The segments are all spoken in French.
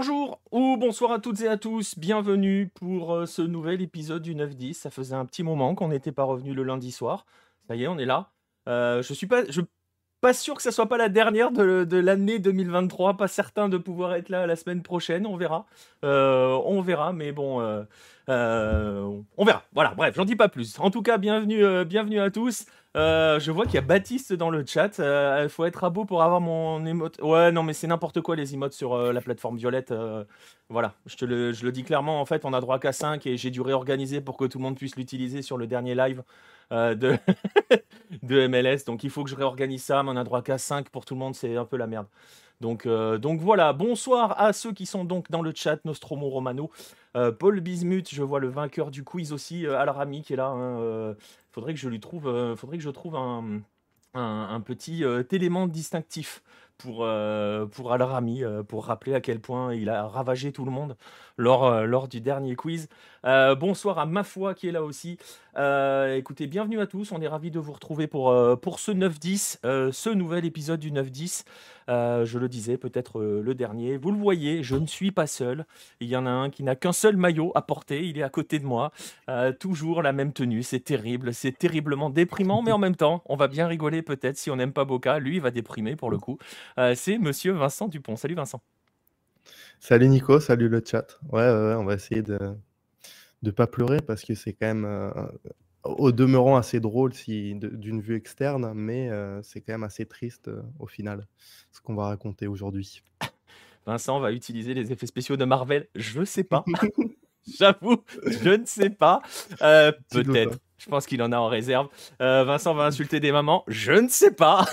Bonjour ou bonsoir à toutes et à tous, bienvenue pour ce nouvel épisode du 9-10. Ça faisait un petit moment qu'on n'était pas revenu le lundi soir. Ça y est, on est là. Je suis pas sûr que ça soit pas la dernière de l'année 2023. Pas certain de pouvoir être là la semaine prochaine. On verra. On verra, mais bon, on verra. Voilà, bref, j'en dis pas plus. En tout cas, bienvenue à tous. Je vois qu'il y a Baptiste dans le chat. Il faut être abo pour avoir mon émote. Ouais, non, mais c'est n'importe quoi les emotes sur la plateforme Violette. Voilà, je le dis clairement. En fait, on a droit qu'à 5 et j'ai dû réorganiser pour que tout le monde puisse l'utiliser sur le dernier live de, de MLS. Donc il faut que je réorganise ça, mais on a droit qu'à 5 pour tout le monde, c'est un peu la merde. Donc voilà, bonsoir à ceux qui sont donc dans le chat, Nostromo Romano, Paul Bismuth, je vois le vainqueur du quiz aussi, Alrami qui est là. Faudrait que je trouve un petit élément distinctif pour Alrami, pour rappeler à quel point il a ravagé tout le monde lors du dernier quiz. Bonsoir à Mafoi qui est là aussi. Écoutez, bienvenue à tous, on est ravis de vous retrouver pour ce 9-10, ce nouvel épisode du 9-10. Je le disais, peut-être le dernier. Vous le voyez, je ne suis pas seul. Il y en a un qui n'a qu'un seul maillot à porter, il est à côté de moi. Toujours la même tenue, c'est terrible, c'est terriblement déprimant, mais en même temps, on va bien rigoler peut-être si on n'aime pas Boca. Lui, il va déprimer pour le coup. C'est monsieur Vincent Dupont. Salut Vincent. Salut Nico, salut le chat. Ouais, on va essayer de pas pleurer parce que c'est quand même au demeurant assez drôle d'une vue externe, mais c'est quand même assez triste au final ce qu'on va raconter aujourd'hui. Vincent va utiliser les effets spéciaux de Marvel. Je sais pas. J'avoue, je ne sais pas. Petit doute, hein. Peut-être. Je pense qu'il en a en réserve. Vincent va insulter des mamans. Je ne sais pas.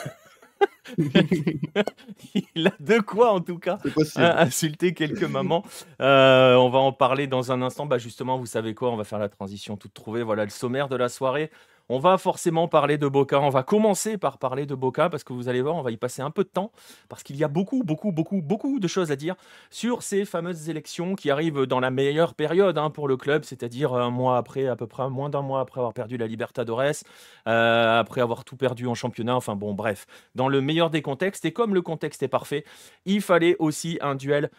Il a de quoi en tout cas C'est possible. insulter quelques mamans. On va en parler dans un instant. Bah justement, vous savez quoi, on va faire la transition toute trouvée. Voilà le sommaire de la soirée. On va forcément parler de Boca. On va commencer par parler de Boca parce que vous allez voir, on va y passer un peu de temps parce qu'il y a beaucoup de choses à dire sur ces fameuses élections qui arrivent dans la meilleure période pour le club, c'est-à-dire un mois après, à peu près moins d'un mois après avoir perdu la Libertadores, après avoir tout perdu en championnat. Enfin bon, bref, dans le meilleur des contextes. Et comme le contexte est parfait, il fallait aussi un duel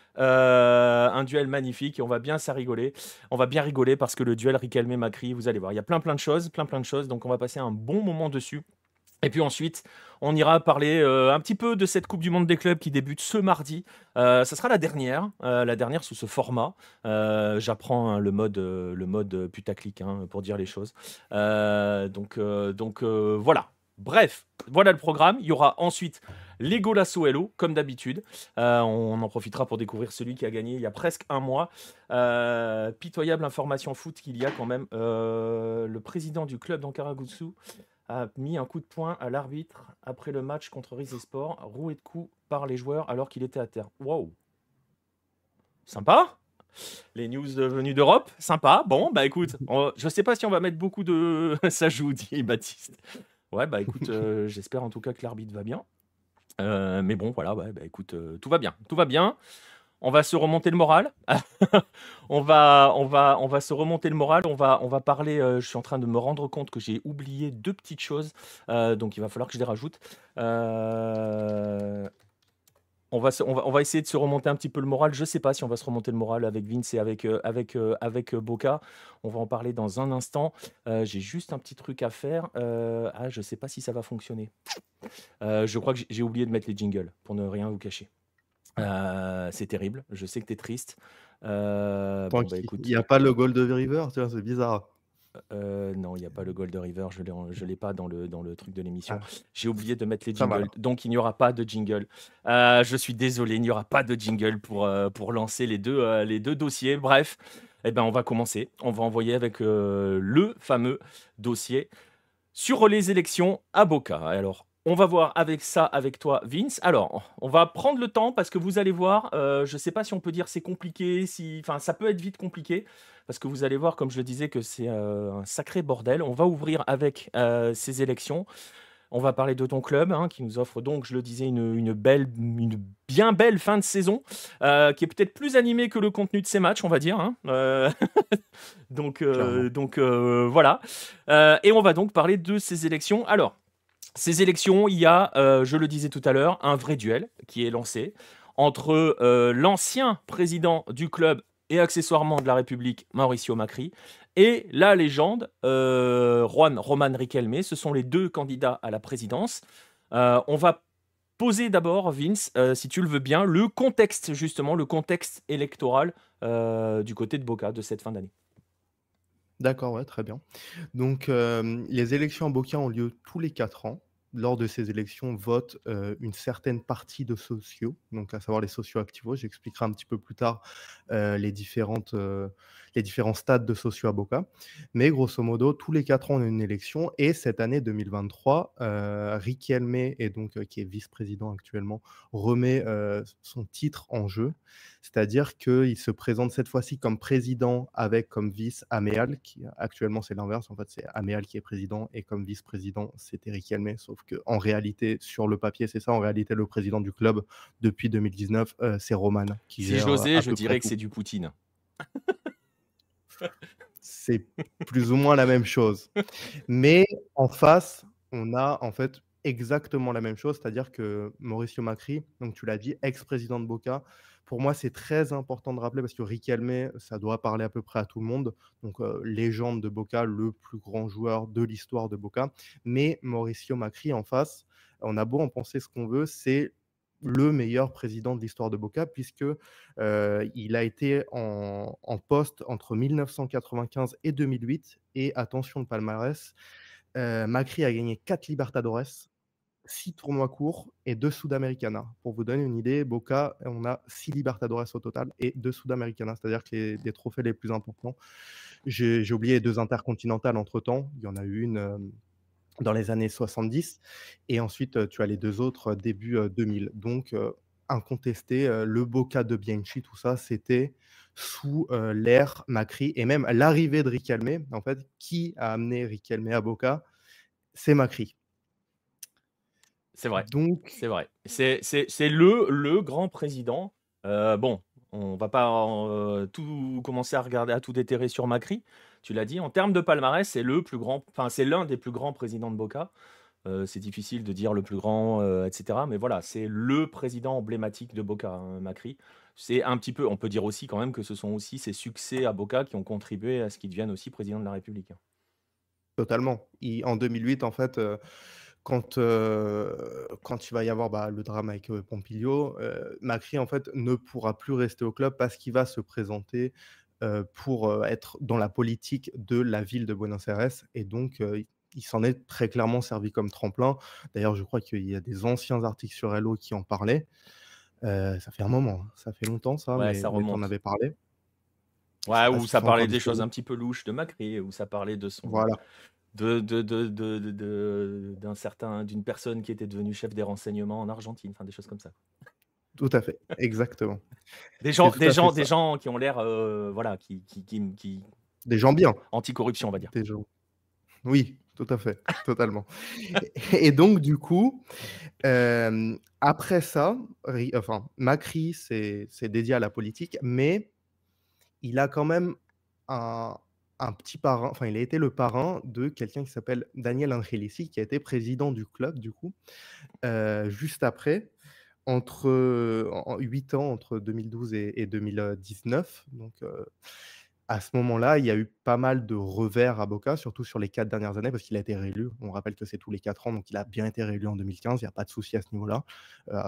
magnifique. Et on va bien rigoler. On va bien rigoler parce que le duel Riquelme-Macri, vous allez voir, il y a plein de choses. Donc on va passer un bon moment dessus. Et puis ensuite, on ira parler un petit peu de cette Coupe du Monde des clubs qui débute ce mardi. Ça sera la dernière sous ce format. J'apprends le mode putaclic pour dire les choses. Voilà. Bref, voilà le programme. Il y aura ensuite les Golasso Hello, comme d'habitude. On en profitera pour découvrir celui qui a gagné il y a presque un mois. Pitoyable information foot qu'il y a quand même. Le président du club d'Ankara-Gucci a mis un coup de poing à l'arbitre après le match contre Rizespor, roué de coups par les joueurs alors qu'il était à terre. Wow. Sympa. Les news venues d'Europe, sympa. Bon, bah écoute, je sais pas si on va mettre beaucoup de... Ça joue, dit Baptiste. Ouais, bah écoute, j'espère en tout cas que l'arbitre va bien. Mais bon, voilà, ouais, bah écoute, tout va bien. Tout va bien. On va se remonter le moral. On va se remonter le moral. On va parler. Je suis en train de me rendre compte que j'ai oublié deux petites choses. Donc il va falloir que je les rajoute. On va essayer de se remonter un petit peu le moral. Je ne sais pas si on va se remonter le moral avec Vince et avec Boca. On va en parler dans un instant. J'ai juste un petit truc à faire. Je ne sais pas si ça va fonctionner. Je crois que j'ai oublié de mettre les jingles pour ne rien vous cacher. C'est terrible, je sais que t'es triste. Bon, bah écoute, Il n'y a pas le Gold River, tu vois, c'est bizarre. non, il n'y a pas le Gold River, je l'ai pas dans le truc de l'émission. Ah, J'ai oublié de mettre les ça va jingles, alors. donc il n'y aura pas de jingle. Je suis désolé, il n'y aura pas de jingle pour lancer les deux dossiers. Bref, eh ben, on va commencer. On va envoyer avec le fameux dossier sur les élections à Boca. Alors, on va voir avec ça, avec toi, Vince. Alors, on va prendre le temps parce que vous allez voir, je ne sais pas si on peut dire c'est compliqué, enfin, ça peut être vite compliqué parce que vous allez voir, comme je le disais, que c'est un sacré bordel. On va ouvrir avec ces élections. On va parler de ton club qui nous offre donc, je le disais, une bien belle fin de saison qui est peut-être plus animée que le contenu de ces matchs, on va dire. Clairement. Voilà. Et on va donc parler de ces élections. Alors, ces élections, il y a, je le disais tout à l'heure, un vrai duel qui est lancé entre l'ancien président du club et accessoirement de la République, Mauricio Macri, et la légende, Juan Roman Riquelme. Ce sont les deux candidats à la présidence. On va poser d'abord, Vince, si tu le veux bien, le contexte, justement, le contexte électoral du côté de Boca de cette fin d'année. D'accord, ouais, très bien. Donc, les élections à Boca ont lieu tous les 4 ans. Lors de ces élections, votent, une certaine partie de sociaux, donc à savoir les socio-activos. J'expliquerai un petit peu plus tard, les différents stades de sociaux à Boca. Mais grosso modo, tous les 4 ans, on a une élection et cette année 2023, Riquelme et donc, qui est vice-président actuellement, remet, son titre en jeu. C'est-à-dire qu'il se présente cette fois-ci comme président avec comme vice Améal, qui actuellement c'est l'inverse, en fait c'est Améal qui est président et comme vice-président c'est Eric Helmet, sauf qu'en réalité sur le papier c'est ça, en réalité le président du club depuis 2019 c'est Roman qui Si gère j'osais, à je peu près dirais que tout. c'est du Poutine. C'est plus ou moins la même chose. Mais en face, on a en fait exactement la même chose, c'est-à-dire que Mauricio Macri, donc tu l'as dit, ex-président de Boca, pour moi, c'est très important de rappeler parce que Riquelme, ça doit parler à peu près à tout le monde. Donc, légende de Boca, le plus grand joueur de l'histoire de Boca. Mais Mauricio Macri en face, on a beau en penser ce qu'on veut, c'est le meilleur président de l'histoire de Boca puisque il a été en poste entre 1995 et 2008 et attention le palmarès, Macri a gagné 4 Libertadores, 6 tournois courts et 2 Sudamericana. Pour vous donner une idée, Boca, on a 6 Libertadores au total et 2 Sudamericana, c'est-à-dire que les trophées les plus importants. J'ai oublié 2 intercontinentales entre-temps. Il y en a eu une, dans les années 70 et ensuite, tu as les 2 autres début, 2000. Donc, incontesté, le Boca de Bianchi, tout ça, c'était sous, l'ère Macri et même l'arrivée de Riquelme, en fait, qui a amené Riquelme à Boca? C'est Macri. C'est vrai, Donc c'est vrai. C'est le grand président. Bon, on va pas tout commencer à regarder, à tout déterrer sur Macri. Tu l'as dit, en termes de palmarès, c'est le plus grand, enfin c'est l'un des plus grands présidents de Boca. C'est difficile de dire le plus grand, etc. Mais voilà, c'est le président emblématique de Boca, hein, Macri. C'est un petit peu, on peut dire aussi quand même que ce sont aussi ses succès à Boca qui ont contribué à ce qu'il devienne aussi président de la République, hein. totalement. Il en 2008, en fait, quand il va y avoir, bah, le drame avec, Pompilio, Macri, en fait, ne pourra plus rester au club parce qu'il va se présenter, pour, être dans la politique de la ville de Buenos Aires et donc il s'en est très clairement servi comme tremplin. D'ailleurs, je crois qu'il y a des anciens articles sur Hello qui en parlaient. Ça fait un moment, hein, ça fait longtemps ça, Ouais, mais ça tu en remonte. avais parlé. Je sais Ouais, pas où s'ils ça sont encore parlait des choses disponibles. un petit peu louches de Macri, où ça parlait de son Voilà, d'un certain d'une personne qui était devenue chef des renseignements en Argentine, enfin des choses comme ça. tout à fait, exactement. Des C'est gens tout des à fait gens des ça. gens qui ont l'air, voilà, qui Des gens bien, anticorruption, on va dire. des gens oui, tout à fait, totalement et donc du coup, après ça, Macri s'est dédié à la politique, mais il a quand même un petit parrain, enfin, il a été le parrain de quelqu'un qui s'appelle Daniel Angelici, qui a été président du club, du coup, juste après, entre, en 8 ans, entre 2012 et 2019. Donc, à ce moment-là, il y a eu pas mal de revers à Boca, surtout sur les 4 dernières années, parce qu'il a été réélu. On rappelle que c'est tous les 4 ans, donc il a bien été réélu en 2015, il y a pas de souci à ce niveau-là. Heu,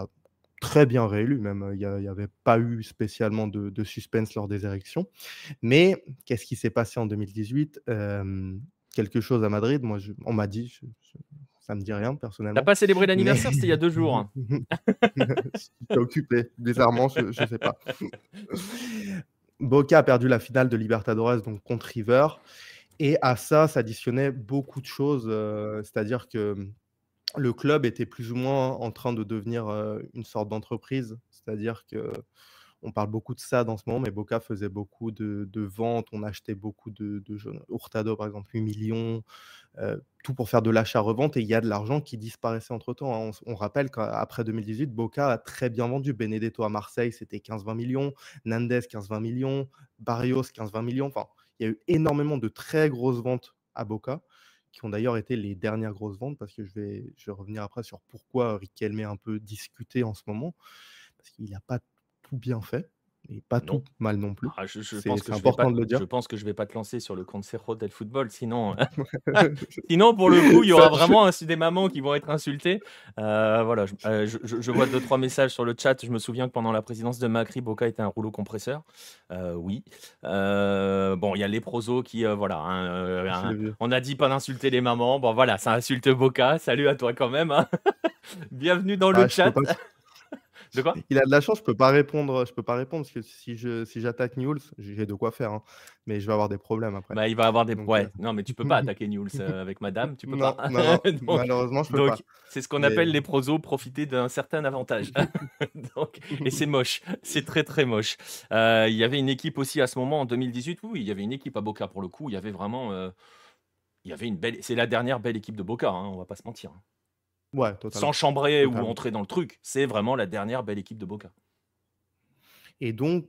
Très bien réélu même, il y avait pas eu spécialement de suspense lors des élections. Mais qu'est-ce qui s'est passé en 2018? Quelque chose à Madrid, moi je on m'a dit, ça me dit rien Tu as personnellement, pas célébré mais l'anniversaire? C'était il y a 2 jours, hein. j'étais occupé, bizarrement, je sais pas. Boca a perdu la finale de Libertadores donc contre River et à ça s'additionnaient beaucoup de choses, c'est-à-dire que, le club était plus ou moins en train de devenir, une sorte d'entreprise. C'est-à-dire que on parle beaucoup de ça dans ce moment, mais Boca faisait beaucoup de ventes, on achetait beaucoup de jeunes. Hurtado, par exemple, 8 millions, tout pour faire de l'achat-revente et il y a de l'argent qui disparaissait entre-temps, hein. On rappelle qu'après 2018, Boca a très bien vendu. Benedetto à Marseille, c'était 15-20 millions, Nandez 15-20 millions, Barrios 15-20 millions. Enfin, il y a eu énormément de très grosses ventes à Boca, qui ont d'ailleurs été les dernières grosses ventes parce que je vais revenir après sur pourquoi Riquelme est un peu discuté en ce moment. parce qu'il n'a pas tout bien fait et pas tout Non. mal non plus. Ah, je C'est pense que c'est je vais important pas de le dire. je pense que je vais pas te lancer sur le Consejo del Fútbol, sinon sinon pour le coup, il y Ça, aura vraiment des mamans qui vont être insultées. Voilà, je vois deux trois messages sur le chat. Je me souviens que pendant la présidence de Macri, Boca était un rouleau compresseur. Oui. Bon, il y a les prosos qui, voilà, hein, c'est le vieux. on a dit pas d'insulter les mamans. Bon voilà, ça insulte Boca. Salut à toi quand même, hein. Bienvenue dans le Ah, je peux chat. pas. De quoi? Il a de la chance, je peux pas répondre parce que si j'attaque Newell's, j'ai de quoi faire, hein, mais je vais avoir des problèmes après. Bah, il va avoir des Donc ouais, non, mais tu peux pas attaquer Newell's, avec madame, tu peux pas. non, non, non, Donc malheureusement, je peux pas. donc c'est ce qu'on Mais appelle les prosos profiter d'un certain avantage. Donc et c'est moche, c'est très, très moche. Il y avait une équipe aussi à ce moment en 2018, oui, il y avait une équipe à Boca pour le coup, il y avait vraiment, il y avait une belle c'est la dernière belle équipe de Boca, hein, on va pas se mentir, hein. ouais, Sans totalement, chambrer ou totalement. entrer dans le truc, c'est vraiment la dernière belle équipe de Boca. Et donc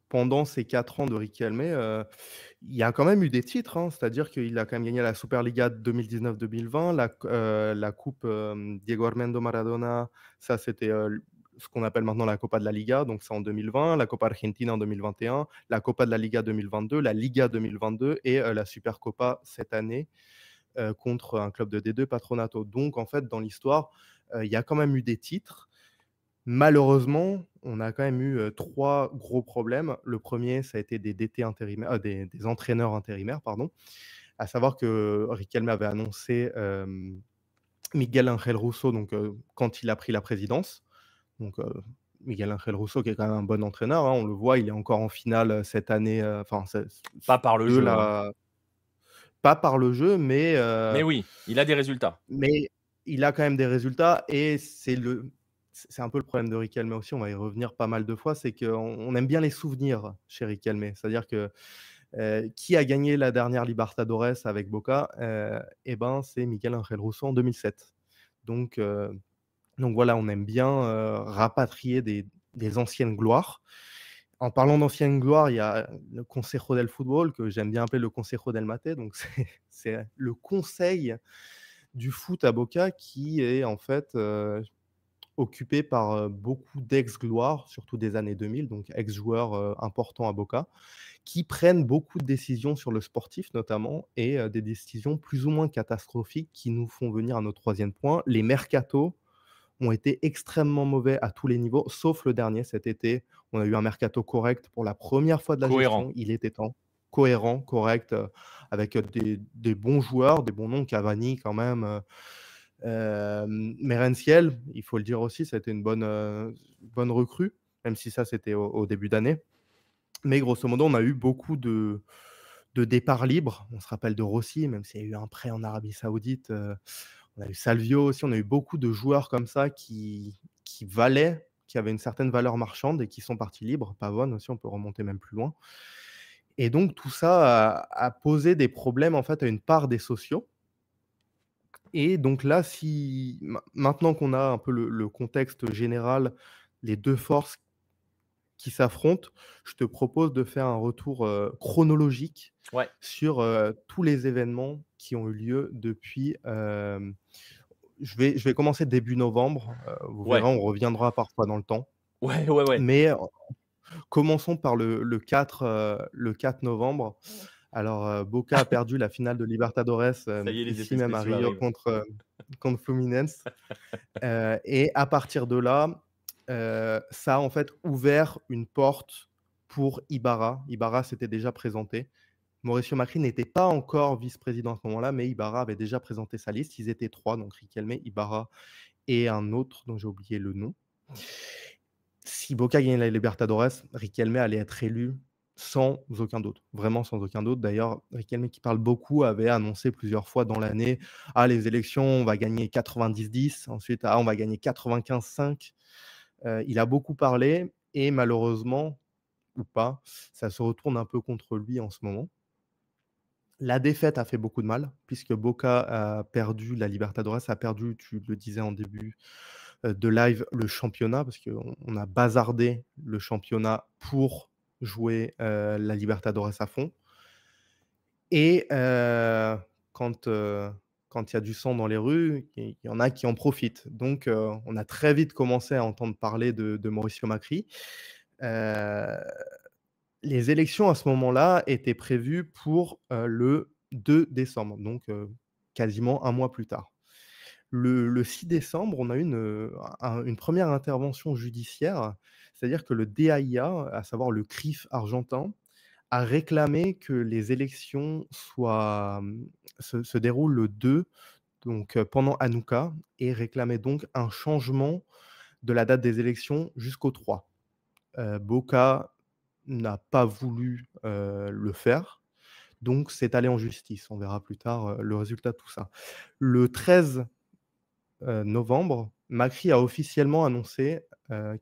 pendant ces 4 ans de Riquelme, il y a quand même eu des titres, hein. C'est-à-dire qu'il a quand même gagné la Superliga 2019-2020, la coupe, Diego Armando Maradona, ça c'était, ce qu'on appelle maintenant la Copa de la Liga, donc c'est en 2020, la Copa Argentina en 2021, la Copa de la Liga 2022, la Liga 2022 et la Supercopa cette année, contre un club de D2, Patronato. Donc en fait, dans l'histoire, il y a quand même eu des titres. Malheureusement, on a quand même eu, 3 gros problèmes. Le premier, ça a été des DT intérimaires, des entraîneurs intérimaires, pardon. À savoir que Riquelme avait annoncé, Miguel Ángel Russo, donc quand il a pris la présidence. Donc Miguel Ángel Russo qui est quand même un bon entraîneur, hein, on le voit, il est encore en finale, cette année, enfin c'est Pas par le de jeu, hein. la pas par le jeu, Mais oui, il a des résultats. mais il a quand même des résultats et c'est un peu le problème de Riquelme aussi, on va y revenir pas mal de fois, c'est qu'on aime bien les souvenirs chez Riquelme. C'est-à-dire que, qui a gagné la dernière Libertadores avec Boca? Et ben, c'est Miguel Ángel Russo en 2007. Donc heu, donc voilà, on aime bien, rapatrier des anciennes gloires. En parlant d'anciennes gloires, il y a le Consejo del Fútbol que j'aime bien appeler le Consejo del Mate, donc c'est le conseil du foot à Boca qui est en fait, occupé par, beaucoup d'ex-gloires, surtout des années 2000, donc ex-joueurs, importants à Boca, qui prennent beaucoup de décisions sur le sportif notamment et des décisions plus ou moins catastrophiques qui nous font venir à notre troisième point. Les mercatos ont été extrêmement mauvais à tous les niveaux, sauf le dernier cet été. On a eu un mercato correct pour la première fois de la Cohérent. gestion, il était temps. Cohérent, correct, avec, des bons joueurs, des bons noms, Cavani quand même, Merenciel, il faut le dire aussi, ça a été une bonne recrue, même si ça c'était au début d'année. Mais grosso modo, on a eu beaucoup de départs libres. On se rappelle de Rossi, même s'il y a eu un prêt en Arabie Saoudite, on a eu Salvio aussi, on a eu beaucoup de joueurs comme ça qui valaient, qui avaient une certaine valeur marchande et qui sont partis libres. Pavone aussi, on peut remonter même plus loin. Et donc tout ça a posé des problèmes en fait à une part des sociaux. Et donc là, si maintenant qu'on a un peu le contexte général, les 2 forces qui s'affrontent, je te propose de faire un retour, chronologique Ouais. sur, tous les événements qui ont eu lieu depuis, je vais commencer début novembre, vous verrez, Ouais. on reviendra parfois dans le temps. Ouais, ouais, ouais. Mais, commençons par le 4 novembre. Alors, Boca a perdu la finale de Libertadores, Ça y est, les ici effets même à spéciaux Rio arrivent. contre Fluminense. Et à partir de là, ça a en fait ouvert une porte pour Ibarra. Ibarra s'était déjà présenté. Mauricio Macri n'était pas encore vice-président à ce moment-là, mais Ibarra avait déjà présenté sa liste. Ils étaient 3, donc Riquelme, Ibarra et un autre dont j'ai oublié le nom. Si Boca gagnait la Libertadores, Riquelme allait être élu sans aucun doute, vraiment sans aucun doute. D'ailleurs, Riquelme, qui parle beaucoup, avait annoncé plusieurs fois dans l'année: «Ah, les élections, on va gagner 90-10», ensuite: «Ah, on va gagner 95-5». Il a beaucoup parlé et malheureusement, ou pas, ça se retourne un peu contre lui en ce moment. La défaite a fait beaucoup de mal puisque Boca a perdu la Libertadores, a perdu, tu le disais en début, de live, le championnat parce qu'on a bazardé le championnat pour jouer, la Libertadores à fond et quand, quand il y a du sang dans les rues, il y en a qui en profitent. Donc, on a très vite commencé à entendre parler de Mauricio Macri. Heu, les élections à ce moment-là étaient prévues pour, le 2 décembre, donc, quasiment un mois plus tard. Le 6 décembre, on a eu une première intervention judiciaire, c'est-à-dire que le DAIA, à savoir le CRIF argentin, a réclamé que les élections se déroulent le 2, donc pendant Hanouka, et réclamait donc un changement de la date des élections jusqu'au 3. Boca n'a pas voulu, le faire, donc c'est allé en justice. On verra plus tard, le résultat de tout ça. Le 13 novembre, Macri a officiellement annoncé,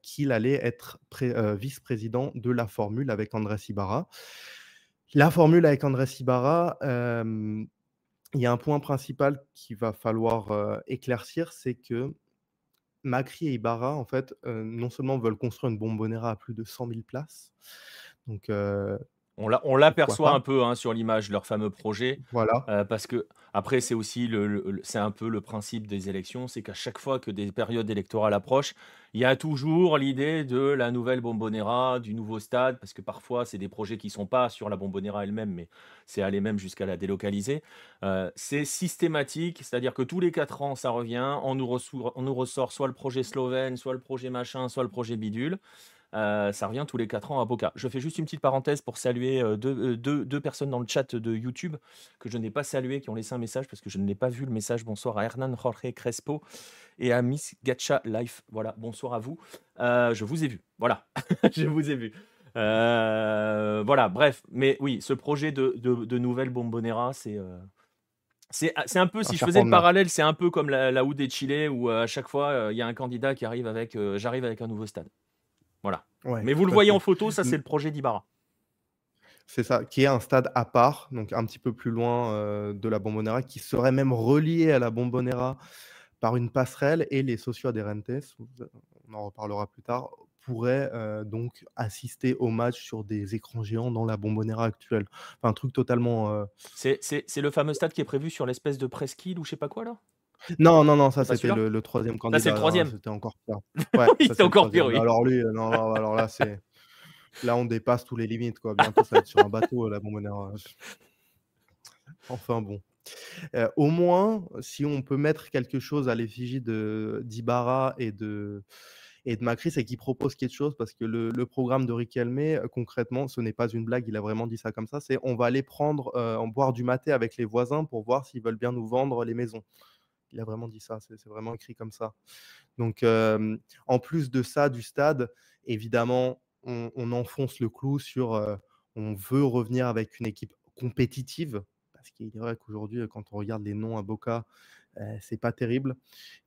qu'il allait être vice-président de la formule avec Andrés Ibarra. La formule avec Andrés Ibarra, il y a un point principal qu'il va falloir, éclaircir, c'est que Macri et Ibarra, en fait, non seulement veulent construire une bombonera à plus de 100 000 places, donc On pourquoi l'aperçoit pas? un peu hein, sur l'image, leur fameux projet, Voilà, parce que après c'est aussi c'est un peu le principe des élections, c'est qu'à chaque fois que des périodes électorales approchent, il y a toujours l'idée de la nouvelle Bombonera, du nouveau stade, parce que parfois c'est des projets qui sont pas sur la Bombonera elle-même, mais c'est aller même jusqu'à la délocaliser. C'est systématique, c'est-à-dire que tous les 4 ans ça revient, on nous ressort soit le projet slovène, soit le projet machin, soit le projet bidule. Ça revient tous les 4 ans à Boca. Je fais juste une petite parenthèse pour saluer deux personnes dans le chat de YouTube que je n'ai pas salué, qui ont laissé un message parce que je ne l'ai pas vu le message. Bonsoir à Hernan Jorge Crespo et à Miss Gacha Life. Voilà, bonsoir à vous. Je vous ai vu. Voilà, je vous ai vu. Voilà, bref. Mais oui, ce projet de nouvelle Bombonera, c'est un peu, un si je faisais le Charpentner. parallèle, c'est un peu comme la U des Chile où à chaque fois, il y a un candidat qui arrive avec j'arrive avec un nouveau stade. Voilà. Ouais, Mais vous le tout à voyez en fait. photo, ça Mmh, c'est le projet d'Ibarra. c'est ça, qui est un stade à part, donc un petit peu plus loin, de la Bombonera, qui serait même relié à la Bombonera par une passerelle, et les socio-adherentes, on en reparlera plus tard, pourraient, donc assister au match sur des écrans géants dans la Bombonera actuelle. Enfin, un truc totalement, C'est le fameux stade qui est prévu sur l'espèce de presqu'île ou je sais pas quoi là? non, non, non, ça C'est pas c'était celui-là? le 3e Ça c'est le candidat, non, troisième. c'était encore pire. Ouais, Oui, ça c'est c'est le encore pire, 3e. oui. Alors lui, non, non, alors là, là on dépasse tous les limites, quoi. Bientôt ça va être sur un bateau, la Bombonera. Enfin bon. Au moins, si on peut mettre quelque chose à l'effigie d'Ibarra et de Macri, c'est qu'il propose quelque chose, parce que le programme de Riquelme, concrètement, ce n'est pas une blague, il a vraiment dit ça comme ça, c'est: «On va aller prendre, en boire du maté avec les voisins pour voir s'ils veulent bien nous vendre les maisons». Il a vraiment dit ça, c'est vraiment écrit comme ça. Donc, en plus de ça, du stade, évidemment, on enfonce le clou sur, on veut revenir avec une équipe compétitive, parce qu'il est vrai qu'aujourd'hui, quand on regarde les noms à Boca, c'est pas terrible.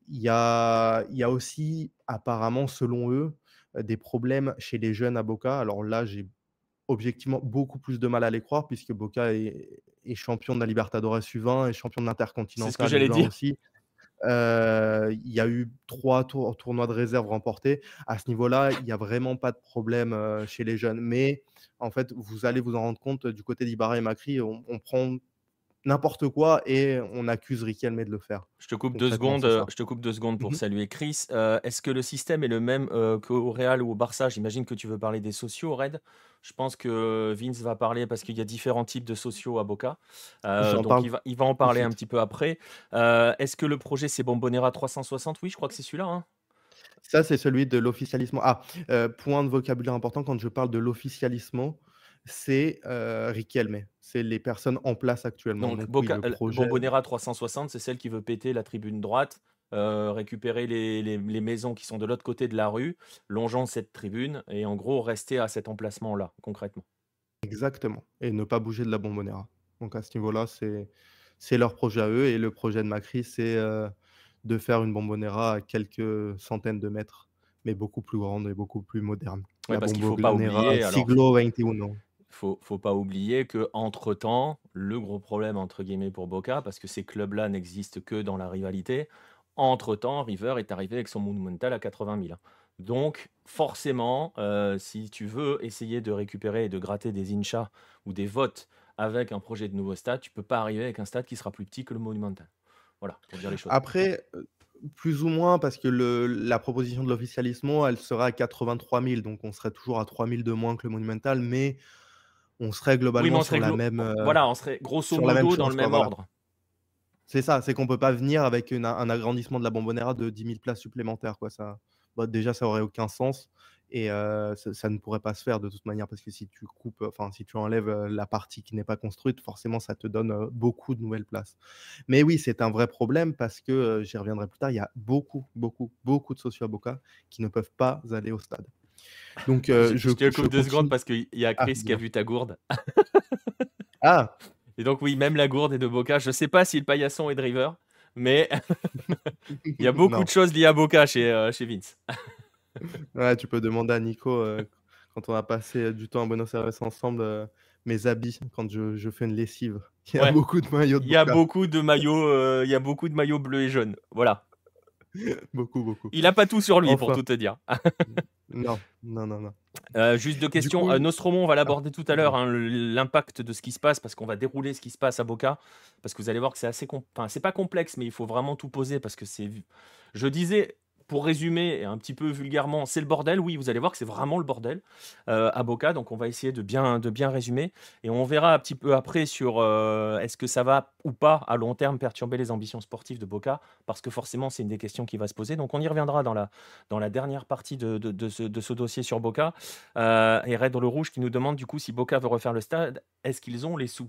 Il y a aussi apparemment, selon eux, des problèmes chez les jeunes à Boca. Alors là, j'ai objectivement beaucoup plus de mal à les croire, puisque Boca est champion de la Libertadores U20 et champion de C'est ce que l'Intercontinental j'allais U20 dire. aussi. Il y a eu 3 tournois de réserve remportés. À ce niveau-là, il y a vraiment pas de problème, chez les jeunes. Mais en fait, vous allez vous en rendre compte, du côté d'Ibarra et Macri, on prend n'importe quoi et on accuse Riquelme de le faire. Je te coupe 2 Concrètement, secondes, c'est ça. je te coupe 2 secondes pour Mmh. saluer Chris. Est-ce que le système est le même, qu'au Real ou au Barça? J'imagine que tu veux parler des sociaux, Red. Je pense que Vince va parler parce qu'il y a différents types de sociaux à Boca. J'en Donc parle il va en tout de parler un suite. petit peu après. Est-ce que le projet c'est Bombonera 360? Oui, je crois que c'est celui-là, hein? Ça, c'est celui de l'officialismo. Ah, point de vocabulaire important quand je parle de l'officialismo, c'est, Riquelme. C'est les personnes en place actuellement. Donc Donc oui, Boca, le projet. Bombonera 360, c'est celle qui veut péter la tribune droite, récupérer les maisons qui sont de l'autre côté de la rue, longeant cette tribune et en gros rester à cet emplacement-là, concrètement. Exactement, et ne pas bouger de la Bombonera. Donc à ce niveau-là, c'est leur projet à eux, et le projet de Macri, c'est, de faire une Bombonera à quelques centaines de mètres, mais beaucoup plus grande et beaucoup plus moderne. Oui, La parce qu'il faut pas Bombonera oublier, alors Siglo XXI. faut pas oublier que entre temps, le gros problème entre guillemets pour Boca, parce que ces clubs-là n'existent que dans la rivalité, entre temps, River est arrivé avec son Monumental à 80 000. Donc, forcément, si tu veux essayer de récupérer et de gratter des inchas ou des votes avec un projet de nouveau stade, tu peux pas arriver avec un stade qui sera plus petit que le Monumental. Voilà, pour dire les choses. Après, plus ou moins parce que la proposition de l'Oficialismo, elle serait à 83 000, donc on serait toujours à 3 000 de moins que le Monumental, mais on serait Oui, mais globalement on serait voilà, on serait grosso sur la même modo dans chose, le quoi, même voilà. ordre. C'est ça, c'est qu'on peut pas venir avec un agrandissement de la Bombonera de 10 000 places supplémentaires, quoi. Ça, bah, déjà, ça aurait aucun sens et ça ne pourrait pas se faire de toute manière parce que si tu coupes, enfin, si tu enlèves la partie qui n'est pas construite, forcément, ça te donne beaucoup de nouvelles places. Mais oui, c'est un vrai problème parce que, j'y reviendrai plus tard, il y a beaucoup, beaucoup, beaucoup de socios à Boca qui ne peuvent pas aller au stade. Donc, Je te je coupe 2 secondes continue. parce qu'il y a Ah, Chris qui a dis-moi. vu ta gourde. Ah! Et donc oui, même la gourde est de Boca. Je sais pas si le paillasson est de River, mais il y a beaucoup de Non. choses liées à Boca chez Vince. Ouais, tu peux demander à Nico, quand on a passé du temps à Buenos Aires ensemble, mes habits quand je fais une lessive. Il y a Ouais, beaucoup de maillots de il y a Boca. beaucoup de maillots, il y a beaucoup de maillots bleus et jaunes. Voilà. Beaucoup, beaucoup. Il a pas tout sur lui pour Enfin, tout te dire. non, non, non, non. Juste 2 Du questions. coup Nostromo, on va ah, l'aborder tout à l'heure, dis-moi. hein, l'impact de ce qui se passe, parce qu'on va dérouler ce qui se passe à Boca, parce que vous allez voir que c'est assez enfin, c'est pas complexe, mais il faut vraiment tout poser, parce que c'est je disais, pour résumer et un petit peu vulgairement, c'est le bordel. Oui, vous allez voir que c'est vraiment le bordel à Boca, donc on va essayer de bien résumer, et on verra un petit peu après sur est-ce que ça va ou pas à long terme perturber les ambitions sportives de Boca, parce que forcément c'est une des questions qui va se poser, donc on y reviendra dans la dernière partie de ce dossier sur Boca. Et Red dans le rouge qui nous demande du coup si Boca veut refaire le stade, est-ce qu'ils ont les sous?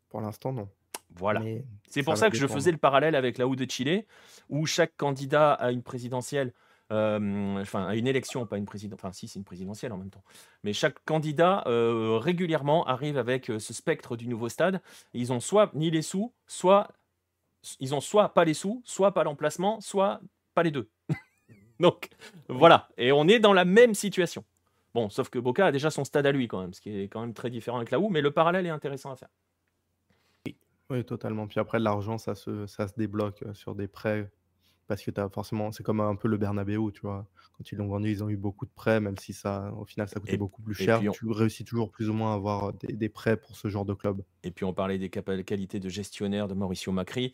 Pour l'instant, non, Voilà. mais C'est ça pour va ça que je faisais dépendre. le parallèle avec la U de Chili, où chaque candidat à une présidentielle, enfin à une élection, pas une présidentielle, enfin si c'est une présidentielle en même temps, mais chaque candidat régulièrement arrive avec ce spectre du nouveau stade. Ils ont soit ni les sous, soit ils ont soit pas les sous, soit pas l'emplacement, soit pas les deux. Donc Oui, voilà, et on est dans la même situation. Bon, sauf que Boca a déjà son stade à lui quand même, ce qui est quand même très différent avec la U, mais le parallèle est intéressant à faire. oui, totalement. Puis après l'argent, ça se débloque, sur des prêts parce que tu forcément c'est comme un peu le Bernabéu, tu vois? Quand ils l'ont vendu, ils ont eu beaucoup de prêts, même si ça au final, ça coûtait Et, beaucoup plus et cher. puis on, Tu réussis toujours plus ou moins à avoir, des prêts pour ce genre de club. et puis on parlait des qualités de gestionnaire de Mauricio Macri.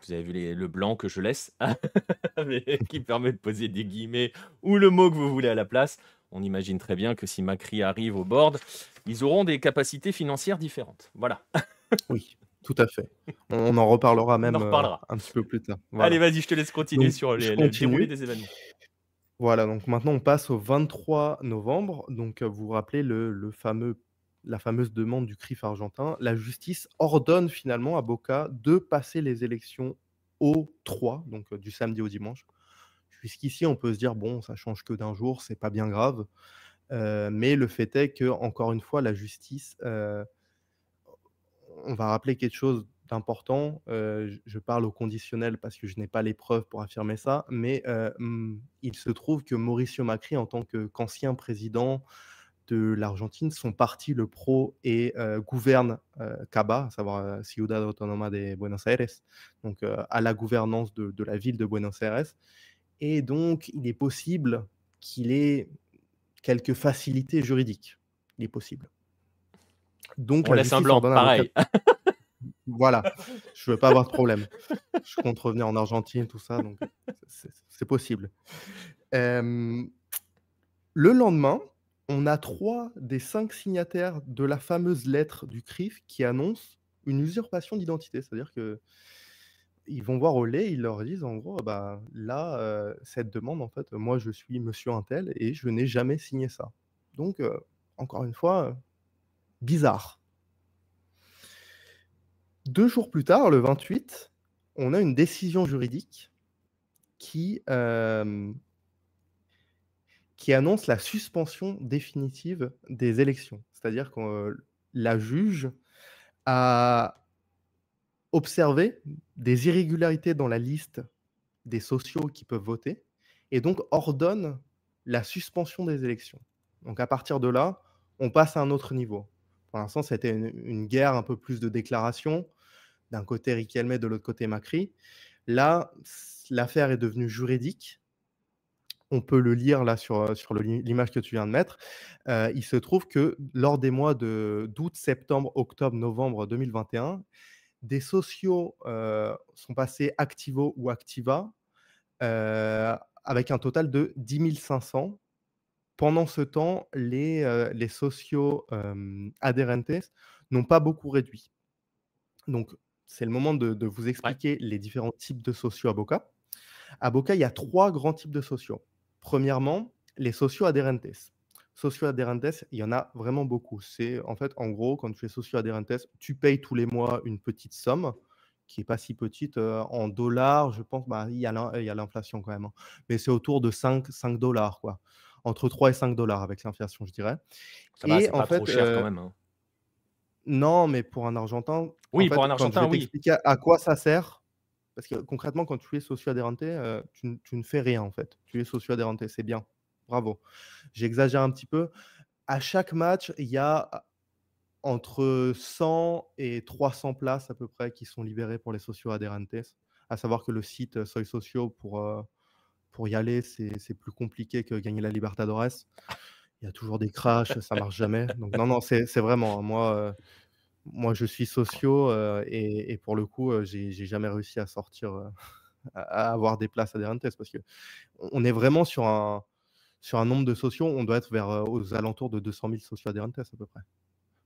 Vous avez vu le blanc que je laisse, mais qui permet de poser des guillemets ou le mot que vous voulez à la place. On imagine très bien que si Macri arrive au board, ils auront des capacités financières différentes. Voilà, Oui, tout à fait. On en reparlera on en même, reparlera. un petit peu plus tard. Allez, Voilà. vas-y, je te laisse continuer Donc sur je le déroulé continue. des événements. Voilà, donc maintenant on passe au 23 novembre. Donc, vous vous rappelez la fameuse demande du CRIF argentin. La justice ordonne finalement à Boca de passer les élections au 3, donc, du samedi au dimanche. Jusqu'ici, on peut se dire: «Bon, ça change que d'un jour, c'est pas bien grave». Mais le fait est que encore une fois, la justice, on va rappeler quelque chose d'important, je parle au conditionnel parce que je n'ai pas les preuves pour affirmer ça, mais il se trouve que Mauricio Macri, en tant qu'ancien président de l'Argentine, son parti, le PRO, gouverne, CABA, à savoir, Ciudad Autónoma de Buenos Aires, donc à la gouvernance de la ville de Buenos Aires, et donc il est possible qu'il ait quelques facilités juridiques. Il est possible. Donc On la laisse un justice blanc, ordonne à Boca. pareil. Voilà, je veux pas avoir de problème. Je compte revenir en Argentine, tout ça, donc c'est possible. Hem, le lendemain, on a 3 des 5 signataires de la fameuse lettre du CRIF qui annoncent une usurpation d'identité. C'est-à-dire qu'ils vont voir au lait, ils leur disent en gros: «Bah, là, cette demande, en fait, moi je suis monsieur untel et je n'ai jamais signé ça». Donc encore une fois, bizarre. 2 jours plus tard, le 28, on a une décision juridique qui, qui annonce la suspension définitive des élections. C'est-à-dire que, la juge a observé des irrégularités dans la liste des sociaux qui peuvent voter et donc ordonne la suspension des élections. Donc à partir de là, on passe à un autre niveau. Pour l'instant, c'était une guerre un peu plus de déclarations, d'un côté Riquelme, de l'autre côté Macri. Là, l'affaire est devenue juridique. On peut le lire là sur l'image que tu viens de mettre. Il se trouve que lors des mois d'août, septembre, octobre, novembre 2021, des socios sont passés Activo ou Activa avec un total de 10 500. Pendant ce temps, les socios adherentes n'ont pas beaucoup réduit. Donc, c'est le moment de vous Ouais. expliquer les différents types de socios à Boca. À Boca, il y a 3 grands types de socios. Premièrement, les socios adherentes. Socios adherentes, il y en a vraiment beaucoup. C'est en fait, en gros, quand tu es socio adherentes, tu payes tous les mois une petite somme qui est pas si petite, en dollars, je pense, bah, il y a l'inflation quand même, hein, mais c'est autour de 5 $ quoi. Entre 3 et 5 $ avec l'inflation, je dirais. Ça va, Et c'est en pas trop fait, cher quand même, hein. non, mais pour un argentin, en Oui, pour un fait, quand je argentin, vais oui. t'expliquer à quoi ça sert, parce que concrètement, quand tu es socio adhérente, tu ne fais rien en fait. Tu es socio adhérente, c'est bien. Bravo. J'exagère un petit peu. À chaque match, il y a entre 100 et 300 places à peu près qui sont libérées pour les socio adherentes. À savoir que le site, Soy Socio pour y aller, c'est plus compliqué que gagner la Libertadores. Il y a toujours des crashs, ça marche jamais. Donc non, non, c'est vraiment, hein, moi, je suis socio, et pour le coup, j'ai jamais réussi à sortir, à avoir des places adherentes parce qu'on est vraiment sur un nombre de socios, on doit être vers, aux alentours de 200 000 socios adherentes à peu près.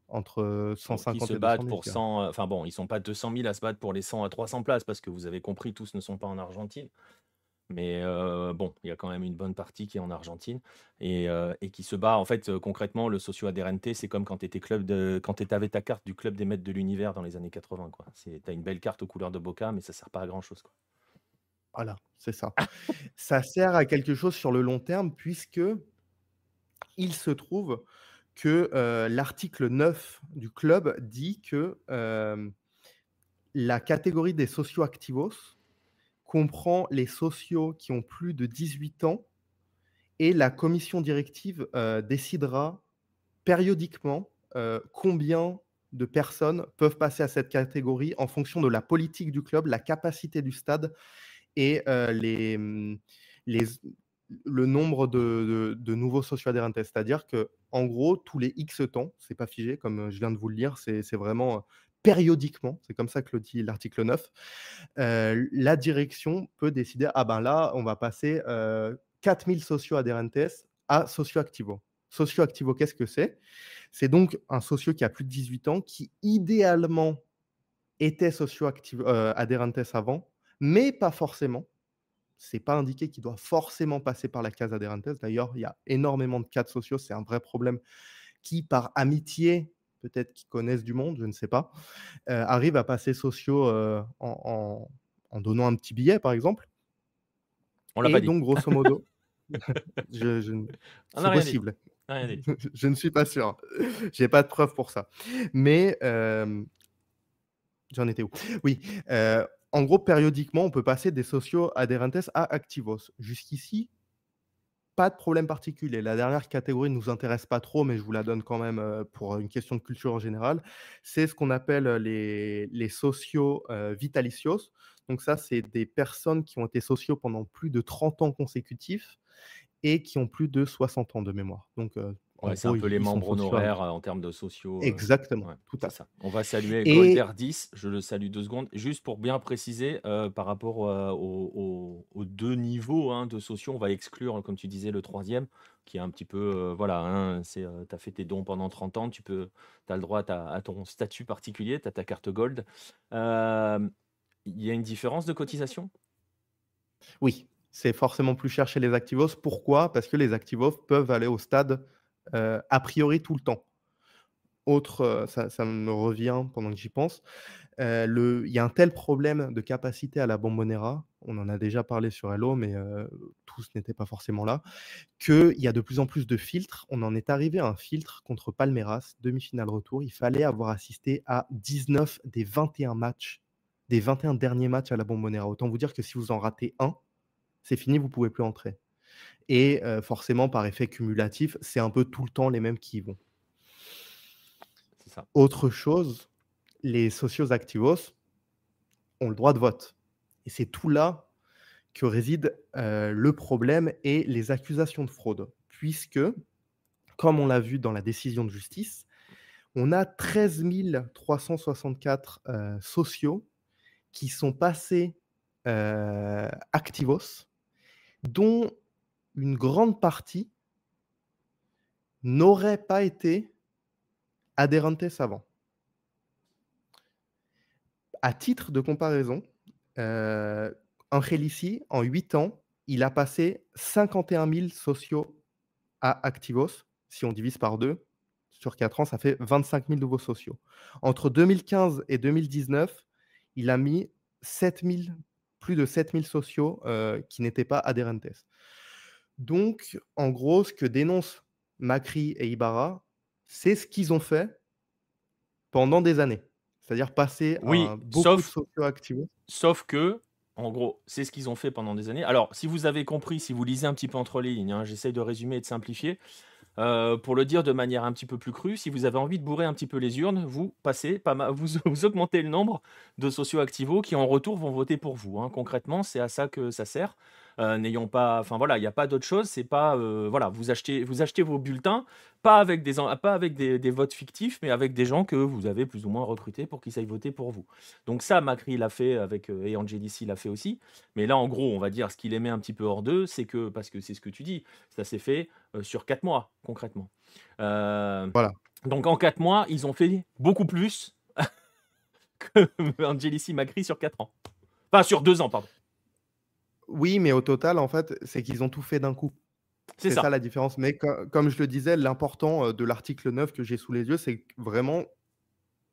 Entre Bon, qui 150 se et 200 battent 000, pour je dirais. 100, enfin bon, ils sont pas 200 000 à se battre pour les 100 à 300 places parce que vous avez compris, tous ne sont pas en Argentine. Mais bon, il y a quand même une bonne partie qui est en Argentine et qui se bat. En fait, concrètement, le socio adherente, c'est comme quand tu étais quand tu avais ta carte du club des maîtres de l'univers dans les années 80, quoi. Tu as une belle carte aux couleurs de Boca, mais ça sert pas à grand chose, quoi. Voilà, c'est ça. Ça sert à quelque chose sur le long terme puisque il se trouve que, l'article 9 du club dit que, la catégorie des socios activos comprend les socios qui ont plus de 18 ans et la commission directive, décidera périodiquement, combien de personnes peuvent passer à cette catégorie en fonction de la politique du club, la capacité du stade et les le nombre de nouveaux socios adherentes. C'est-à-dire que, en gros, tous les X temps, c'est pas figé comme, je viens de vous le lire, c'est vraiment, périodiquement, c'est comme ça que le dit l'article 9, la direction peut décider: «Ah ben là, on va passer, 4 000 socios adherentes à socio activo». Socio activo, qu'est-ce que c'est? C'est donc un socio qui a plus de 18 ans qui idéalement était socio activ adherentes avant, mais pas forcément. C'est pas indiqué qu'il doit forcément passer par la case adherentes. D'ailleurs, il y a énormément de cas de sociaux, c'est un vrai problème qui, par amitié, peut-être qu'ils connaissent du monde, je ne sais pas, arrivent à passer sociaux, en donnant un petit billet, par exemple. On l'a pas Et dit. donc grosso modo, je ne On n'a c'est rien dit. possible. On n'a rien dit. Je ne suis pas sûr. J'ai pas de preuves pour ça. Mais, j'en étais où? Oui, en gros, périodiquement, on peut passer des socios adherentes à activos. Jusqu'ici, pas de problème particulier. La dernière catégorie ne nous intéresse pas trop, mais je vous la donne quand même, pour une question de culture en général. C'est ce qu'on appelle, les socios, vitalicios. Donc ça, c'est des personnes qui ont été socios pendant plus de 30 ans consécutifs et qui ont plus de 60 ans de mémoire. Donc, en Ouais, c'est gros, un peu les ils sont membres socios à vie. honoraires en termes de sociaux. Exactement, Ouais, tout c'est à fait. ça. On va saluer Et Golderdis. Je le salue 2 secondes. Juste pour bien préciser, par rapport aux 2 niveaux, hein, de sociaux, on va exclure, comme tu disais, le troisième, qui est un petit peu, voilà, hein, tu as fait tes dons pendant 30 ans, tu as le droit à ton statut particulier, tu as ta carte Gold. Euh, Il y a une différence de cotisation? oui, c'est forcément plus cher chez les activos. Pourquoi? Parce que les activos peuvent aller au stade, a priori tout le temps. Autre, ça me revient pendant que j'y pense, il y a un tel problème de capacité à la Bombonera, on en a déjà parlé sur Hello, mais tous n'étaient pas forcément là, qu'il y a de plus en plus de filtres. On en est arrivé à un filtre contre Palmeiras, demi-finale retour. Il fallait avoir assisté à 19 des 21 matchs, des 21 derniers matchs à la Bombonera. Autant vous dire que si vous en ratez un, c'est fini, vous pouvez plus entrer et forcément par effet cumulatif, c'est un peu tout le temps les mêmes qui y vont. C'est ça. Autre chose, les socios activos ont le droit de vote et c'est tout là que réside, le problème et les accusations de fraude. Puisque, comme on l'a vu dans la décision de justice, On a 13 364 sociaux qui sont passés Activos, dont une grande partie n'aurait pas été adherentes avant. À titre de comparaison, Angelici, en 8 ans, il a passé 51 000 sociaux à Activos. Si on divise par 2, sur 4 ans, ça fait 25 000 nouveaux sociaux. Entre 2015 et 2019, il a mis 7 000 plus de 7 000 sociaux, qui n'étaient pas adherentes. Donc, en gros, ce que dénoncent Macri et Ibarra, c'est ce qu'ils ont fait pendant des années. C'est-à-dire passer Oui, beaucoup de sociaux Activos. sauf que, en gros, c'est ce qu'ils ont fait pendant des années. Alors, si vous avez compris, si vous lisez un petit peu entre les lignes, hein, j'essaye de résumer et de simplifier. Pour le dire de manière un petit peu plus crue, si vous avez envie de bourrer un petit peu les urnes, vous passez, vous augmentez le nombre de sociaux activos qui en retour vont voter pour vous, hein. Concrètement, c'est à ça que ça sert. N'ayons pas, enfin voilà, il n'y a pas d'autre chose. C'est pas, voilà, vous achetez vos bulletins, pas avec des votes fictifs, mais avec des gens que vous avez plus ou moins recrutés pour qu'ils aillent voter pour vous. Donc ça, Macri l'a fait avec et Angelici l'a fait aussi. Mais là, en gros, on va dire ce qui les met un petit peu hors d'eux, c'est que parce que c'est ce que tu dis, ça s'est fait sur 4 mois, concrètement. Euh, Voilà. donc en 4 mois, ils ont fait beaucoup plus que Angelici Macri sur 4 ans. Enfin, sur 2 ans, pardon. Oui, mais au total, en fait, c'est qu'ils ont tout fait d'un coup. C'est C'est ça ça. la différence. Mais comme je le disais, l'important de l'article 9 que j'ai sous les yeux, c'est que vraiment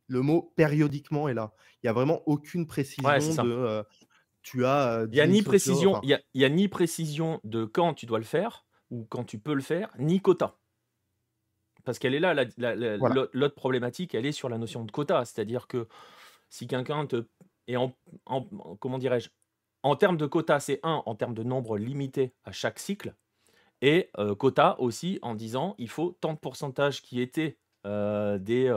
le mot périodiquement est là. Il n'y a vraiment aucune Ouais, c'est précision de ça. tu as Il y a 10 000 ni sociaux. précision, Enfin, il y a ni précision de quand tu dois le faire ou quand tu peux le faire, ni quota. Parce qu'elle est là, voilà. l'autre problématique, elle est sur la notion de quota. C'est-à-dire que si quelqu'un te. Et comment dirais-je? En termes de quota, c'est en termes de nombre limité à chaque cycle. Et quota aussi en disant il faut tant de pourcentage qui étaient des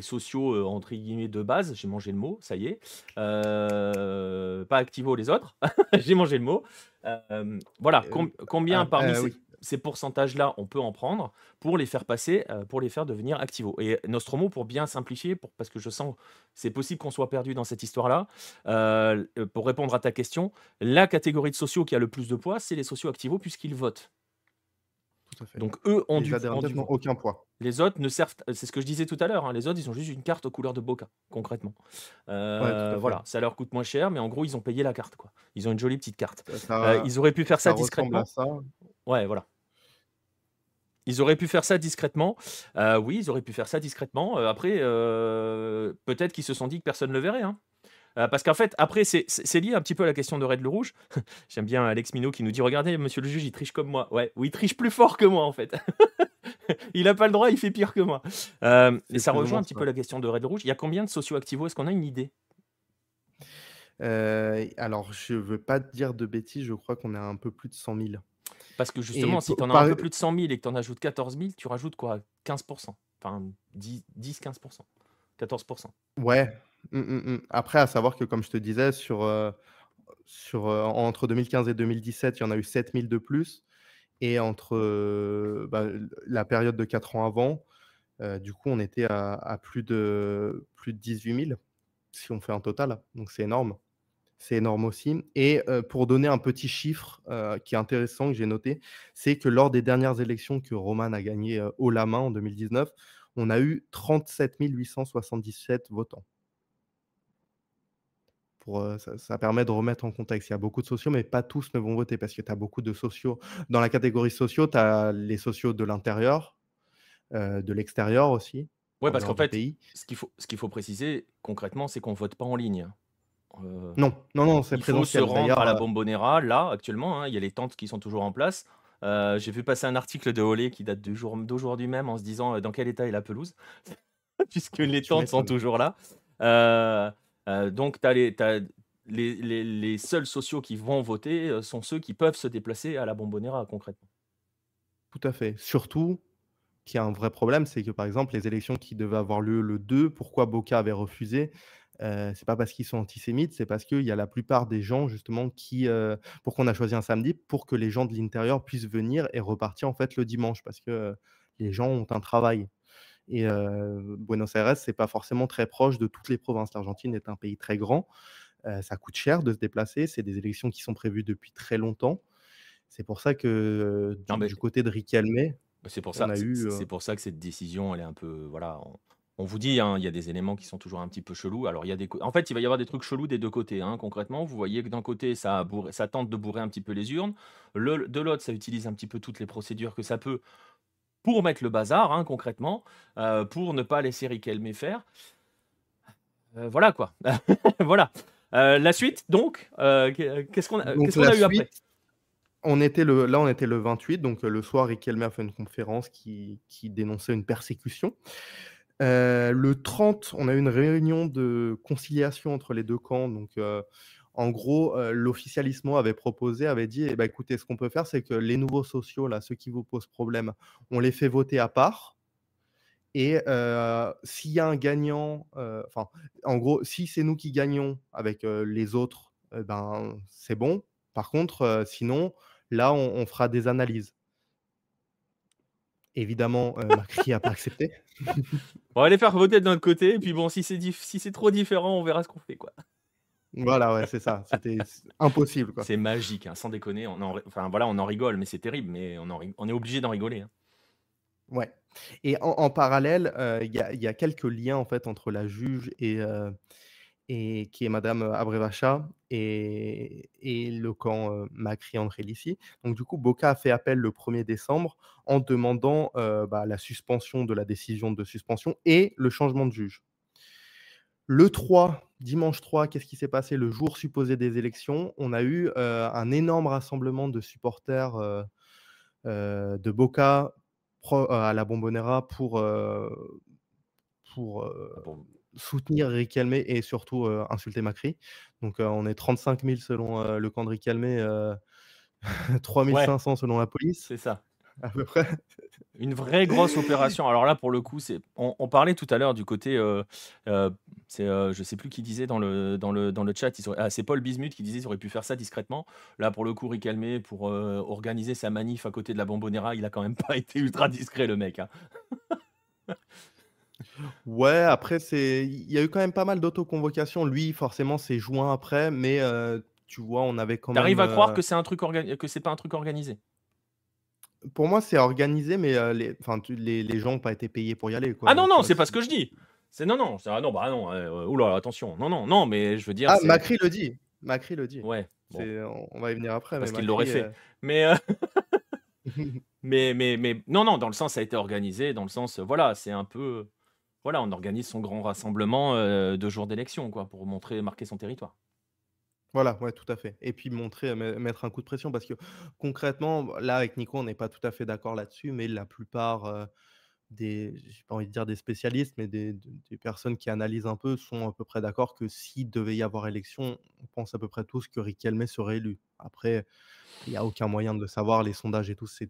sociaux entre guillemets de base. J'ai mangé le mot, ça y est. Pas activo les autres. J'ai mangé le mot. Voilà, combien parmi Oui. ces pourcentages-là on peut en prendre pour les faire passer, pour les faire devenir activo. Et Nostromo, pour bien simplifier, parce que je sens c'est possible qu'on soit perdu dans cette histoire-là, pour répondre à ta question, la catégorie de sociaux qui a le plus de poids, c'est les sociaux activos puisqu'ils votent. Tout à fait. Donc eux ont Les ont adhérentes du n'ont poids. aucun poids. Les autres ne servent, c'est ce que je disais tout à l'heure, hein, les autres ils ont juste une carte aux couleurs de Boca, concrètement. Ouais, tout à fait. Voilà, ça leur coûte moins cher, mais en gros ils ont payé la carte, quoi. Ils ont une jolie petite carte. Ça Ils auraient pu faire ça ça ressemble à discrètement. ça. Ouais, voilà. Ils auraient pu faire ça discrètement. Oui, ils auraient pu faire ça discrètement. Après, peut-être qu'ils se sont dit que personne ne le verrait, hein. Parce qu'en fait, après, c'est lié un petit peu à la question de Red le Rouge. J'aime bien Alex Minot qui nous dit regardez, monsieur le juge, il triche comme moi. Ouais, ou il triche plus fort que moi, en fait. Il n'a pas le droit, il fait pire que moi. Et C'est ça plus ou rejoint moins un petit ça. peu la question de Red le Rouge. Il y a combien de socio-activos? Est-ce qu'on a une idée? Alors je veux pas te dire de bêtises, je crois qu'on est à un peu plus de 100 000 Parce que et justement, si tu en as un par peu plus de 100 000 et que tu en ajoutes 14 000, tu rajoutes quoi? 15%. Enfin, 10-15%. 14%. ouais. Après à savoir que comme je te disais entre 2015 et 2017, il y en a eu 7 000 de plus et entre, la période de 4 ans avant, du coup on était à plus de 18 000 si on fait un total, donc c'est énorme. C'est énorme aussi et pour donner un petit chiffre, qui est intéressant que j'ai noté, c'est que lors des dernières élections que Roman a gagnées, haut la main en 2019, on a eu 37 877 votants. Ça permet de remettre en contexte. Il y a beaucoup de sociaux, mais pas tous ne vont voter parce que tu as beaucoup de sociaux. Dans la catégorie sociaux, tu as les sociaux de l'intérieur, de l'extérieur aussi, Ouais, en parce dehors qu'en du fait, pays. ce qu'il faut préciser concrètement, c'est qu'on vote pas en ligne. Euh, Non, non, non, c'est Il faut se présentiel. rendre à D'ailleurs, la Bombonera, là, actuellement, hein, il y a les tentes qui sont toujours en place. J'ai vu passer un article de Olé qui date d'aujourd'hui même en se disant dans quel état est la pelouse, puisque les tu tentes sont m'étonnes. toujours là. Donc, les seuls sociaux qui vont voter sont ceux qui peuvent se déplacer à la Bombonera, concrètement. Tout à fait. Surtout qu'il y a un vrai problème, c'est que, par exemple, les élections qui devaient avoir lieu le 2, pourquoi Boca avait refusé? C'est pas parce qu'ils sont antisémites, c'est parce qu'il y a la plupart des gens justement pourquoi on a choisi un samedi? Pour que les gens de l'intérieur puissent venir et repartir, en fait, le dimanche. Parce que, les gens ont un travail. Et Buenos Aires, c'est pas forcément très proche de toutes les provinces. L'Argentine est un pays très grand, ça coûte cher de se déplacer, c'est des élections qui sont prévues depuis très longtemps. C'est pour ça que, Non, mais du côté de Riquelme, c'est pour on ça a c'est eu, c'est c'est pour ça que cette décision, elle est un peu voilà, on vous dit, hein, il y a des éléments qui sont toujours un petit peu chelous. Alors il y a des co en fait, il va y avoir des trucs chelous des 2 côtés, hein, concrètement. Vous voyez que d'un côté, ça tente de bourrer un petit peu les urnes. De l'autre, ça utilise un petit peu toutes les procédures que ça peut pour mettre le bazar, hein, concrètement, pour ne pas laisser Riquelme faire. Voilà quoi. Voilà. La suite donc, donc qu'est-ce qu'on la a eu après? suite, on était le 28, donc le soir, Riquelme a fait une conférence qui dénonçait une persécution. Le 30, on a eu une réunion de conciliation entre les 2 camps, donc en gros, l'officialismo avait dit: «Eh bah, écoutez, ce qu'on peut faire, c'est que les nouveaux sociaux là, ceux qui vous posent problème, on les fait voter à part et s'il y a un gagnant, enfin, en gros, si c'est nous qui gagnons avec, les autres, ben, c'est bon. Par contre, sinon, là, on fera des analyses». Évidemment, Macri a pas accepté. On va les faire voter de notre côté et puis bon, si c'est trop différent, on verra ce qu'on fait, quoi. Voilà, ouais, c'est ça, impossible, quoi. C'est magique, hein, sans déconner, enfin voilà, on en rigole, mais c'est terrible, mais on est obligé d'en rigoler, hein. Ouais, et en parallèle, il y a quelques liens, en fait, entre la juge et qui est madame, Abrevachá et le camp, Macri-Angelici. Donc du coup, Boca a fait appel le 1er décembre en demandant, bah, la suspension de la décision de suspension et le changement de juge. Le 3, dimanche 3, qu'est-ce qui s'est passé? Le jour supposé des élections, on a eu, un énorme rassemblement de supporters, de Boca à la Bombonera pour Ah bon, soutenir Riquelme et surtout, insulter Macri. Donc, on est 35 000 selon, le camp de Riquelme, 3 ouais, 500 selon la police, c'est ça. à peu près. Une vraie grosse opération. Alors là, pour le coup, on parlait tout à l'heure du côté, je sais plus qui disait dans le chat, c'est Paul Bismuth qui disait qu'ils auraient pu faire ça discrètement. Là, pour le coup, Riquelme, pour, organiser sa manif à côté de la Bombonera, il a quand même pas été ultra discret le mec, hein. Ouais, après il y a eu quand même pas mal d'autoconvocations. Lui, forcément, s'est joint après, mais tu vois, on avait quand Tu même, arrives à croire que c'est pas un truc organisé? pour moi, c'est organisé, mais les gens ont pas été payés pour y aller, quoi, Ah non, donc non, c'est pas ce que je dis. C'est non, non, ah non, bah non, ouh là, attention. Non, non, non, mais je veux dire, ah, c'est Macri le dit, Macri le dit. ouais, bon, On va y venir après, mais parce qu'il l'aurait Macri, fait. Mais, mais non, non, dans le sens, ça a été organisé, dans le sens, voilà, c'est un peu, voilà, on organise son grand rassemblement, de jour d'élection, quoi, pour marquer son territoire. Voilà, ouais, tout à fait, et puis montrer, mettre un coup de pression parce que concrètement, là, avec Nico, on n'est pas tout à fait d'accord là-dessus, mais la plupart, j'ai pas envie de dire des spécialistes, mais des personnes qui analysent un peu sont à peu près d'accord que s'il devait y avoir élection, on pense à peu près tous que Riquelme serait élu. Après, il y a aucun moyen de le savoir, les sondages et tout, c'est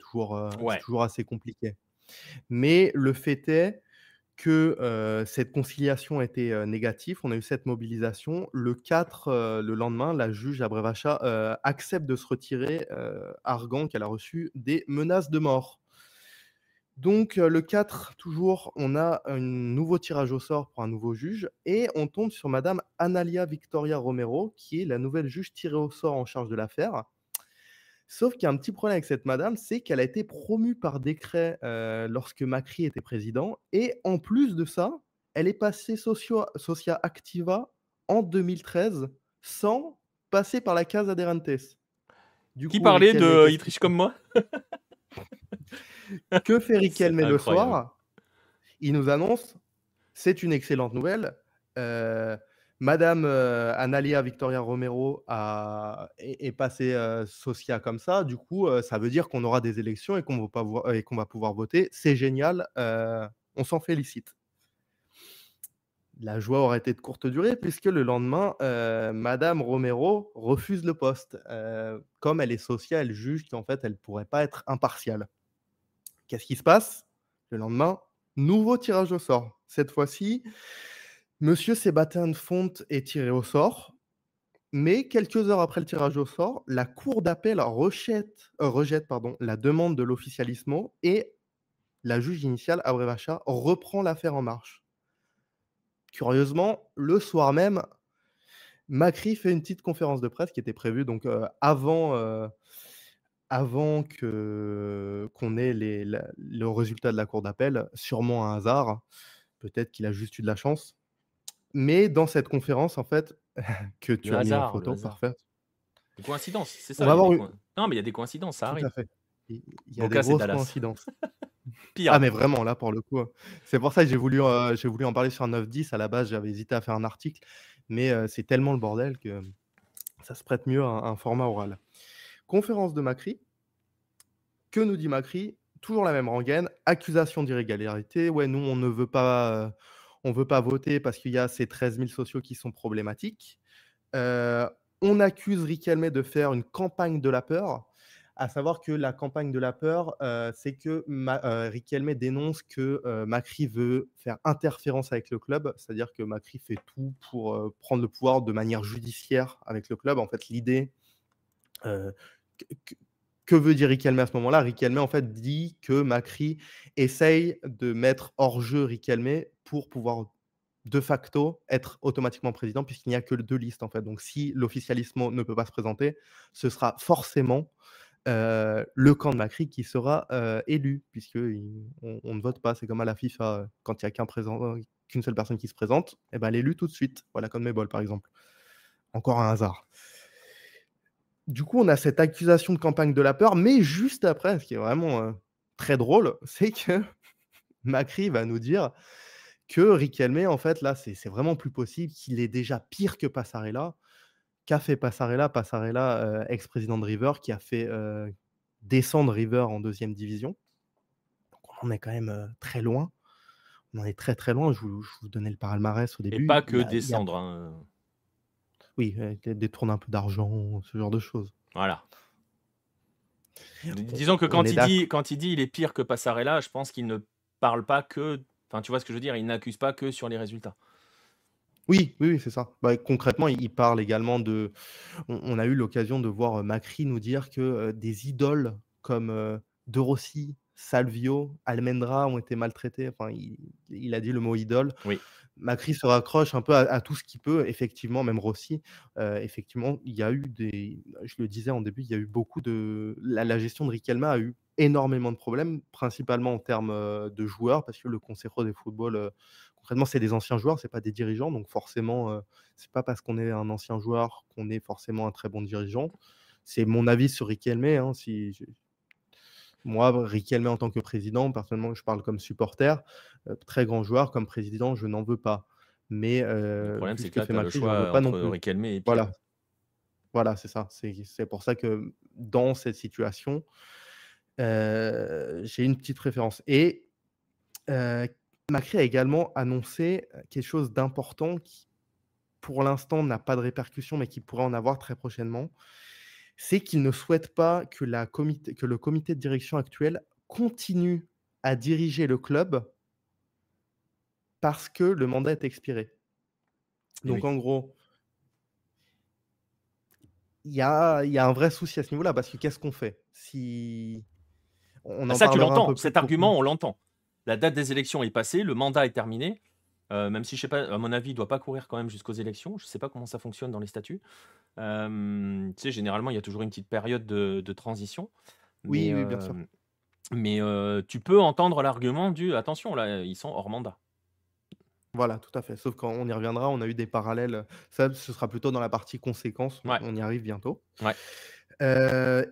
Ouais. toujours assez compliqué. Mais le fait est que, cette conciliation était, négative. On a eu cette mobilisation. Le 4, le lendemain, la juge Abrevachá, accepte de se retirer, arguant qu'elle a reçu des menaces de mort. Donc, le 4, toujours, on a un nouveau tirage au sort pour un nouveau juge et on tombe sur madame Analia Victoria Romero, qui est la nouvelle juge tirée au sort en charge de l'affaire. Sauf qu'il y a un petit problème avec cette madame, c'est qu'elle a été promue par décret, lorsque Macri était président et en plus de ça, elle est passée socia activa en 2013 sans passer par la Casa Aderrantes. Du Qui coup, parlait Riquelme, de qu'est-ce «Il qu'il triche fait? comme moi»? Que fait C'est Riquelme le incroyable. soir? Il nous annonce: «C'est une excellente nouvelle, heu, madame, Analia Victoria Romero est passée, socia comme ça, du coup, ça veut dire qu'on aura des élections et qu'on va pouvoir voter. C'est génial, on s'en félicite». La joie aura été de courte durée puisque le lendemain, madame Romero refuse le poste. Comme elle est socia, elle juge qu'en fait, elle pourrait pas être impartiale. Qu'est-ce qui se passe? Le lendemain, nouveau tirage au sort. Cette fois-ci, monsieur Sébastien Font est tiré au sort, mais quelques heures après le tirage au sort, la cour d'appel rejette, pardon, la demande de l'officialismo et la juge initiale, Abrevacha, reprend l'affaire en marche. Curieusement, le soir même, Macri fait une petite conférence de presse qui était prévue donc avant qu'on ait le résultat de la cour d'appel, sûrement un hasard, peut-être qu'il a juste eu de la chance. Mais dans cette conférence, en fait, que tu Le as mis en hasard, le photo, hasard. parfait, Des coïncidences, c'est on ça, va il y a avoir des eu non, mais il y a des coïncidences, ça tout arrive. à fait. Il y a des Boca, c'est grosses Dallas. coïncidences. Ah Pire. mais vraiment, là, pour le coup, c'est pour ça que j'ai voulu en parler sur 9-10. À la base, j'avais hésité à faire un article, mais c'est tellement le bordel que ça se prête mieux à un format oral. Conférence de Macri. Que nous dit Macri? Toujours la même rengaine, accusation d'irrégularité. Ouais, nous, on veut pas voter parce qu'il y a ces 13 000 sociaux qui sont problématiques. Heu, on accuse Riquelme de faire une campagne de la peur. À savoir que la campagne de la peur, c'est que Riquelme dénonce que, Macri veut faire interférence avec le club. C'est-à-dire que Macri fait tout pour, prendre le pouvoir de manière judiciaire avec le club. En fait, l'idée, heu, que que que veut dire Riquelme à ce moment-là? Riquelme, en fait, dit que Macri essaye de mettre hors jeu Riquelme pour pouvoir de facto être automatiquement président puisqu'il n'y a que 2 listes, en fait. Donc si l'officialismo ne peut pas se présenter, ce sera forcément, le camp de Macri qui sera, élu puisqu'on on ne vote pas. C'est comme à la FIFA, quand il y a qu'une seule personne qui se présente, et ben, elle est élue tout de suite. Voilà, comme Conmebol, par exemple. Encore un hasard. Du coup, on a cette accusation de campagne de la peur, mais juste après, ce qui est vraiment, très drôle, c'est que Macri va nous dire que Riquelme, en fait, là, c'est vraiment plus possible, qu'il est déjà pire que Passarella. Qu'a fait Passarella? Passarella, ex-président de River, qui a fait, descendre River en 2e division. Donc on en est quand même, très loin. On en est très, très loin. Je vous donnais le palmarès au Et début. pas Il que y a il y a descendre, hein, oui, il détourne un peu d'argent, ce genre de choses. voilà. On Disons que on est d'accord. quand il dit: «Il est pire que Passarella», je pense qu'il ne parle pas que enfin, tu vois ce que je veux dire? Il n'accuse pas que sur les résultats. Oui, oui, oui, c'est ça. Bah, concrètement, il parle également de on a eu l'occasion de voir, Macri nous dire que, des idoles comme, De Rossi, Salvio, Almendra ont été maltraités. Enfin, il a dit le mot idole. Oui. Macri se raccroche un peu à tout ce qu'il peut. Effectivement, même Rossi, effectivement, il y a eu je le disais en début, il y a eu beaucoup de la gestion de Riquelme a eu énormément de problèmes, principalement en termes, de joueurs parce que le Consejo de Football, concrètement, c'est des anciens joueurs, c'est pas des dirigeants donc forcément, c'est pas parce qu'on est un ancien joueur qu'on est forcément un très bon dirigeant. C'est mon avis sur Riquelme, hein, si je moi, Riquelme en tant que président, personnellement, je parle comme supporter, très grand joueur, comme président, je n'en veux pas. Mais Le problème, vu c'est ce que que là, fait tu as le Macri, je n'en veux choix pas non entre plus. Riquelme et pire. Voilà, voilà, c'est ça. C'est pour ça que dans cette situation, j'ai une petite référence et heu, Macri a également annoncé, quelque chose d'important qui, pour l'instant, n'a pas de répercussions, mais qui pourrait en avoir très prochainement. C'est qu'il ne souhaite pas que le comité de direction actuel continue à diriger le club parce que le mandat est expiré. Et Donc oui. en gros, il y a un vrai souci à ce niveau-là parce que qu'est-ce qu'on fait? Si on Bah, en ça, tu parlera un l'entends. peu plus Cet argument, profond. on l'entend. La date des élections est passée, le mandat est terminé. Même si je sais pas, à mon avis, il doit pas courir quand même jusqu'aux élections. Je sais pas comment ça fonctionne dans les statuts. Tu sais, généralement, il y a toujours une petite période de transition. Mais, Oui, oui, bien sûr. tu peux entendre l'argument du: «Attention là, ils sont hors mandat». Voilà, tout à fait. Sauf quand on y reviendra, on a eu des parallèles, ça, ce sera plutôt dans la partie conséquences, Ouais, on y arrive bientôt. ouais.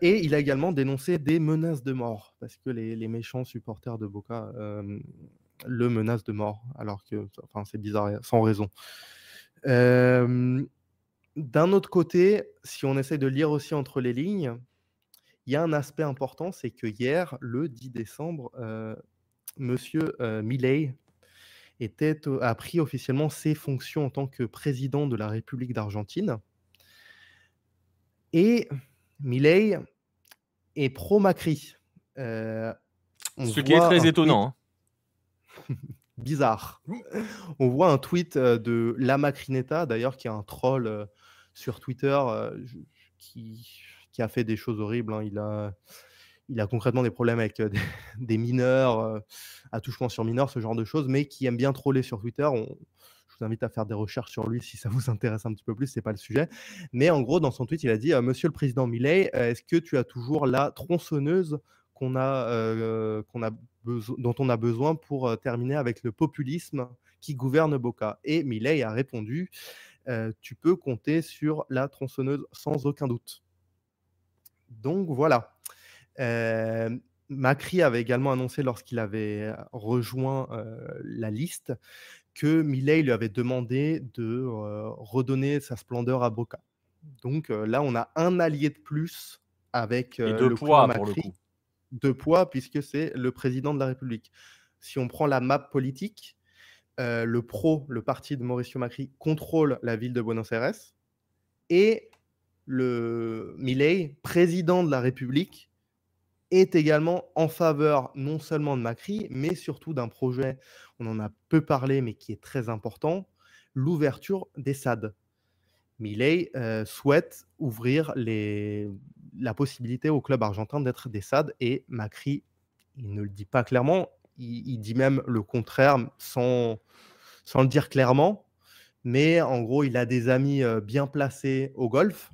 Et il a également dénoncé des menaces de mort parce que les méchants supporters de Boca, le menacent de mort alors que enfin, c'est bizarre, sans raison. Hem, d'un autre côté, si on essaie de lire aussi entre les lignes, il y a un aspect important, c'est que hier, le 10 décembre, monsieur, Milei a pris officiellement ses fonctions en tant que président de la République d'Argentine et Milei est pro Macri. Heu, on Ce qui est voit très un tweet étonnant, hein. bizarre. On voit un tweet, de La Macrineta d'ailleurs qui est un troll, sur Twitter, qui a fait des choses horribles, hein. il a concrètement des problèmes avec des mineurs, attouchements sur mineurs, ce genre de choses, mais qui aime bien troller sur Twitter. Je vous invite à faire des recherches sur lui si ça vous intéresse un petit peu plus, c'est pas le sujet. Mais en gros, dans son tweet, il a dit Monsieur le président Milei, est-ce que tu as toujours la tronçonneuse dont on a besoin pour terminer avec le populisme qui gouverne Boca? Et Milei a répondu tu peux compter sur la tronçonneuse sans aucun doute. Donc voilà. Macri avait également annoncé lorsqu'il avait rejoint la liste que Milei lui avait demandé de redonner sa splendeur à Boca. Donc là, on a un allié de plus avec Et de le clan poids pour le Macri, coup. de poids, puisque c'est le président de la République. Si on prend la map politique, le parti de Mauricio Macri contrôle la ville de Buenos Aires et le Milei, président de la République, est également en faveur non seulement de Macri, mais surtout d'un projet, on en a peu parlé, mais qui est très important, l'ouverture des SAD. Milei souhaite ouvrir la possibilité aux clubs argentins d'être des SAD et Macri, il ne le dit pas clairement, il dit même le contraire sans le dire clairement, mais en gros, il a des amis bien placés au golf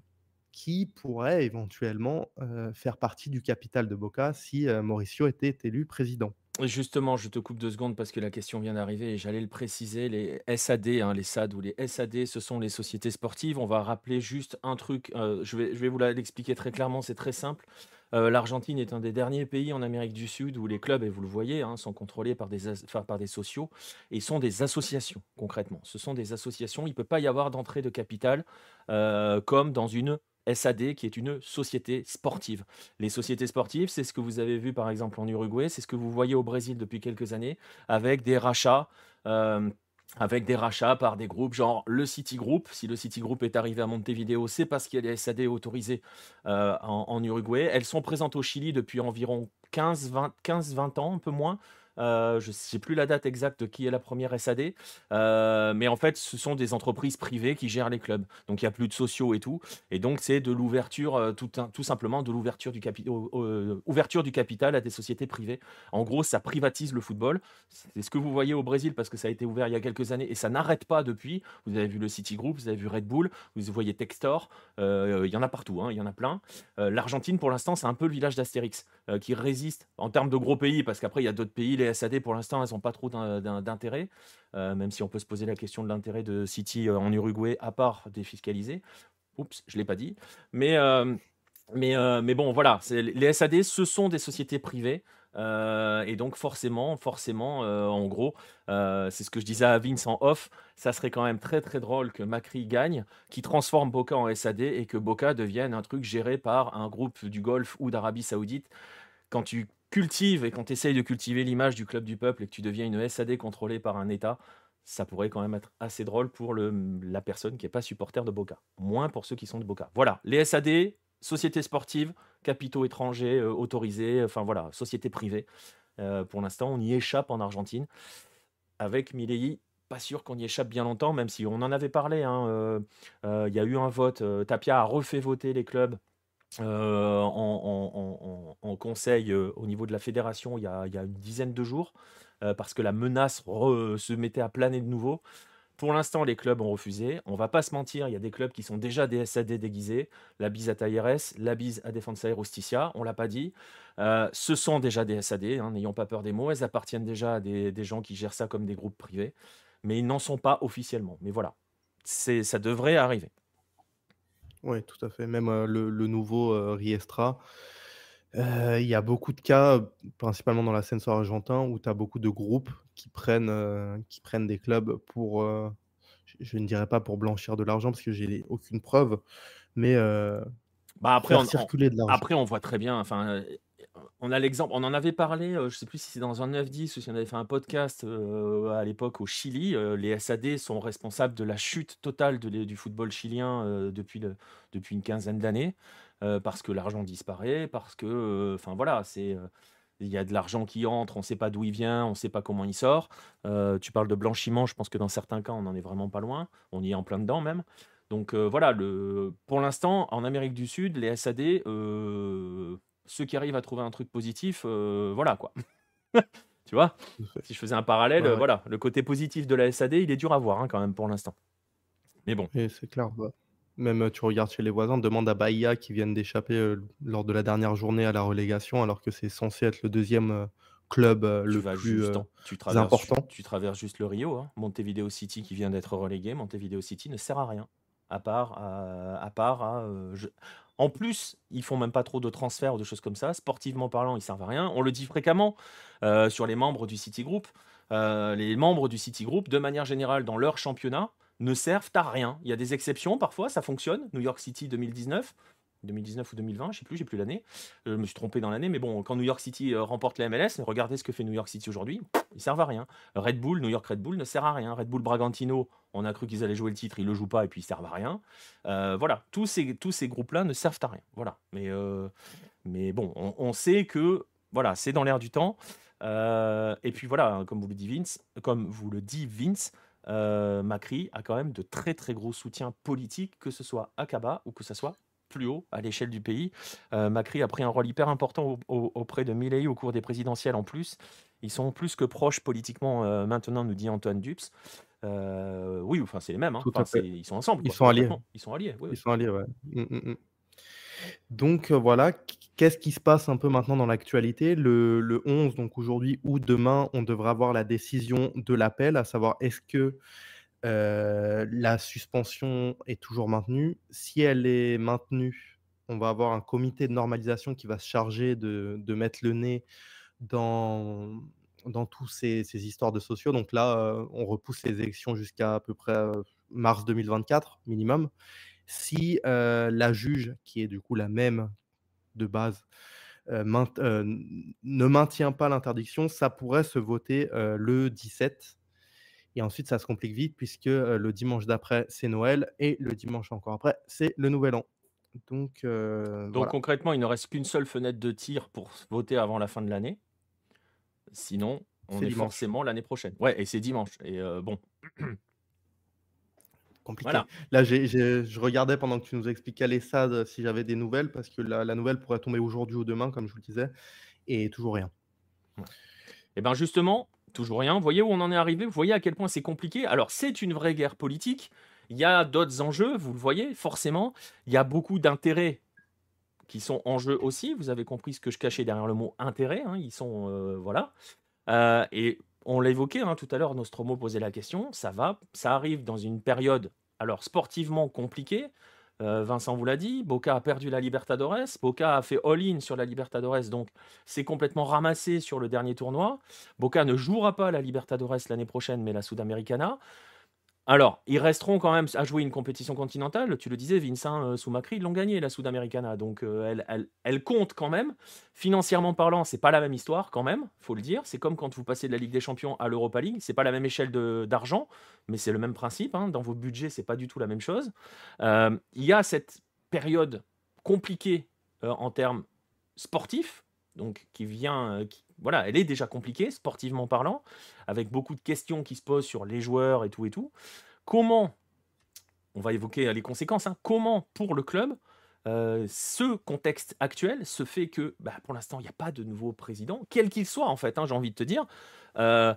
qui pourraient éventuellement faire partie du capital de Boca si Mauricio était élu président. Justement, je te coupe 2 secondes parce que la question vient d'arriver et j'allais le préciser, les SAD, hein, les SAD ou les SAD, ce sont les sociétés sportives. On va rappeler juste un truc, je vais vous l'expliquer très clairement, c'est très simple. L'Argentine est un des derniers pays en Amérique du Sud où les clubs, et vous le voyez, hein, sont contrôlés par des sociaux et sont des associations, concrètement. Ce sont des associations, il ne peut pas y avoir d'entrée de capital comme dans une SAD qui est une société sportive. Les sociétés sportives, c'est ce que vous avez vu par exemple en Uruguay, c'est ce que vous voyez au Brésil depuis quelques années, avec des rachats. euh, avec des rachats par des groupes genre le City Group. Si le City Group est arrivé à Montevideo, c'est parce qu'il y a des SAD autorisés en Uruguay. Elles sont présentes au Chili depuis environ 15-20 ans, un peu moins. Je ne sais plus la date exacte de qui est la première SAD, mais en fait, ce sont des entreprises privées qui gèrent les clubs. Donc, il n'y a plus de sociaux et tout. Et donc, c'est de l'ouverture, tout simplement de l'ouverture ouverture du capital à des sociétés privées. En gros, ça privatise le football. C'est ce que vous voyez au Brésil parce que ça a été ouvert il y a quelques années et ça n'arrête pas depuis. Vous avez vu le City Group, vous avez vu Red Bull, vous voyez Textor. Il y en a partout, hein, il y en a plein. L'Argentine, pour l'instant, c'est un peu le village d'Astérix qui résiste en termes de gros pays parce qu'après, il y a d'autres pays. Les SAD, pour l'instant, elles n'ont pas trop d'intérêt, même si on peut se poser la question de l'intérêt de City en Uruguay, à part défiscaliser. Oups, je ne l'ai pas dit. Mais, mais bon, voilà, les SAD, ce sont des sociétés privées. Et donc forcément, en gros, c'est ce que je disais à Vince en off, ça serait quand même très très drôle que Macri gagne, qui transforme Boca en SAD et que Boca devienne un truc géré par un groupe du Golfe ou d'Arabie Saoudite. Quand tu cultives et quand tu essayes de cultiver l'image du club du peuple et que tu deviens une SAD contrôlée par un État, ça pourrait quand même être assez drôle pour la personne qui n'est pas supporter de Boca. Moins pour ceux qui sont de Boca. Voilà, les SAD, sociétés sportives, capitaux étrangers autorisés, enfin voilà, sociétés privées. Pour l'instant, on y échappe en Argentine. Avec Milei, pas sûr qu'on y échappe bien longtemps, même si on en avait parlé, hein. Il y a eu un vote, Tapia a refait voter les clubs en conseil au niveau de la fédération il y a une dizaine de jours, parce que la menace se mettait à planer de nouveau. Pour l'instant, les clubs ont refusé. On va pas se mentir, il y a des clubs qui sont déjà des SAD déguisés. La bise à Talleres, la bise à Defensa y Justicia, on l'a pas dit. Ce sont déjà des SAD, hein, n'ayons pas peur des mots. Elles appartiennent déjà à des gens qui gèrent ça comme des groupes privés, mais ils n'en sont pas officiellement. Mais voilà, ça devrait arriver. Oui, tout à fait. Même le nouveau Riestra, il y a beaucoup de cas, principalement dans la l'ascenso argentin, où tu as beaucoup de groupes qui prennent des clubs pour, je ne dirais pas pour blanchir de l'argent parce que j'ai aucune preuve, mais Bah, pour après, faire circuler de l'argent. après, on voit très bien. Enfin, on a l'exemple. On en avait parlé. Je sais plus si c'est dans un 9-10 ou si on avait fait un podcast à l'époque au Chili. Les SAD sont responsables de la chute totale du football chilien depuis une quinzaine d'années, parce que l'argent disparaît, parce que, enfin voilà, il y a de l'argent qui entre, on ne sait pas d'où il vient, on ne sait pas comment il sort. Tu parles de blanchiment, je pense que dans certains cas, on n'en est vraiment pas loin. On y est en plein dedans même. Donc voilà, pour l'instant, en Amérique du Sud, les SAD, ceux qui arrivent à trouver un truc positif, voilà quoi. Tu vois? Tout à fait. Si je faisais un parallèle, Ouais, ouais. voilà, le côté positif de la SAD, il est dur à voir, hein, quand même pour l'instant. Mais bon, Et c'est clair, bah, même, tu regardes chez les voisins, demande à Bahia qui viennent d'échapper, lors de la dernière journée à la relégation, alors que c'est censé être le deuxième club, tu le vas plus, juste important. tu traverses juste le Rio, hein. Montevideo City qui vient d'être relégué, Montevideo City ne sert à rien. En plus, ils font même pas trop de transferts ou de choses comme ça. Sportivement parlant, ils servent à rien. On le dit fréquemment sur les membres du City Group. Les membres du City Group, de manière générale, dans leur championnat, ne servent à rien. Il y a des exceptions parfois, ça fonctionne. New York City 2019 ou 2020, je sais plus, j'ai plus l'année. Je me suis trompé dans l'année, mais bon, quand New York City remporte la MLS, regardez ce que fait New York City aujourd'hui, ils servent à rien. Red Bull, New York Red Bull ne sert à rien. Red Bull Bragantino, on a cru qu'ils allaient jouer le titre, ils le jouent pas et puis ils servent à rien. Voilà, tous ces groupes-là ne servent à rien. Voilà, mais bon, on sait que voilà, c'est dans l'air du temps. Et puis voilà, hein, comme vous le dit Vince, Macri a quand même de très très gros soutiens politiques, que ce soit à Kaba ou que ce soit plus haut à l'échelle du pays. Macri a pris un rôle hyper important auprès de Milei au cours des présidentielles en plus. Ils sont plus que proches politiquement maintenant, nous dit Antoine Dupes. Oui, enfin c'est les mêmes, hein. Tout Enfin, à fait. ils sont ensemble, Ils quoi, sont alliés, concrètement. Ils sont alliés, oui, ils oui. sont alliés, ouais. Donc voilà, qu'est-ce qui se passe un peu maintenant dans l'actualité? Le 11, donc aujourd'hui ou demain, on devrait avoir la décision de l'appel, à savoir est-ce que, la suspension est toujours maintenue? Si elle est maintenue, on va avoir un comité de normalisation qui va se charger de mettre le nez dans tous ces histoires de sociaux. Donc là, on repousse les élections jusqu'à à peu près, mars 2024 minimum. Si, la juge, qui est du coup la même de base, ne maintient pas l'interdiction, ça pourrait se voter, le 17 et ensuite ça se complique vite puisque, le dimanche d'après, c'est Noël et le dimanche encore après, c'est le Nouvel An. Donc Donc voilà, concrètement, il ne reste qu'une seule fenêtre de tir pour voter avant la fin de l'année. Sinon, on c'est est dimanche. forcément l'année prochaine. Ouais, et c'est dimanche. Et bon, Compliqué. voilà. Là, je regardais pendant que tu nous expliquais les stades, si j'avais des nouvelles parce que la nouvelle pourrait tomber aujourd'hui ou demain, comme je vous le disais et toujours rien. Ouais. Et bien justement, toujours rien. Vous voyez où on en est arrivé? Vous voyez à quel point c'est compliqué? Alors, c'est une vraie guerre politique. Il y a d'autres enjeux, vous le voyez, forcément. Il y a beaucoup d'intérêts qui sont en jeu aussi. Vous avez compris ce que je cachais derrière le mot intérêt, hein. Ils sont, voilà. Et on l'a évoqué hein, tout à l'heure, Nostromo posait la question, ça arrive dans une période, alors sportivement compliquée. Vincent vous l'a dit, Boca a perdu la Libertadores, Boca a fait all-in sur la Libertadores, donc c'est complètement ramassé sur le dernier tournoi. Boca ne jouera pas la Libertadores l'année prochaine, mais la Sudamericana. Alors, ils resteront quand même à jouer une compétition continentale. Tu le disais, Vincent, sous Macri, ils l'ont gagnée, la Sudamericana. Donc, elle compte quand même. Financièrement parlant, c'est pas la même histoire quand même, faut le dire. C'est comme quand vous passez de la Ligue des Champions à l'Europa League. C'est pas la même échelle d'argent, mais c'est le même principe, hein. Dans vos budgets, c'est pas du tout la même chose. Il y a cette période compliquée en termes sportifs, donc qui vient, voilà, elle est déjà compliquée sportivement parlant, avec beaucoup de questions qui se posent sur les joueurs et tout et tout. Comment, on va évoquer les conséquences, hein, comment pour le club, ce contexte actuel se fait que bah, pour l'instant, il n'y a pas de nouveau président, quel qu'il soit en fait, hein, j'ai envie de te dire. Euh,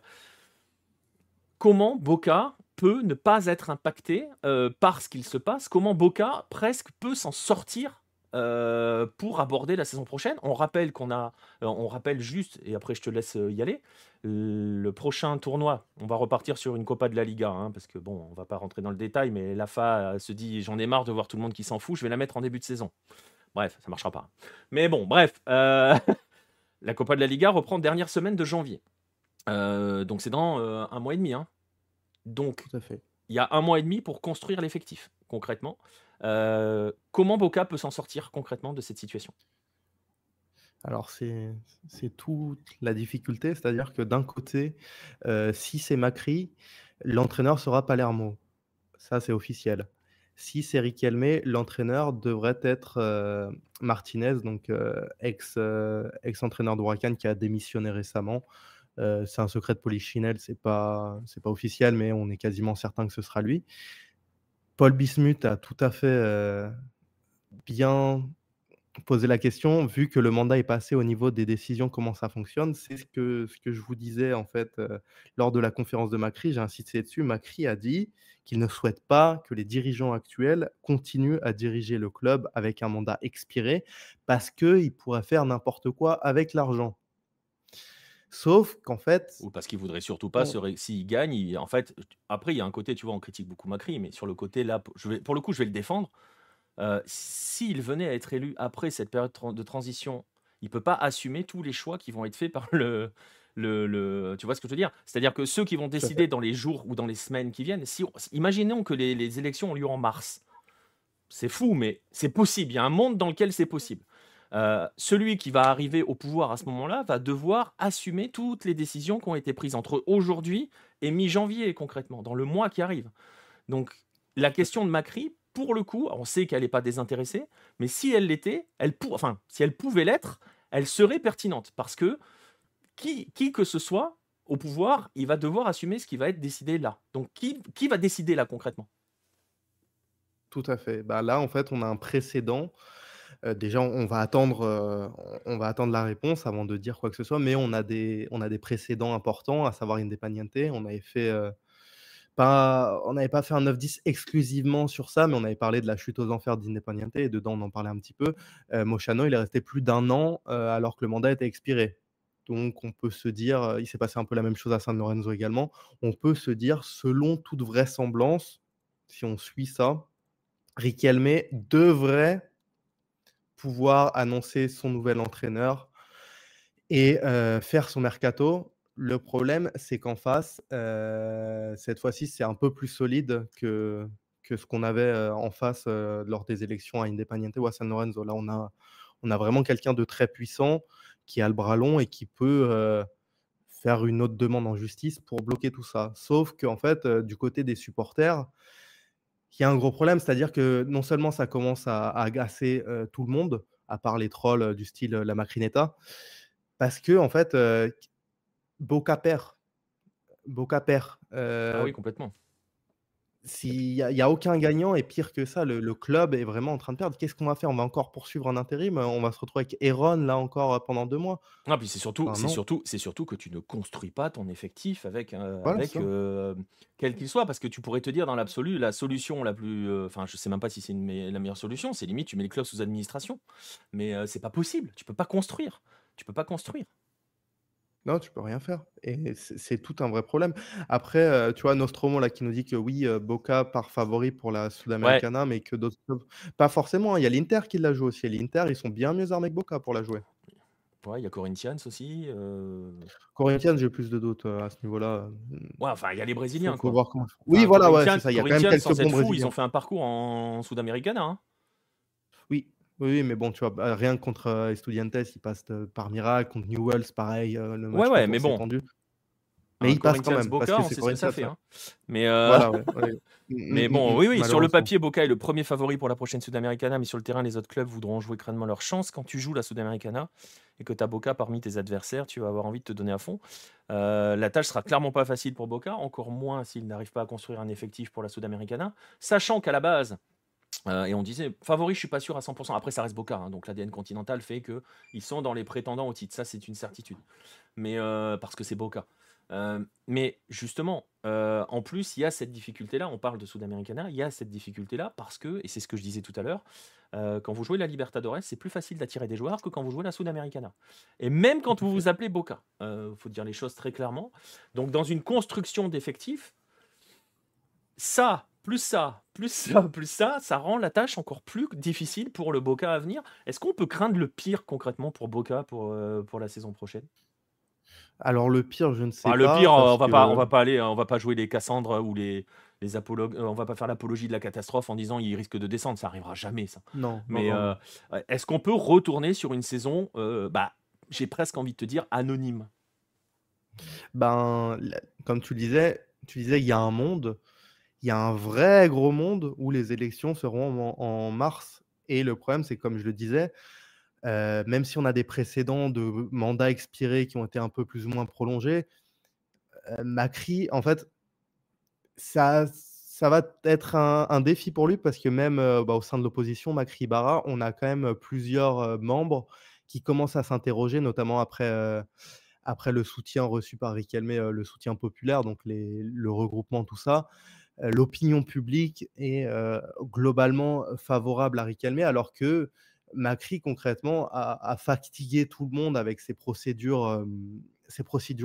Comment Boca peut ne pas être impacté par ce qu'il se passe, comment Boca presque peut s'en sortir pour aborder la saison prochaine. On rappelle juste, et après je te laisse y aller, le prochain tournoi, on va repartir sur une Copa de la Liga, hein, parce que bon, on va pas rentrer dans le détail, mais l'AFA se dit j'en ai marre de voir tout le monde qui s'en fout, je vais la mettre en début de saison. Bref, ça marchera pas. Mais bon, bref, la Copa de la Liga reprend dernière semaine de janvier. Donc c'est dans un mois et demi, hein. Donc Tout à fait. il y a un mois et demi pour construire l'effectif, concrètement. Comment Boca peut s'en sortir concrètement de cette situation? Alors c'est toute la difficulté, c'est-à-dire que d'un côté, si c'est Macri, l'entraîneur sera Palermo. Ça, c'est officiel. Si c'est Riquelme, l'entraîneur devrait être, Martinez, donc ex-entraîneur d'Huracan qui a démissionné récemment. C'est un secret de polichinelle, c'est pas officiel, mais on est quasiment certain que ce sera lui. Paul Bismuth a tout à fait, bien poser la question, vu que le mandat est passé au niveau des décisions, comment ça fonctionne? C'est ce que je vous disais, en fait, lors de la conférence de Macri, j'ai insisté dessus. Macri a dit qu'il ne souhaite pas que les dirigeants actuels continuent à diriger le club avec un mandat expiré parce qu'ils pourraient faire n'importe quoi avec l'argent. Sauf qu'en fait, Ou parce qu'il voudrait surtout pas on s'il gagne, en fait, après, il y a un côté, tu vois, on critique beaucoup Macri, mais sur le côté là, pour le coup, je vais le défendre. S'il venait à être élu après cette période de transition, il peut pas assumer tous les choix qui vont être faits par tu vois ce que je veux dire? C'est-à-dire que ceux qui vont tout à fait, décider dans les jours ou dans les semaines qui viennent, imaginons que les élections ont lieu en mars. C'est fou, mais c'est possible. Il y a un monde dans lequel c'est possible. Celui qui va arriver au pouvoir à ce moment-là va devoir assumer toutes les décisions qui ont été prises entre aujourd'hui et mi-janvier, concrètement, dans le mois qui arrive. Donc, la tout à fait. question de Macri, pour le coup, on sait qu'elle n'est pas désintéressée, mais si elle l'était, enfin, si elle pouvait l'être, elle serait pertinente. Parce que qui que ce soit au pouvoir, il va devoir assumer ce qui va être décidé là. Donc, qui va décider là concrètement? Tout à fait. Bah, là, en fait, on a un précédent. Déjà, on va attendre la réponse avant de dire quoi que ce soit, mais on a des précédents importants, à savoir Independiente. On n'avait pas fait un 9-10 exclusivement sur ça, mais on avait parlé de la chute aux enfers d'Independiente et dedans, on en parlait un petit peu. Moschano, il est resté plus d'1 an, alors que le mandat était expiré. Donc on peut se dire, il s'est passé un peu la même chose à San Lorenzo également. On peut se dire, selon toute vraisemblance, si on suit ça, Riquelme devrait pouvoir annoncer son nouvel entraîneur et faire son mercato. Le problème, c'est qu'en face, cette fois-ci, c'est un peu plus solide que ce qu'on avait, en face, lors des élections à Independiente ou à San Lorenzo. Là, on a vraiment quelqu'un de très puissant qui a le bras long et qui peut, faire une autre demande en justice pour bloquer tout ça. Sauf qu'en fait, du côté des supporters, il y a un gros problème, c'est-à-dire que non seulement ça commence à agacer, tout le monde, à part les trolls, du style, la Macrineta, parce qu'en fait, Boca perd. Boca perd. Ah oui, complètement. Il y a aucun gagnant et pire que ça, le club est vraiment en train de perdre. Qu'est-ce qu'on va faire? On va encore poursuivre en intérim? On va se retrouver avec Heron, là encore, pendant 2 mois? Ah, puis c'est surtout Enfin c'est non. surtout c'est surtout que tu ne construis pas ton effectif Voilà, c'est ça. quel qu'il soit. Parce que tu pourrais te dire dans l'absolu, la solution la plus, enfin, je sais même pas si c'est la meilleure solution, c'est limite tu mets le club sous administration. Mais, c'est pas possible, tu peux pas construire. Tu peux pas construire. Non, tu peux rien faire et c'est tout un vrai problème. Après, tu vois, Nostromo là qui nous dit que oui, Boca part favori pour la Ouais, Sudamericana, mais que d'autres clubs pas forcément, hein. Il y a l'Inter qui la joue aussi et l'Inter, ils sont bien mieux armés que Boca pour la jouer. ouais, il y a Corinthians aussi, Corinthians, j'ai plus de doutes, à ce niveau-là, ouais, enfin, il y a les faut brésiliens, faut quoi. voir comment oui, Enfin, voilà, ouais, c'est ça, il y a quand même Corinthians, quelques sans bons être fou, ils ont brésiliens. fait un parcours en Sudamericana, hein. Oui, oui, oui, mais bon, tu vois, bah, rien que contre, Estudiantes, ils passent, par miracle, contre Newell's, pareil, le Ouais, match ouais, mais retour s'est bon, tendu, mais un ils passent quand Corinthians même parce Boca, que on c'est sait ce que ça Corinthians, fait, ouais. hein. Mais, Voilà, ouais, ouais. mais bon, oui, oui, sur le Malheureusement. papier, Boca est le premier favori pour la prochaine Sudamericana, mais sur le terrain, les autres clubs voudront jouer crânement leur chance. Quand tu joues la Sudamericana et que tu as Boca parmi tes adversaires, tu vas avoir envie de te donner à fond. La tâche sera clairement pas facile pour Boca, encore moins s'il n'arrive pas à construire un effectif pour la Sudamericana, sachant qu'à la base, et on disait, favori, je suis pas sûr à 100%. Après, ça reste Boca, hein, donc l'ADN continental fait qu'ils sont dans les prétendants au titre. Ça, c'est une certitude. Mais parce que c'est Boca. Mais justement, en plus, il y a cette difficulté-là. On parle de Sudamericana, il y a cette difficulté-là parce que, et c'est ce que je disais tout à l'heure, quand vous jouez la Libertadores, c'est plus facile d'attirer des joueurs que quand vous jouez la Sudamericana. Et même Tout quand à vous fait. vous appelez Boca, faut dire les choses très clairement. Donc, dans une construction d'effectifs, ça, plus ça, plus ça, plus ça rend la tâche encore plus difficile pour le Boca à venir. Est-ce qu'on peut craindre le pire concrètement pour Boca pour la saison prochaine? Alors le pire, je ne sais Enfin, le pas pire, parce on que va pas aller, on va pas jouer les Cassandres ou les apologues, on va pas faire l'apologie de la catastrophe en disant il risque de descendre, ça arrivera jamais ça. non, non, Mais non, non. ouais, est-ce qu'on peut retourner sur une saison, bah, j'ai presque envie de te dire anonyme? Ben, comme tu disais, il y a un monde, il y a un vrai gros monde où les élections seront en mars et le problème, c'est comme je le disais, même si on a des précédents de mandats expirés qui ont été un peu plus ou moins prolongés, Macri, en fait, ça ça va être un défi pour lui parce que même, au sein de l'opposition, Macri Ibarra, on a quand même, plusieurs, membres qui commencent à s'interroger, notamment après le soutien reçu par Riquelme, le soutien populaire, donc le regroupement, tout ça. L'opinion publique est, globalement favorable à Riquelme, alors que Macri concrètement a fatigué tout le monde avec ses procédures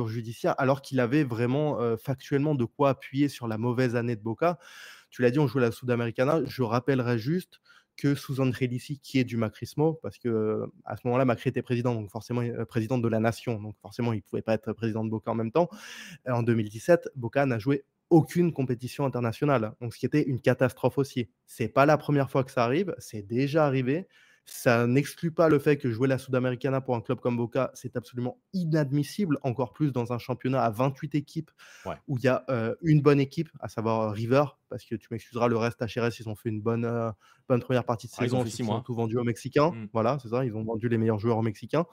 judiciaires, alors qu'il avait vraiment, factuellement de quoi appuyer sur la mauvaise année de Boca. Tu l'as dit, on joue la Sudamericana. Je rappellerai juste que sous Angelici, qui est du macrismo, parce que, à ce moment-là, Macri était président, donc forcément, président de la nation, donc forcément, il ne pouvait pas être président de Boca en même temps. En 2017, Boca n'a joué aucune compétition internationale, donc ce qui était une catastrophe aussi. C'est pas la première fois que ça arrive, c'est déjà arrivé. Ça n'exclut pas le fait que jouer la Sudamericana pour un club comme Boca, c'est absolument inadmissible, encore plus dans un championnat à 28 équipes Ouais. où il y a une bonne équipe, à savoir River, parce que tu m'excuseras, le reste, HRS, ils ont fait une bonne première partie de Ah, ils ont saison, fait ensuite 6 ils ont mois. tout vendu aux Mexicains. Mm. Voilà, c'est ça, ils ont vendu les meilleurs joueurs aux Mexicains.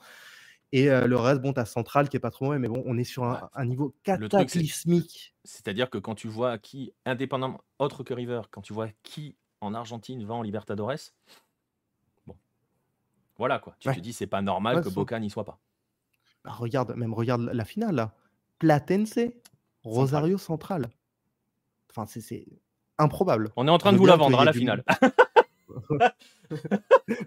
Et le reste, bon, tu as Central qui est pas trop mauvais, mais bon, on est sur Ouais. un niveau Le truc, cataclysmique. c'est-à-dire que quand tu vois qui, indépendamment, autre que River, quand tu vois qui en Argentine va en Libertadores, bon, voilà quoi. Tu te Ouais, dis, c'est pas normal ouais, que c'est ça. Boca n'y soit pas. Bah, regarde la finale là. Platense, Central. Rosario Central. Enfin, c'est improbable. On est en Je train de veux vous la bien qu'il vendre y à ait la du finale.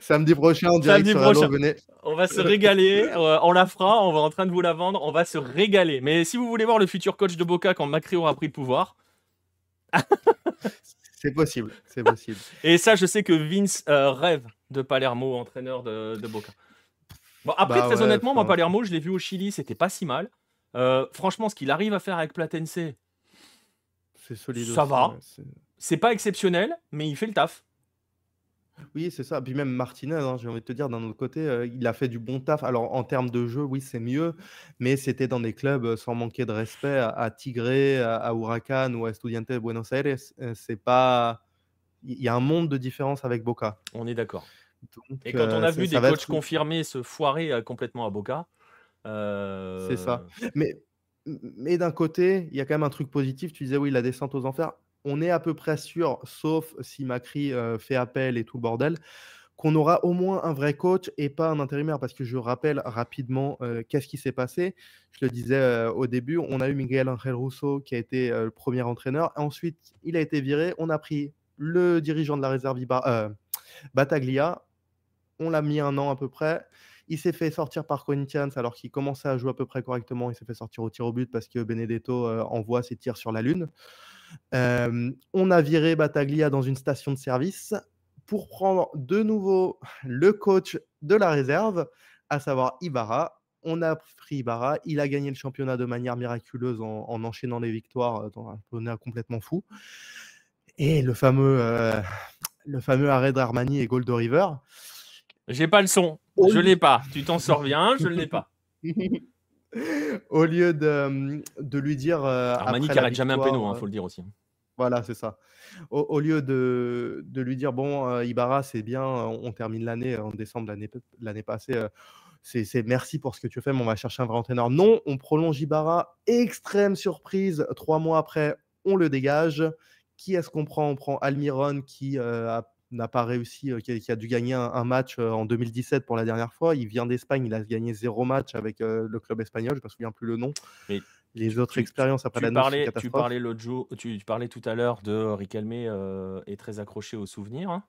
samedi prochain en direct Samedi sur Allo, prochain. venez. On va se régaler, on la fera, on va en train de vous la vendre, on va se régaler. Mais si vous voulez voir le futur coach de Boca quand Macri aura pris le pouvoir, C'est possible, c'est possible. et ça je sais que Vince rêve de Palermo, entraîneur de Boca. Bon, après, Bah très ouais, honnêtement, moi enfin, Palermo, je l'ai vu au Chili, c'était pas si mal. Franchement, ce qu'il arrive à faire avec Platense, c'est solide ça aussi. va. Ouais, C'est pas exceptionnel, mais il fait le taf. oui, c'est ça. Puis même Martinez, hein, j'ai envie de te dire, d'un autre côté, il a fait du bon taf. Alors, en termes de jeu, oui, c'est mieux, mais c'était dans des clubs, sans manquer de respect, à Tigre, à Huracan ou à Estudiantes de Buenos Aires. C'est pas. Il y a un monde de différence avec Boca. On est d'accord. Donc, Et quand on a vu ça des va coachs être. confirmés se foirer complètement à Boca, C'est euh, ça. Mais, mais d'un côté, il y a quand même un truc positif. Tu disais, oui, la descente aux enfers. On est à peu près sûr, sauf si Macri fait appel et tout le bordel, qu'on aura au moins un vrai coach et pas un intérimaire. Parce que je rappelle rapidement qu'est-ce qui s'est passé. Je le disais au début, on a eu Miguel Ángel Russo qui a été le premier entraîneur. Ensuite, il a été viré. On a pris le dirigeant de la réserve Bataglia. On l'a mis un an à peu près. Il s'est fait sortir par Corinthians alors qu'il commençait à jouer à peu près correctement. Il s'est fait sortir au tir au but parce que Benedetto envoie ses tirs sur la lune. On a viré Bataglia dans une station de service pour prendre de nouveau le coach de la réserve, à savoir Ibarra. On a pris Ibarra. Il a gagné le championnat de manière miraculeuse en enchaînant les victoires dans un championnat complètement fou. Et le fameux arrêt d'Armani et goal de River. j'ai pas le son. Oh. Je l'ai pas. Tu t'en sors bien, je ne l'ai pas. Au lieu de lui dire Armani après qui la arrête jamais un péno, victoire, faut le dire aussi. voilà, c'est ça. Au lieu de lui dire bon, Ibarra, c'est bien, on termine l'année en décembre l'année passée. C'est merci pour ce que tu fais, mais on va chercher un vrai entraîneur. Non, on prolonge Ibarra. Extrême surprise, 3 mois après, on le dégage. Qui est-ce qu'on prend? On prend Almiron qui n'a pas réussi, qui a dû gagner un match en 2017 pour la dernière fois. Il vient d'Espagne, il a gagné 0 match avec le club espagnol, je ne me souviens plus le nom. Mais Les autres expériences après la c'est une tu catastrophe. parlais l'autre jour, tu parlais tout à l'heure de Riquelme est très accroché au souvenir. Hein.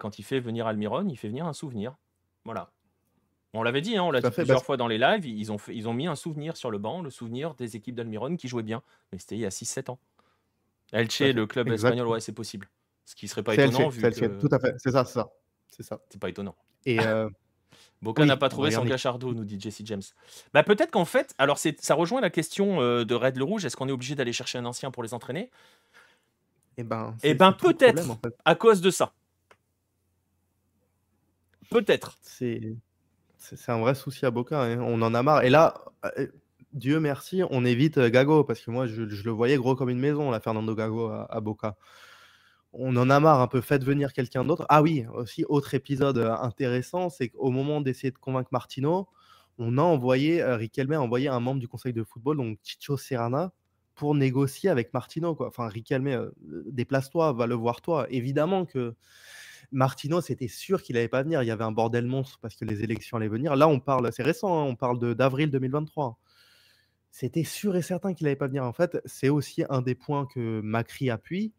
Quand il fait venir Almiron, il fait venir un souvenir. Voilà. On l'avait dit, hein, on l'a Tout à dit fait. plusieurs fois dans les lives, ils ont mis un souvenir sur le banc, le souvenir des équipes d'Almiron qui jouaient bien. Mais c'était il y a 6-7 ans. Elche, Tout à fait. le club Exact. espagnol, ouais, c'est possible. Ce qui serait pas C'est étonnant Elche, vu c'est Elche. que Tout à fait. C'est ça, c'est ça. C'est ça. c'est pas étonnant. Et Boca oui, n'a pas trouvé son regardez. Gachardo, nous dit Jesse James. Bah peut-être qu'en fait, alors ça rejoint la question de Red le Rouge, est-ce qu'on est obligé d'aller chercher un ancien pour les entraîner? Eh ben, Eh c'est ben tout le peut-être, problème, en fait. à cause de ça. Peut-être. C'est un vrai souci à Boca, hein. On en a marre. Et là, Dieu merci, on évite Gago, parce que moi, je le voyais gros comme une maison, là, Fernando Gago à Boca. On en a marre un peu, faites venir quelqu'un d'autre. Ah oui, aussi, autre épisode intéressant, c'est qu'au moment d'essayer de convaincre Martino, on a envoyé, Riquelme a envoyé un membre du conseil de football, donc Chicho Serrana, pour négocier avec Martino, quoi. Enfin, Riquelme, déplace-toi, va le voir toi. Évidemment que Martino, c'était sûr qu'il allait pas venir. Il y avait un bordel monstre parce que les élections allaient venir. Là, c'est récent, hein, on parle d'avril 2023. C'était sûr et certain qu'il allait pas venir. En fait, c'est aussi un des points que Macri appuie.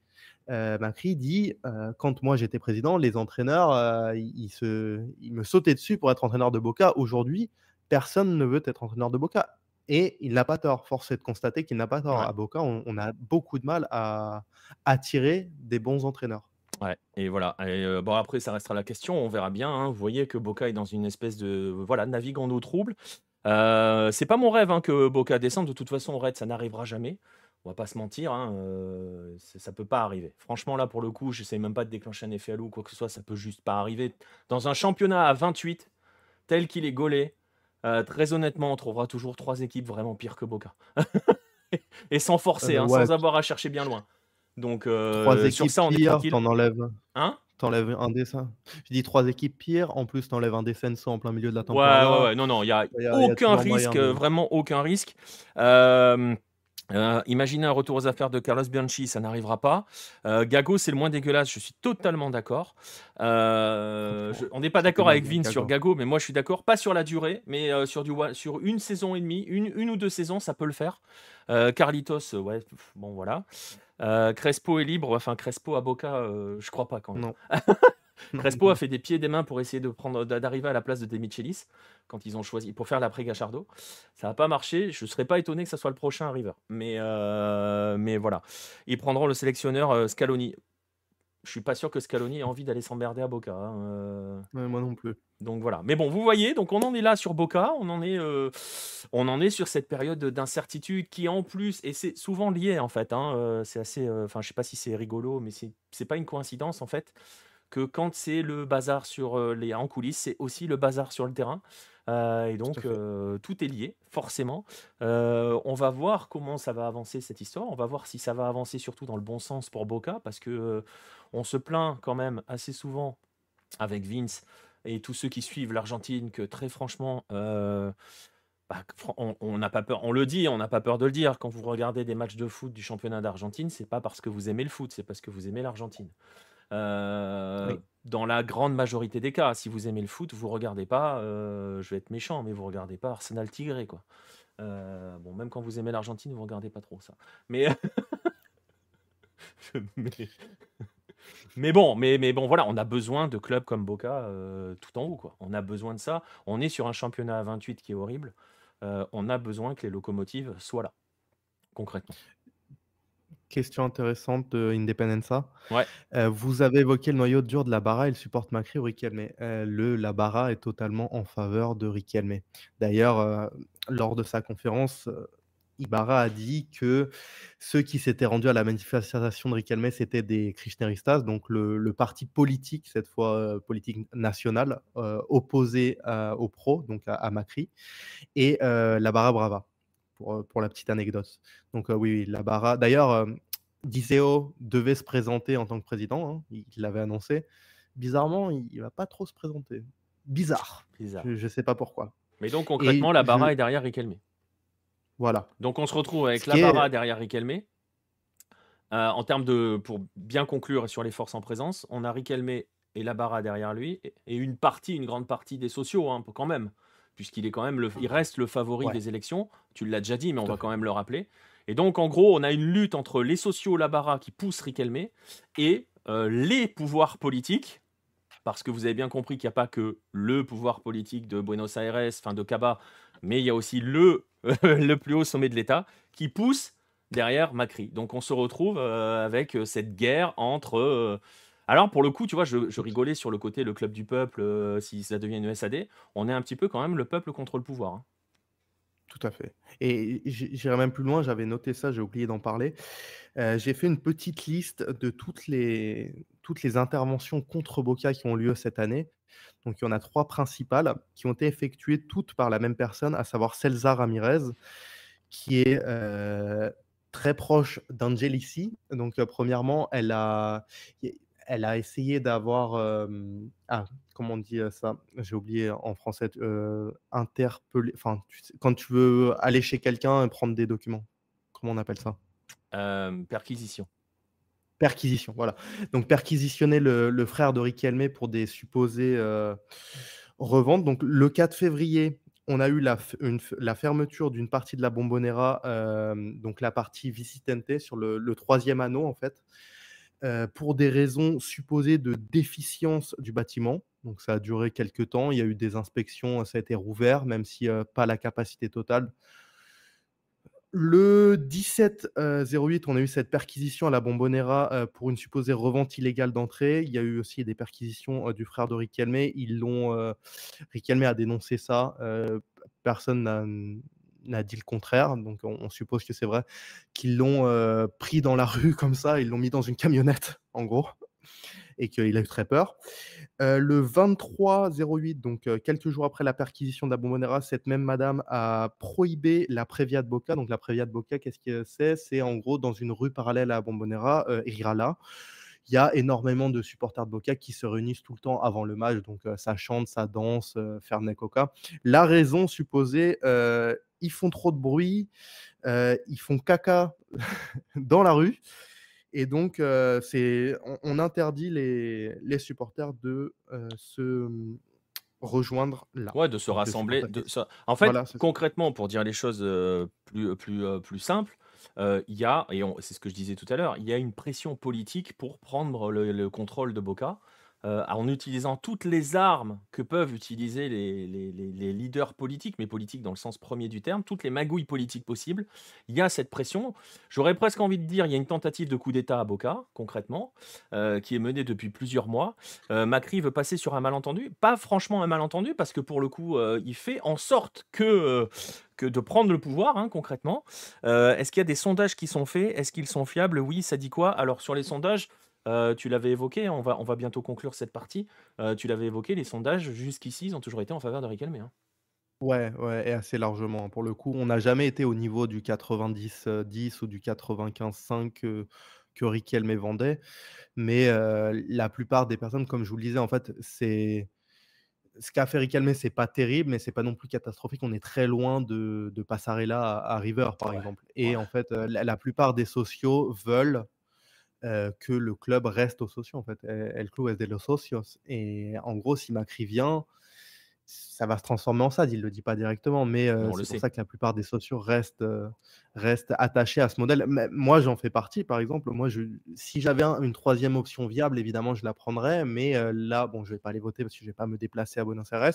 Macri dit, quand moi j'étais président, les entraîneurs, ils me sautaient dessus pour être entraîneur de Boca. Aujourd'hui, personne ne veut être entraîneur de Boca. Et il n'a pas tort. Force est de constater qu'il n'a pas tort. Ouais. À Boca, on a beaucoup de mal à attirer des bons entraîneurs. Ouais, et voilà. Et bon, après, ça restera la question. On verra bien, hein. Vous voyez que Boca est dans une espèce de voilà, navigue en eau trouble. C'est pas mon rêve, hein, que Boca descende. De toute façon, Red, ça n'arrivera jamais. On va pas se mentir, hein, ça peut pas arriver. Franchement, là, pour le coup, j'essaie même pas de déclencher un effet halo ou quoi que ce soit. Ça peut juste pas arriver. Dans un championnat à 28, tel qu'il est gaulé, très honnêtement, on trouvera toujours 3 équipes vraiment pires que Boca. Et sans forcer, hein, Ouais, sans avoir à chercher bien loin. Donc, 3 sur équipes ça, on est pires, tranquille. t'en enlèves Hein? t'enlèves un dessin. Je dis 3 équipes pires, en plus t'enlèves un descenso en plein milieu de la Ouais, ouais, temporada. ouais. Non, non, il y a Il y a aucun toujours moyen risque, de vraiment aucun risque. Hem, imaginez un retour aux affaires de Carlos Bianchi, ça n'arrivera pas. Gago, c'est le moins dégueulasse, je suis totalement d'accord. On n'est pas c'était d'accord bien avec Vince sur Gago. Gago, mais moi je suis d'accord, pas sur la durée, mais sur une saison et demie, une ou 2 saisons, ça peut le faire. Carlitos, ouais, bon voilà. Crespo est libre, enfin Crespo à Boca, je crois pas quand même. Non. Non, Crespo a non. fait des pieds et des mains pour essayer d'arriver à la place de De Michelis quand ils ont choisi pour faire l'après Gachardo. Ça n'a pas marché. Je ne serais pas étonné que ça soit le prochain arriveur. Mais voilà. Ils prendront le sélectionneur Scaloni. Je suis pas sûr que Scaloni ait envie d'aller s'emmerder à Boca, hein, Ouais, moi non plus. donc voilà. Mais bon, vous voyez, donc on en est là sur Boca, on en est sur cette période d'incertitude qui en plus, et c'est souvent lié en fait, hein, c'est assez, enfin je sais pas si c'est rigolo, mais c'est pas une coïncidence en fait, que quand c'est le bazar en coulisses, c'est aussi le bazar sur le terrain. Et Tout à donc, fait. tout est lié, forcément. On va voir comment ça va avancer cette histoire. On va voir si ça va avancer surtout dans le bon sens pour Boca, parce que on se plaint quand même assez souvent avec Vince et tous ceux qui suivent l'Argentine que très franchement, on n'a pas peur, on le dit, on n'a pas peur de le dire. Quand vous regardez des matchs de foot du championnat d'Argentine, c'est pas parce que vous aimez le foot, c'est parce que vous aimez l'Argentine. Oui. Dans la grande majorité des cas, si vous aimez le foot, vous regardez pas, je vais être méchant, mais vous regardez pas Arsenal Tigré, quoi. Bon, même quand vous aimez l'Argentine, vous regardez pas trop ça. Mais, mais, mais bon, voilà, on a besoin de clubs comme Boca tout en haut, quoi. On a besoin de ça. On est sur un championnat à 28 qui est horrible. On a besoin que les locomotives soient là, concrètement. Question intéressante de Independenza. Ouais, Vous avez évoqué le noyau dur de la Barra, il supporte Macri ou Riquelme. La Barra est totalement en faveur de Riquelme. D'ailleurs, lors de sa conférence, Ibarra a dit que ceux qui s'étaient rendus à la manifestation de Riquelme, c'était des Kirchneristas, donc le parti politique, cette fois politique nationale, opposé aux pros, donc à Macri, et la Barra Brava, pour la petite anecdote. Donc oui, oui, la Barra. D'ailleurs, Diceo devait se présenter en tant que président, hein, il l'avait annoncé. Bizarrement, il ne va pas trop se présenter. Bizarre. bizarre. Je ne sais pas pourquoi. Mais donc, Et concrètement, la Barra est derrière Riquelme. voilà. Donc, on se retrouve Ce avec qui la est Barra derrière Riquelme. En termes de, pour bien conclure sur les forces en présence, on a Riquelme et Labarra derrière lui, et une grande partie des sociaux, hein, quand même, puisqu'il est quand même il reste le favori ouais, des élections. Tu l'as déjà dit, mais on tout à va quand fait. même le rappeler. Et donc, en gros, on a une lutte entre les sociaux Labarra qui poussent Riquelme et les pouvoirs politiques, parce que vous avez bien compris qu'il n'y a pas que le pouvoir politique de Buenos Aires, enfin de Caba, mais il y a aussi le plus haut sommet de l'État qui pousse derrière Macri. Donc on se retrouve avec cette guerre entre... Alors pour le coup, tu vois, je rigolais sur le côté le club du peuple, si ça devient une SAD, on est un petit peu quand même le peuple contre le pouvoir, hein. Tout à fait. Et j'irai même plus loin, j'avais noté ça, j'ai oublié d'en parler. J'ai fait une petite liste de toutes les interventions contre Boca qui ont lieu cette année. Donc il y en a 3 principales qui ont été effectuées toutes par la même personne, à savoir Celsa Ramirez, qui est, très proche d'Angelici. Donc, premièrement, elle a essayé d'avoir, comment on dit, ça? J'ai oublié en français, interpeller, enfin, tu sais, quand tu veux aller chez quelqu'un et prendre des documents, comment on appelle ça? Perquisition. Perquisition, voilà. Donc perquisitionner le frère de Riquelme pour des supposées, reventes. Donc le 4 février, on a eu la fermeture d'une partie de la Bombonera, donc la partie Vicitente sur le 3e anneau en fait, pour des raisons supposées de déficience du bâtiment. Donc ça a duré quelques temps, il y a eu des inspections, ça a été rouvert, même si, pas la capacité totale. Le 17, 08, on a eu cette perquisition à la Bombonera, pour une supposée revente illégale d'entrée. Il y a eu aussi des perquisitions, du frère de Riquelme. Riquelme a dénoncé ça, personne n'a dit le contraire, donc on suppose que c'est vrai, qu'ils l'ont, pris dans la rue comme ça, ils l'ont mis dans une camionnette, en gros, et qu'il a eu très peur. Le 23/08, donc quelques jours après la perquisition de la Bombonera, cette même madame a prohibé la Previa de Boca. Donc la Previa de Boca, qu'est-ce que c'est? C'est en gros dans une rue parallèle à la Bombonera, Irala. Il y a énormément de supporters de Boca qui se réunissent tout le temps avant le match, donc ça chante, ça danse, Fernet Coca. La raison supposée, ils font trop de bruit, ils font caca dans la rue et donc, on interdit les supporters de, rejoindre là. Ouais, de se Donc les rassembler, supporters qui en fait, voilà, c'est ça. concrètement, pour dire les choses, plus simples, il y a et c'est ce que je disais tout à l'heure, il y a une pression politique pour prendre le contrôle de Boca, en utilisant toutes les armes que peuvent utiliser les leaders politiques, mais politiques dans le sens premier du terme, toutes les magouilles politiques possibles. Il y a cette pression. J'aurais presque envie de dire, il y a une tentative de coup d'État à Boca, concrètement, qui est menée depuis plusieurs mois. Macri veut passer sur un malentendu, pas franchement un malentendu, parce que pour le coup, il fait en sorte que de prendre le pouvoir, hein, concrètement. Est-ce qu'il y a des sondages qui sont faits? Est-ce qu'ils sont fiables? Oui, ça dit quoi? Alors sur les sondages, tu l'avais évoqué, hein, on va bientôt conclure cette partie. Tu l'avais évoqué, les sondages jusqu'ici, ils ont toujours été en faveur de Riquelme, hein. Ouais, ouais et assez largement. Pour le coup, on n'a jamais été au niveau du 90, 10 ou du 95-5 que Riquelme vendait. Mais, la plupart des personnes, comme je vous le disais, en fait, c'est ce qu'a fait Riquelme, c'est pas terrible, mais c'est pas non plus catastrophique. On est très loin de Passarella à River, par Ouais, exemple. ouais. Et en fait, la plupart des socios veulent que le club reste aux socios, en fait. El club es de los socios. Et en gros, si Macri vient, ça va se transformer en SAD. Il ne le dit pas directement, mais Mais on le c'est pour sait. ça que la plupart des socios restent attachés à ce modèle. Mais moi, j'en fais partie, par exemple. Moi, si j'avais une troisième option viable, évidemment, je la prendrais. Mais là, bon, je ne vais pas aller voter parce que je ne vais pas me déplacer à Buenos Aires,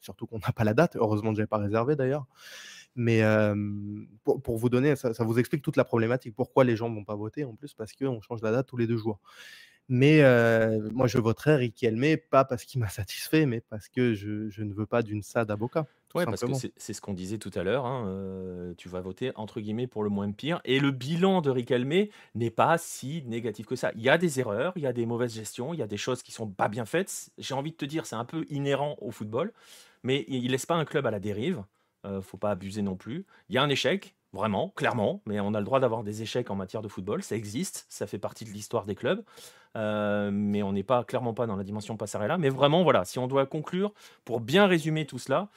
surtout qu'on n'a pas la date. Heureusement que je n'avais pas réservé, d'ailleurs. Mais pour vous donner, ça vous explique toute la problématique. Pourquoi les gens ne vont pas voter en plus? Parce qu'on change la date tous les 2 jours. Mais moi, je voterai Riquelme, pas parce qu'il m'a satisfait, mais parce que je ne veux pas d'une SAD à Boca, tout Ouais, parce que simplement. c'est ce qu'on disait tout à l'heure, hein, tu vas voter entre guillemets «pour le moins pire» et le bilan de Riquelme n'est pas si négatif que ça. Il y a des erreurs, il y a des mauvaises gestions, il y a des choses qui sont pas bien faites. J'ai envie de te dire, c'est un peu inhérent au football, mais il laisse pas un club à la dérive, faut pas abuser non plus. Il y a un échec, vraiment, clairement, mais on a le droit d'avoir des échecs en matière de football, ça existe, ça fait partie de l'histoire des clubs, mais on n'est pas clairement pas dans la dimension Passarella. Mais vraiment, voilà, si on doit conclure, pour bien résumer tout cela,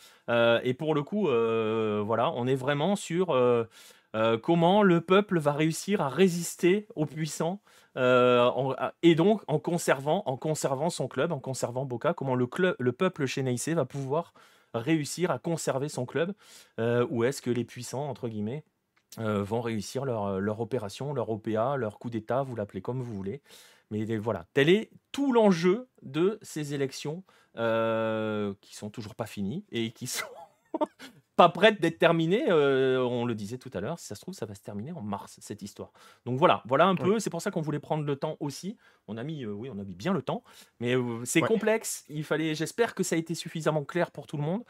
et pour le coup, voilà, on est vraiment sur comment le peuple va réussir à résister aux puissants et donc en conservant son club, en conservant Boca, comment le peuple chénaïsé va pouvoir réussir à conserver son club, ou est-ce que les puissants, entre guillemets, vont réussir leur opération, leur OPA, leur coup d'État, vous l'appelez comme vous voulez. Mais voilà, tel est tout l'enjeu de ces élections qui sont toujours pas finies et qui sont pas prêtes d'être terminées. On le disait tout à l'heure, si ça se trouve, ça va se terminer en mars, cette histoire. Donc voilà un Oui, peu. C'est pour ça qu'on voulait prendre le temps aussi. Oui, on a mis bien le temps, mais c'est ouais. complexe. J'espère que ça a été suffisamment clair pour tout le monde.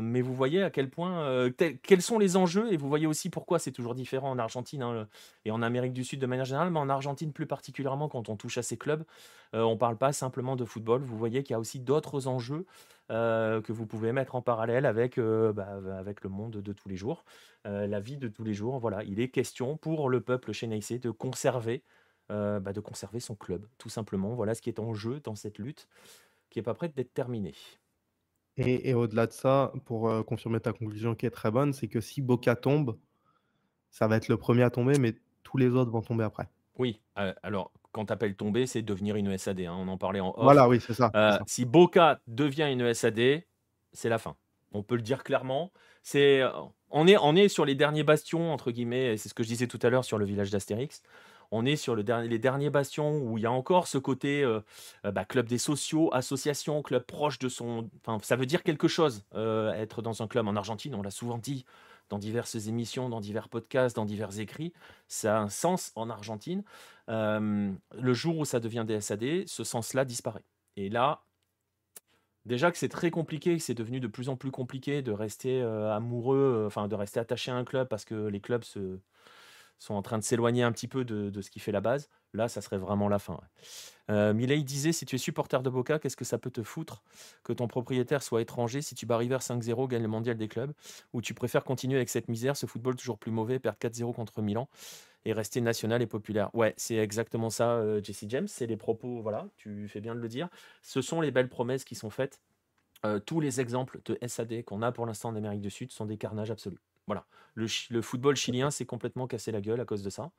Mais vous voyez à quel point, quels sont les enjeux, et vous voyez aussi pourquoi c'est toujours différent en Argentine, hein, et en Amérique du Sud de manière générale, mais en Argentine plus particulièrement quand on touche à ces clubs, on parle pas simplement de football. Vous voyez qu'il y a aussi d'autres enjeux que vous pouvez mettre en parallèle avec le monde de tous les jours, la vie de tous les jours. Voilà, il est question pour le peuple chénaïsé de conserver son club, tout simplement. Voilà ce qui est en jeu dans cette lutte qui est pas prête d'être terminée. Et au-delà de ça, pour confirmer ta conclusion qui est très bonne, c'est que si Boca tombe, Ça va être le premier à tomber, mais tous les autres vont tomber après. Oui, alors quand tu appelles tomber, c'est devenir une SAD, hein, on en parlait en off. Voilà, oui, c'est ça, c'est ça. Si Boca devient une SAD, c'est la fin. On peut le dire clairement. C'est, on est sur les derniers bastions, entre guillemets, et c'est ce que je disais tout à l'heure sur le village d'Astérix. On est sur les derniers bastions où il y a encore ce côté club des sociaux, association, club proche de son. Enfin, ça veut dire quelque chose, être dans un club en Argentine, on l'a souvent dit dans diverses émissions, dans divers podcasts, dans divers écrits. Ça a un sens en Argentine. Le jour où ça devient des SAD, ce sens-là disparaît. Et là, déjà que c'est très compliqué, que c'est devenu de plus en plus compliqué de rester amoureux, enfin de rester attaché à un club parce que les clubs sont en train de s'éloigner un petit peu de ce qui fait la base. Là, ça serait vraiment la fin. Ouais. Milei disait, si tu es supporter de Boca, qu'est-ce que ça peut te foutre que ton propriétaire soit étranger si tu bats River 5-0, gagne le mondial des clubs, ou tu préfères continuer avec cette misère, ce football toujours plus mauvais, perdre 4-0 contre Milan et rester national et populaire. Ouais, c'est exactement ça, Jesse James. C'est les propos, voilà, tu fais bien de le dire. Ce sont les belles promesses qui sont faites. Tous les exemples de SAD qu'on a pour l'instant en Amérique du Sud sont des carnages absolus. Voilà. Le football chilien s'est complètement cassé la gueule à cause de ça.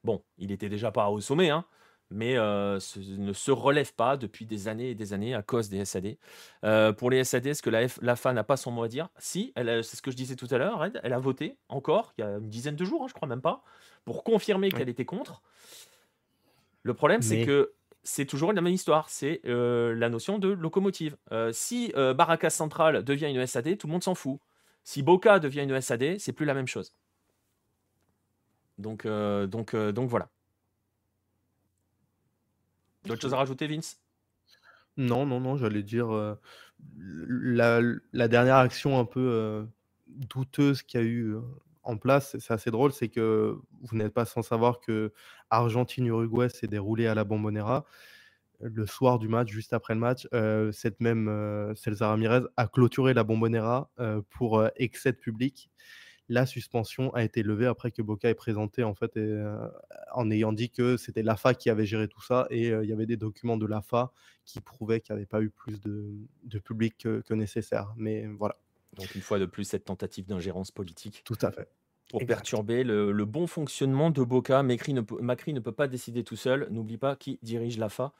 Bon, il était déjà pas au sommet, hein, mais ne se relève pas depuis des années et des années à cause des SAD. Pour les SAD, est-ce que l'AFA n'a pas son mot à dire? Si, c'est ce que je disais tout à l'heure, elle a voté encore, il y a une dizaine de jours, hein, je crois même pas, pour confirmer Oui. qu'elle était contre. Le problème, c'est Mais que c'est toujours la même histoire, c'est la notion de locomotive. Si Barracas Central devient une SAD, tout le monde s'en fout. Si Boca devient une SAD, c'est plus la même chose. Donc voilà. D'autres choses à rajouter, Vince? non, non, non, j'allais dire, la dernière action un peu, douteuse qu'il y a eu, en place, c'est assez drôle, c'est que vous n'êtes pas sans savoir que Argentine-Uruguay s'est déroulé à la Bombonera. Le soir du match, juste après le match, cette même, Celsa Ramirez a clôturé la Bombonera, pour, excès de public. La suspension a été levée après que Boca ait présenté en fait en ayant dit que c'était l'AFA qui avait géré tout ça et il y avait des documents de l'AFA qui prouvaient qu'il n'y avait pas eu plus de public que nécessaire. Mais voilà, Donc une fois de plus, cette tentative d'ingérence politique tout à fait. pour Exact. perturber le bon fonctionnement de Boca. Macri ne peut pas décider tout seul. N'oublie pas qui dirige l'AFA.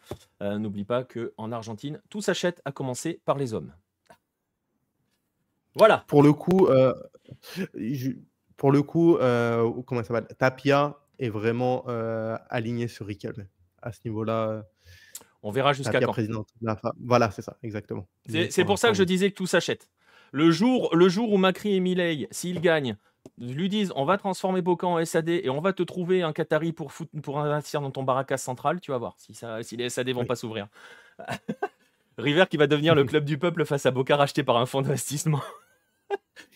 N'oublie pas qu'en Argentine, tout s'achète, à commencer par les hommes. Voilà. Pour le coup, je pour le coup, comment ça s'appelle? Tapia est vraiment, aligné sur Riquelme. À ce niveau-là, On verra jusqu'à Tapia quand. président de l'AFA. Voilà, c'est ça, exactement. Mais C'est pour pour ça que l'instant, je oui. disais que tout s'achète. Le jour où Macri et Milei, s'ils gagnent, lui disent on va transformer Boca en SAD et on va te trouver un Qatari pour investir dans ton Barracas central, tu vas voir si les SAD vont Oui. pas s'ouvrir. River qui va devenir le club du peuple face à Boca racheté par un fonds d'investissement.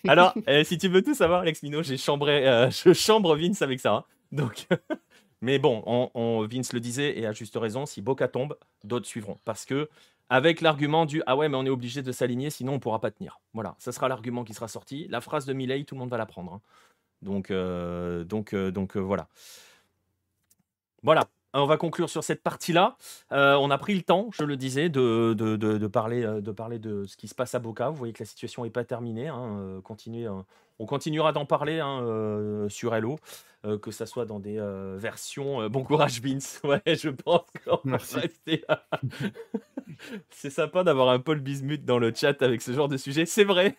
Alors, si tu veux tout savoir, Alex Mino, je chambre Vince avec ça. Hein. Donc, mais bon, Vince le disait et à juste raison, si Boca tombe, d'autres suivront. Parce que avec l'argument du ah ouais, mais on est obligé de s'aligner, sinon on pourra pas tenir. Voilà, ça sera l'argument qui sera sorti. La phrase de Milei, tout le monde va la prendre. Hein. Donc voilà. Voilà. On va conclure sur cette partie-là. On a pris le temps, je le disais, de parler de ce qui se passe à Boca. Vous voyez que la situation n'est pas terminée. Hein. On continuera d'en parler hein, sur Hello, que ça soit dans des versions. Bon courage, Vince. Ouais, je pense qu'on va Merci. rester. C'est sympa d'avoir un Paul Bismuth dans le chat avec ce genre de sujet. C'est vrai.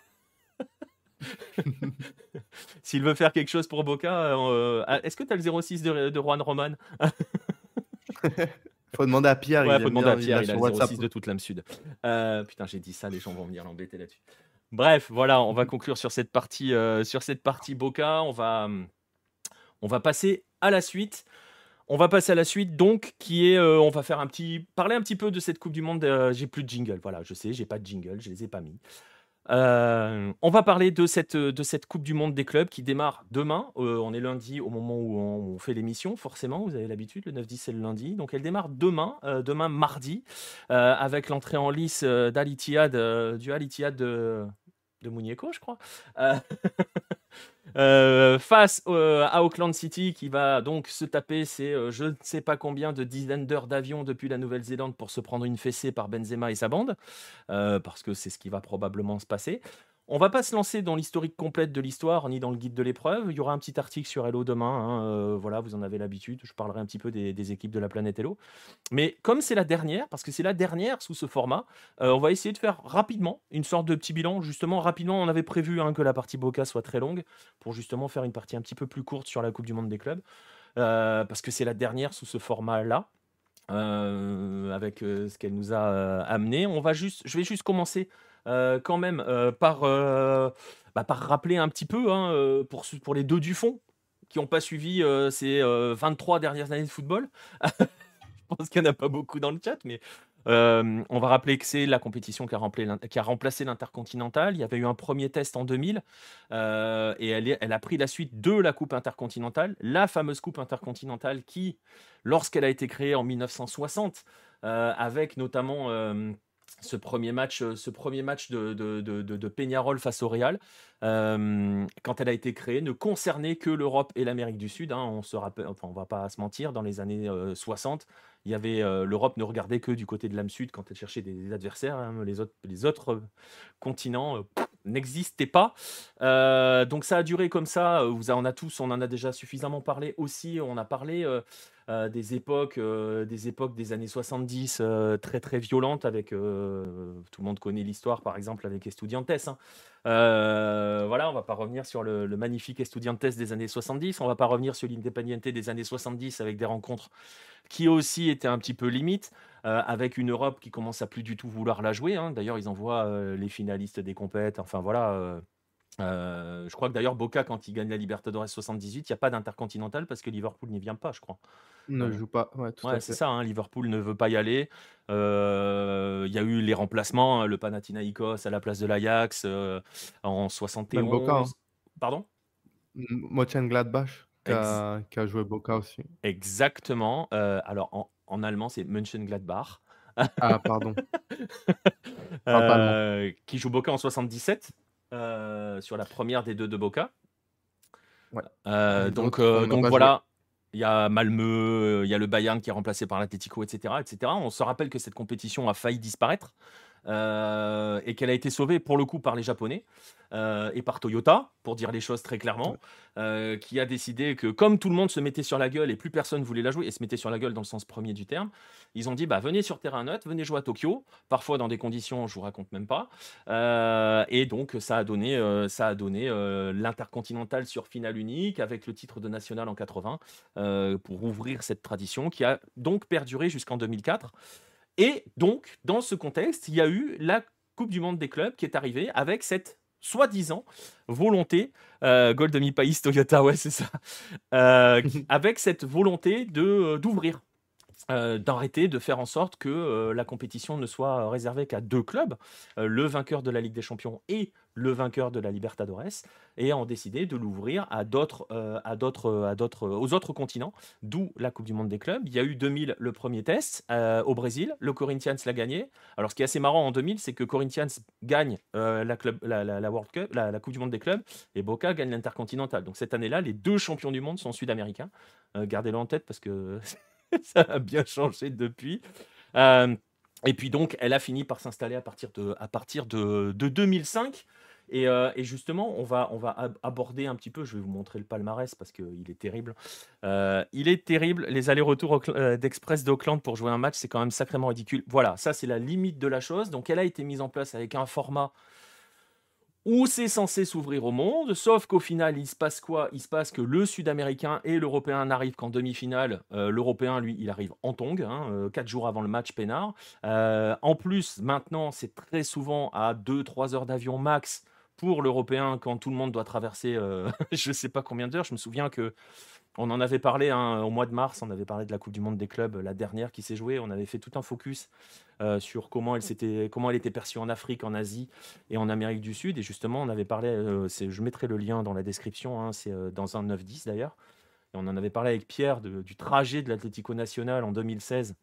S'il veut faire quelque chose pour Boca, est-ce que tu as le 06 de Juan Roman? Faut demander à Pierre, Ouais, il faut aime demander à bien, il Pierre, l'a il a sur le WhatsApp. 06 de toute l'âme sud. Putain, j'ai dit ça, les gens vont venir l'embêter là-dessus. Bref, voilà, on va conclure sur cette partie Boca. On va passer à la suite. On va passer à la suite, donc, qui est, on va faire parler un petit peu de cette Coupe du Monde. J'ai plus de jingle, voilà, je sais, j'ai pas de jingle, je les ai pas mis. On va parler de cette Coupe du Monde des clubs qui démarre demain. On est lundi au moment où on fait l'émission, forcément, vous avez l'habitude, le 9-10 c'est le lundi. Donc elle démarre demain mardi, avec l'entrée en lice du Al Ittihad de Muñeco, je crois. Face à Auckland City qui va donc se taper je ne sais pas combien de dizaines d'heures d'avion depuis la Nouvelle-Zélande pour se prendre une fessée par Benzema et sa bande, parce que c'est ce qui va probablement se passer. On va pas se lancer dans l'historique complète de l'histoire, ni dans le guide de l'épreuve. Il y aura un petit article sur Hello demain, hein, voilà, vous en avez l'habitude. Je parlerai un petit peu des équipes de la planète Hello. Mais comme c'est la dernière, parce que c'est la dernière sous ce format, on va essayer de faire rapidement une sorte de petit bilan. Justement, rapidement, on avait prévu hein, que la partie Boca soit très longue, pour justement faire une partie un petit peu plus courte sur la Coupe du Monde des clubs, parce que c'est la dernière sous ce format-là. Avec ce qu'elle nous a amené. Je vais juste commencer quand même par rappeler un petit peu hein, pour les deux du fond qui n'ont pas suivi ces 23 dernières années de football. Je pense qu'il n'y en a pas beaucoup dans le chat, mais on va rappeler que c'est la compétition qui a remplacé l'Intercontinental. Il y avait eu un premier test en 2000 et elle a pris la suite de la Coupe Intercontinentale, la fameuse Coupe Intercontinentale qui, lorsqu'elle a été créée en 1960, avec notamment ce premier match de Peñarol face au Real, quand elle a été créée, ne concernait que l'Europe et l'Amérique du Sud. Hein. On se rappelle, enfin, on va pas se mentir, dans les années 60, il y avait l'Europe ne regardait que du côté de l'âme sud quand elle cherchait des adversaires. Hein. Les autres continents n'existaient pas. Donc ça a duré comme ça. On en a déjà suffisamment parlé aussi. On a parlé des époques des années 70 très très violentes avec tout le monde connaît l'histoire par exemple avec Estudiantes. Hein. Voilà, on va pas revenir sur le magnifique Estudiantes des années 70. On va pas revenir sur l'Independiente des années 70 avec des rencontres qui aussi étaient un petit peu limites. Avec une Europe qui commence à plus du tout vouloir la jouer. Hein. D'ailleurs, ils envoient les finalistes des compètes. Enfin voilà. Je crois que d'ailleurs Boca, quand il gagne la Libertadores 78, il n'y a pas d'intercontinental parce que Liverpool n'y vient pas, je crois. Ne joue pas, ouais, tout Ouais, à c'est fait. ça, hein, Liverpool ne veut pas y aller. Il y a eu les remplacements, hein, le Panathinaikos à la place de l'Ajax en Même Boca, hein. 71. Pardon? Mönchengladbach Ex- qui a joué Boca aussi. Exactement. Alors en allemand, c'est Mönchengladbach. Ah, pardon, je parle pas allemand. Qui joue Boca en 77 sur la première des deux de Boca. Ouais. Et d'autres, on n'a Donc pas joué. voilà, il y a Malmö, il y a le Bayern qui est remplacé par l'Atlético, etc., etc. On se rappelle que cette compétition a failli disparaître et qu'elle a été sauvée pour le coup par les Japonais et par Toyota, pour dire les choses très clairement, Ouais. qui a décidé que comme tout le monde se mettait sur la gueule et plus personne voulait la jouer, et se mettait sur la gueule dans le sens premier du terme, ils ont dit bah, venez sur terrain neutre, venez jouer à Tokyo, parfois dans des conditions, je vous raconte même pas. Et donc ça a donné, l'Intercontinental sur finale unique avec le titre de national en 80 pour ouvrir cette tradition qui a donc perduré jusqu'en 2004. Et donc, dans ce contexte, il y a eu la Coupe du Monde des clubs qui est arrivée avec cette soi-disant volonté, Gold Demi Pays Toyota, ouais, c'est ça, avec cette volonté d'ouvrir, d'arrêter de faire en sorte que la compétition ne soit réservée qu'à deux clubs, le vainqueur de la Ligue des Champions et le vainqueur de la Libertadores, et ont décidé de l'ouvrir aux autres continents, d'où la Coupe du Monde des clubs. Il y a eu 2000 le premier test au Brésil, le Corinthians l'a gagné. Alors ce qui est assez marrant en 2000, c'est que Corinthians gagne la World Cup, la Coupe du Monde des clubs, et Boca gagne l'Intercontinental. Donc cette année-là, les deux champions du monde sont sud-américains. Gardez-le en tête parce que ça a bien changé depuis. Euh, et puis donc, elle a fini par s'installer à partir de 2005. Et justement, on va aborder un petit peu, je vais vous montrer le palmarès parce qu'il est terrible. Il est terrible, les allers-retours d'Express d'Auckland pour jouer un match, c'est quand même sacrément ridicule. Voilà, ça c'est la limite de la chose. Donc elle a été mise en place avec un format où c'est censé s'ouvrir au monde, sauf qu'au final, il se passe quoi? Il se passe que le Sud-Américain et l'Européen n'arrivent qu'en demi-finale. L'Européen, lui, il arrive en tongue, hein, 4 jours avant le match peinard. En plus, maintenant, c'est très souvent à 2-3 heures d'avion max pour l'Européen quand tout le monde doit traverser je ne sais pas combien d'heures. Je me souviens que on en avait parlé hein, au mois de mars, on avait parlé de la Coupe du Monde des clubs, la dernière qui s'est jouée. On avait fait tout un focus sur comment elle était perçue en Afrique, en Asie et en Amérique du Sud. Et justement, on avait parlé, je mettrai le lien dans la description, hein, c'est dans un 9-10 d'ailleurs. Et on en avait parlé avec Pierre du trajet de l'Atlético Nacional en 2016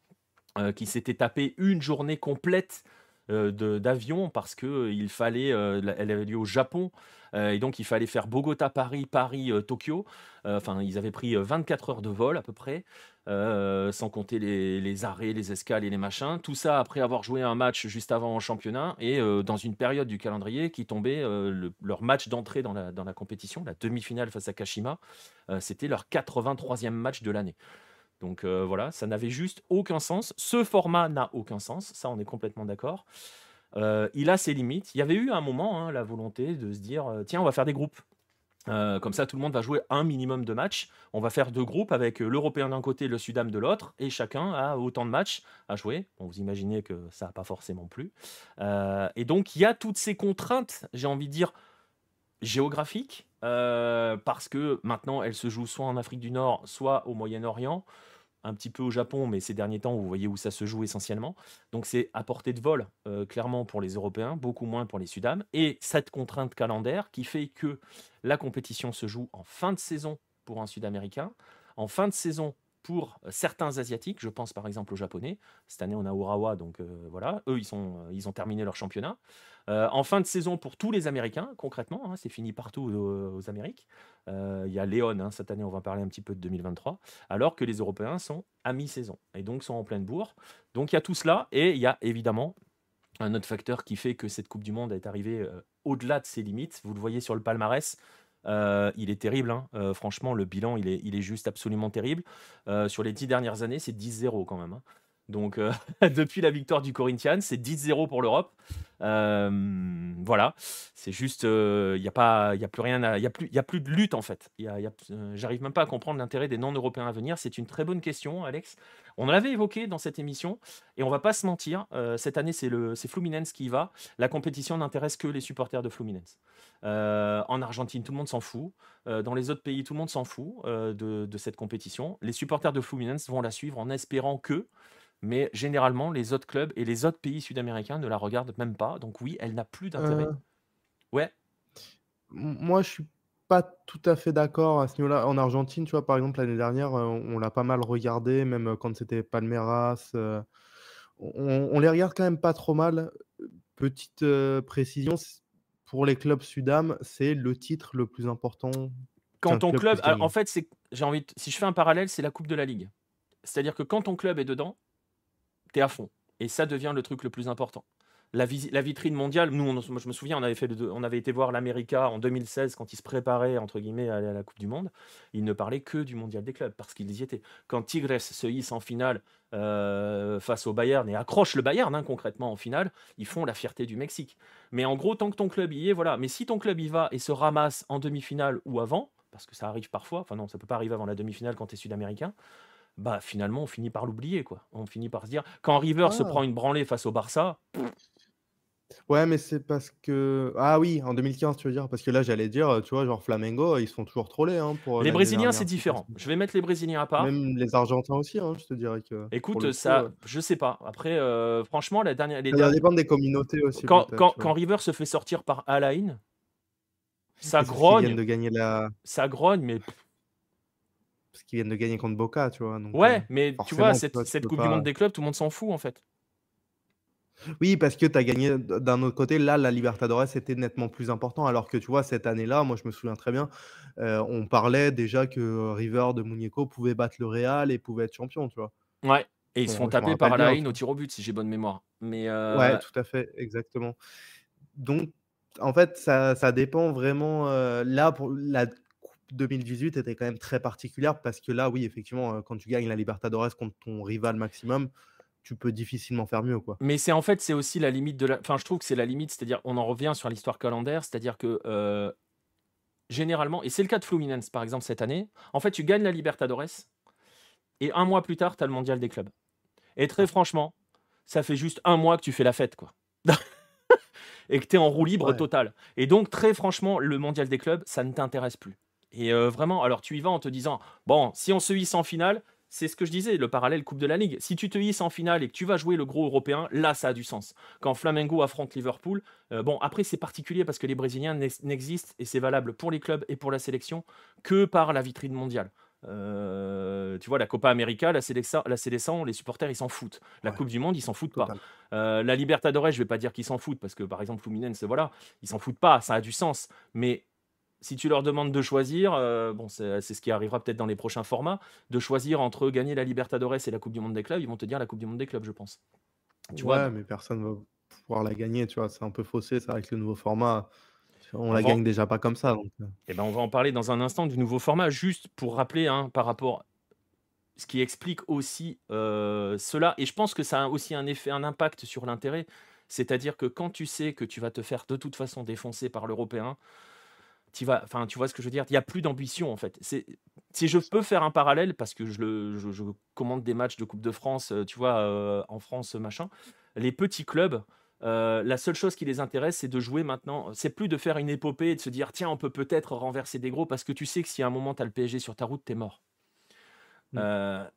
qui s'était tapé une journée complète d'avion parce qu'il fallait, elle avait lieu au Japon, et donc il fallait faire Bogota-Paris, Paris-Tokyo. Enfin, ils avaient pris 24 heures de vol à peu près, sans compter les arrêts, les escales et les machins. Tout ça après avoir joué un match juste avant en championnat et dans une période du calendrier qui tombait, leur match d'entrée dans la compétition, la demi-finale face à Kashima, c'était leur 83e match de l'année. Donc voilà, ça n'avait juste aucun sens. Ce format n'a aucun sens, ça on est complètement d'accord. Il a ses limites. Il y avait eu un moment la volonté de se dire tiens, on va faire des groupes. Comme ça, tout le monde va jouer un minimum de matchs. On va faire 2 groupes avec l'Européen d'un côté, le Sudam de l'autre, et chacun a autant de matchs à jouer. Bon, vous imaginez que ça n'a pas forcément plu. Et donc, il y a toutes ces contraintes, j'ai envie de dire, géographiques, parce que maintenant, elles se jouent soit en Afrique du Nord, soit au Moyen-Orient, un petit peu au Japon, mais ces derniers temps, vous voyez où ça se joue essentiellement. Donc c'est à portée de vol, clairement pour les Européens, beaucoup moins pour les Sudam. Et cette contrainte calendaire qui fait que la compétition se joue en fin de saison pour un Sud-Américain, en fin de saison pour certains Asiatiques, je pense par exemple aux Japonais. Cette année, on a Urawa, donc voilà, eux, ils ont terminé leur championnat. En fin de saison pour tous les Américains, concrètement, c'est fini partout aux Amériques. Il y a Léon, cette année, on va parler un petit peu de 2023, alors que les Européens sont à mi-saison et donc sont en pleine bourre. Donc il y a tout cela et il y a évidemment un autre facteur qui fait que cette Coupe du Monde est arrivée au-delà de ses limites. Vous le voyez sur le palmarès, il est terrible. Franchement, le bilan, il est juste absolument terrible. Sur les 10 dernières années, c'est 10-0 quand même. Donc, depuis la victoire du Corinthians, c'est 10-0 pour l'Europe. Voilà, c'est juste, il n'y a pas, y a plus rien, y a plus de lutte en fait. J'arrive même pas à comprendre l'intérêt des non-européens à venir. C'est une très bonne question, Alex. On l'avait évoqué dans cette émission et on va pas se mentir. Cette année, c'est Fluminense qui y va. La compétition n'intéresse que les supporters de Fluminense. En Argentine, tout le monde s'en fout. Dans les autres pays, tout le monde s'en fout de cette compétition. Les supporters de Fluminense vont la suivre en espérant que, mais généralement, les autres clubs et les autres pays sud-américains ne la regardent même pas. Donc oui, elle n'a plus d'intérêt. Euh, Ouais, Moi, je suis pas tout à fait d'accord à ce niveau-là. En Argentine, tu vois, par exemple, l'année dernière, on l'a pas mal regardé, même quand c'était Palmeiras. On les regarde quand même pas trop mal. Petite précision, pour les clubs Sudam, c'est le titre le plus important quand qu'un ton club club, puisse alors, en gagner. fait, si je fais un parallèle, c'est la Coupe de la Ligue. C'est-à-dire que quand ton club est dedans, t'es à fond. Et ça devient le truc le plus important. La vitrine mondiale, nous, moi, je me souviens, on avait été voir l'América en 2016 quand ils se préparaient, entre guillemets, à aller à la Coupe du Monde. Ils ne parlaient que du mondial des clubs parce qu'ils y étaient. Quand Tigres se hisse en finale face au Bayern et accroche le Bayern concrètement en finale, ils font la fierté du Mexique. Mais en gros, tant que ton club y est, voilà. Mais si ton club y va et se ramasse en demi-finale ou avant, parce que ça arrive parfois, enfin non, ça peut pas arriver avant la demi-finale quand tu es sud-américain, bah finalement on finit par l'oublier quoi. On finit par se dire quand River se Ah, prend une branlée face au Barça, ouais, mais c'est parce que. Ah oui, en 2015, tu veux dire? Parce que là, j'allais dire, tu vois, genre Flamengo, ils se font toujours troller pour les l'année Brésiliens c'est dernière. C'est parce différent. que. Je vais mettre les Brésiliens à part. Même les Argentins aussi, je te dirais que pour Écoute, le coup. ça, je sais pas. Après, franchement, les Ça doit derniers, dépendre des communautés aussi, peut-être, tu quand vois. River se fait sortir par Alain, ça Mais c'est parce qu'ils viennent grogne, de gagner mais parce qu'ils viennent de gagner contre Boca, tu vois? Donc, ouais, mais tu vois, forcément, tu vois, tu cette peux Coupe du pas. Monde des clubs, tout le monde s'en fout en fait. Oui, parce que tu as gagné d'un autre côté, là, la Libertadores, c'était nettement plus important. Alors que, tu vois, cette année-là, moi, je me souviens très bien, on parlait déjà que River de Muñeco pouvait battre le Real et pouvait être champion, tu vois? Ouais, et ils se font Je m'en taper par rappelle bien, Alain tu au vois? tir au but si j'ai bonne mémoire. Mais Ouais, tout à fait, exactement. Donc, en fait, ça dépend vraiment, là, pour la coupe 2018 était quand même très particulière parce que là, oui, effectivement, quand tu gagnes la Libertadores contre ton rival maximum, tu peux difficilement faire mieux, quoi. Mais c'est aussi la limite de la. Enfin, je trouve que c'est la limite, c'est-à-dire, on en revient sur l'histoire calendaire, c'est-à-dire que généralement, et c'est le cas de Fluminense par exemple cette année, en fait, tu gagnes la Libertadores et un mois plus tard, tu as le mondial des clubs. Et très franchement, ça fait juste un mois que tu fais la fête, quoi. Et que tu es en roue libre Ouais. totale. Et donc, très franchement, le mondial des clubs, ça ne t'intéresse plus. Et vraiment, alors tu y vas en te disant, bon, si on se hisse en finale, c'est ce que je disais, le parallèle Coupe de la Ligue. Si tu te hisses en finale et que tu vas jouer le gros européen, là, ça a du sens. Quand Flamengo affronte Liverpool, bon, après, c'est particulier parce que les Brésiliens n'existent, et c'est valable pour les clubs et pour la sélection, que par la vitrine mondiale. Tu vois, la Copa América, la Seleção, les supporters, ils s'en foutent. La Ouais, Coupe du monde, ils s'en foutent pas. total. La Libertadores, je vais pas dire qu'ils s'en foutent parce que, par exemple, Fluminense, voilà, ils s'en foutent pas, ça a du sens. Mais si tu leur demandes de choisir, bon, c'est ce qui arrivera peut-être dans les prochains formats, de choisir entre gagner la Libertadores et la Coupe du monde des clubs, ils vont te dire la Coupe du monde des clubs, je pense. Tu vois? Ouais, mais personne va pouvoir la gagner, tu vois? C'est un peu faussé, ça, avec le nouveau format. On On la va gagne déjà pas comme ça, donc Eh ben, on va en parler dans un instant du nouveau format, juste pour rappeler, hein, par rapport ce qui explique aussi, cela et je pense que ça a aussi un effet, un impact sur l'intérêt. C'est-à-dire que quand tu sais que tu vas te faire de toute façon défoncer par l'européen, tu vois ce que je veux dire? Il y a plus d'ambition, en fait. Si je peux faire un parallèle parce que je commande des matchs de coupe de France, tu vois, en France, machin. Les petits clubs, la seule chose qui les intéresse, c'est de jouer maintenant. C'est plus de faire une épopée et de se dire: «Tiens, on peut peut-être renverser des gros», parce que tu sais que si à un moment tu as le PSG sur ta route, tu es mort. mmh.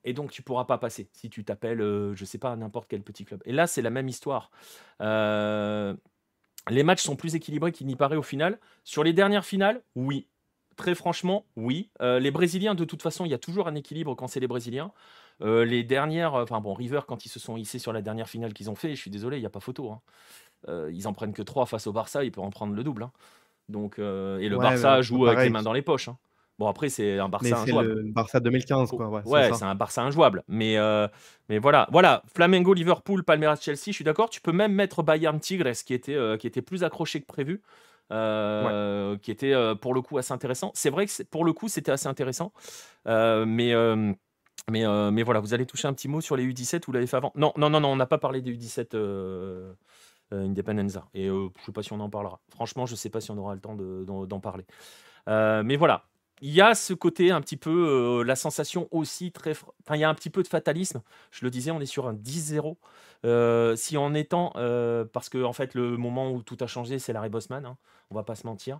Et donc tu pourras pas passer si tu t'appelles, je sais pas, n'importe quel petit club. Et là, c'est la même histoire. Heu, les matchs sont plus équilibrés qu'il n'y paraît au final. Sur les dernières finales, oui. Très franchement, oui. Les Brésiliens, de toute façon, il y a toujours un équilibre quand c'est les Brésiliens. Les dernières, enfin bon, River, quand ils se sont hissés sur la dernière finale qu'ils ont fait, je suis désolé, il y a pas photo, hein. Ils en prennent que 3 face au Barça, ils peuvent en prendre le double, hein. Donc et le Ouais, Barça mais joue avec les pareil, mains dans les poches, hein. Bon après, c'est un mais Barça c'est injouable. le Barça 2015, Oh, quoi, ouais, c'est ouais, ça. c'est un Barça injouable. Mais voilà, voilà. Flamengo, Liverpool, Palmeiras, Chelsea, je suis d'accord. Tu peux même mettre Bayern Tigres, qui était plus accroché que prévu, Ouais. qui était pour le coup assez intéressant. C'est vrai que pour le coup, c'était assez intéressant. Mais voilà, vous allez toucher un petit mot sur les U17, vous l'avez fait avant. Non, non, non, non, on n'a pas parlé des U17 Independenza. Et je ne sais pas si on en parlera. Franchement, je ne sais pas si on aura le temps d'en parler. Mais voilà, il y a ce côté un petit peu, la sensation aussi enfin, il y a un petit peu de fatalisme. Je le disais, on est sur un 10-0. Si en étant, parce que en fait, le moment où tout a changé, c'est Larry Bosman, hein, on va pas se mentir,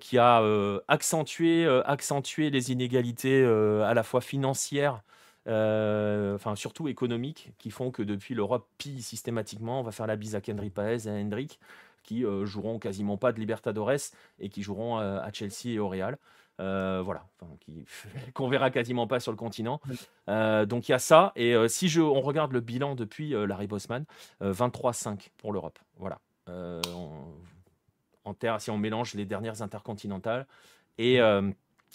qui a accentué les inégalités à la fois financières, enfin surtout économiques, qui font que depuis l'Europe pille systématiquement. On va faire la bise à Kendry Paez et à Hendrik, qui joueront quasiment pas de Libertadores et qui joueront à Chelsea et au Real. Voilà, enfin, qu'on verra quasiment pas sur le continent. Ouais. Donc il y a ça. Et si on regarde le bilan depuis Larry Bosman, 23-5 pour l'Europe. Voilà. Si on mélange les dernières intercontinentales et,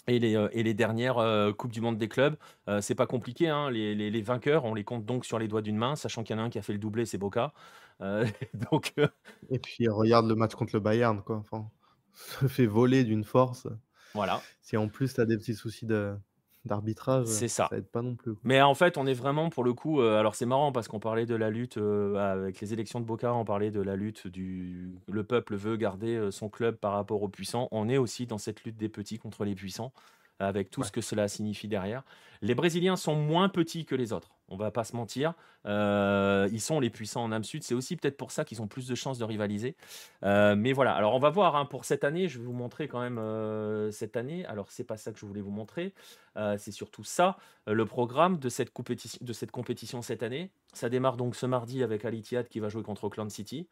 et les dernières Coupes du Monde des clubs, c'est pas compliqué, hein. Les vainqueurs, on les compte donc sur les doigts d'une main, sachant qu'il y en a un qui a fait le doublé, c'est Boca. Euh, donc, Et puis regarde le match contre le Bayern, quoi, enfin, se fait voler d'une force. voilà, Si en plus tu as des petits soucis d'arbitrage, c'est ça. ça aide pas non plus, quoi. Mais en fait, on est vraiment pour le coup, alors c'est marrant parce qu'on parlait de la lutte, avec les élections de Boca, on parlait de la lutte du le peuple veut garder, son club par rapport aux puissants. On est aussi dans cette lutte des petits contre les puissants, avec tout ce Ouais. que cela signifie derrière. Les Brésiliens sont moins petits que les autres, on va pas se mentir. Ils sont les puissants en âme sud, c'est aussi peut-être pour ça qu'ils ont plus de chances de rivaliser. Mais voilà, alors on va voir, hein, pour cette année, je vais vous montrer quand même, cette année. Alors c'est pas ça que je voulais vous montrer, c'est surtout ça. Le programme de cette compétition cette année. Ça démarre donc ce mardi avec Al Ittihad qui va jouer contre Auckland City.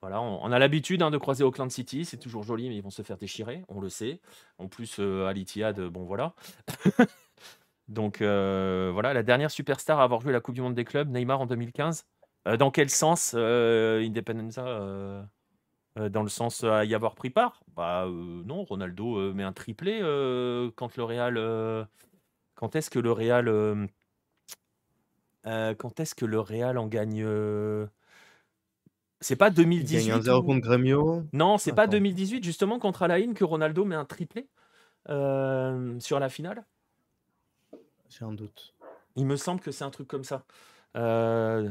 Voilà, on a l'habitude, hein, de croiser Auckland City, c'est toujours joli, mais ils vont se faire déchirer, on le sait. En plus, Al Ittihad, bon voilà. Donc voilà, la dernière superstar à avoir joué la Coupe du Monde des clubs, Neymar en 2015. Dans quel sens, Independenza, dans le sens à y avoir pris part? Bah non, Ronaldo met un triplé quand le Real. Quand est-ce que le Real quand est-ce que le Real en gagne, c'est pas Il gagne 2018 1-0 ou contre Grêmio. non, c'est pas Attends, 2018 justement contre Al Ain que Ronaldo met un triplé, sur la finale? j'ai un doute. Il me semble que c'est un truc comme ça. Heu,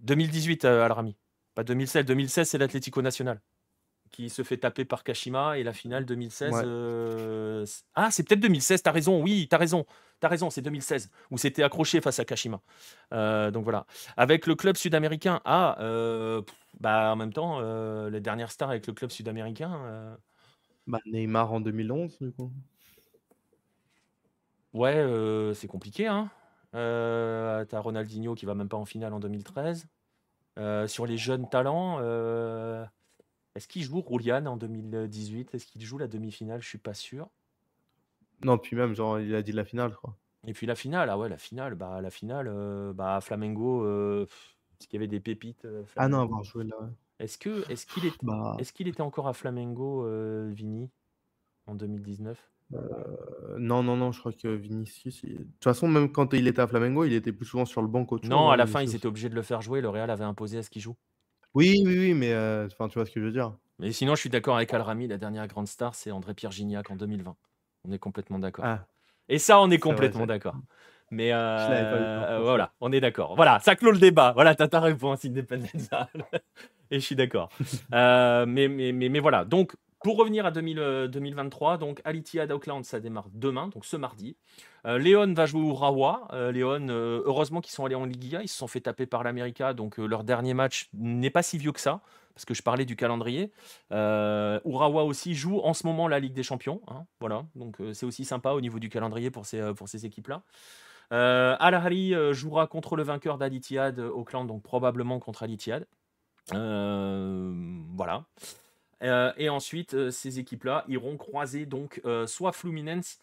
2018, Al Rami, pas 2016. 2016, c'est l'Atlético Nacional qui se fait taper par Kashima et la finale 2016, Ouais, ah, c'est peut-être 2016, tu as raison, oui, tu as raison, c'est 2016 où c'était accroché face à Kashima. Donc voilà. Avec le club sud-américain, bah, en même temps, les dernières stars avec le club sud-américain, bah, Neymar en 2011, du coup. ouais, c'est compliqué, hein. Tu Ronaldinho qui va même pas en finale en 2013. Sur les jeunes talents, est-ce qu'il joue Roulian en 2018? Est-ce qu'il joue la demi-finale? Je suis pas sûr. Non, puis même, genre, il a dit la finale, je crois. Et puis la finale, ah ouais, la finale, Flamengo, est-ce qu'il y avait des pépites, Ah non, Flamengo? avoir joué là, ouais. Bah, Est-ce qu'il était encore à Flamengo, Vini, en 2019? non, non, non, je crois que Vinicius, de toute façon, même quand il était à Flamengo, il était plus souvent sur le banc qu'autre chose, Non, hein, à la fin, ils Vinicius. étaient obligés de le faire jouer, le Real avait imposé à ce qu'il joue. Oui, oui, oui, mais enfin, tu vois ce que je veux dire? Mais sinon, je suis d'accord avec Alrami, la dernière grande star, c'est André-Pierre Gignac en 2020. On est complètement d'accord. Ah, Et ça, on est c'est vrai, complètement d'accord. Mais je l'avais pas vu pour ça. voilà, on est d'accord. Voilà, ça clôt le débat. Voilà, t'as ta réponse, Independenza. Et je suis d'accord. Mais voilà. Donc, pour revenir à 2023, donc Al Ittihad Auckland, ça démarre demain, donc ce mardi. Léon va jouer au Urawa. Léon, heureusement qu'ils sont allés en Liga. Ils se sont fait taper par l'América, donc leur dernier match n'est pas si vieux que ça, parce que je parlais du calendrier. Urawa aussi joue en ce moment la Ligue des Champions, hein, voilà, donc c'est aussi sympa au niveau du calendrier pour ces équipes-là. Al Ahly jouera contre le vainqueur d'Al Ittihad Auckland, donc probablement contre Al Ittihad. Voilà. Et ensuite, ces équipes-là iront croiser donc soit Fluminense,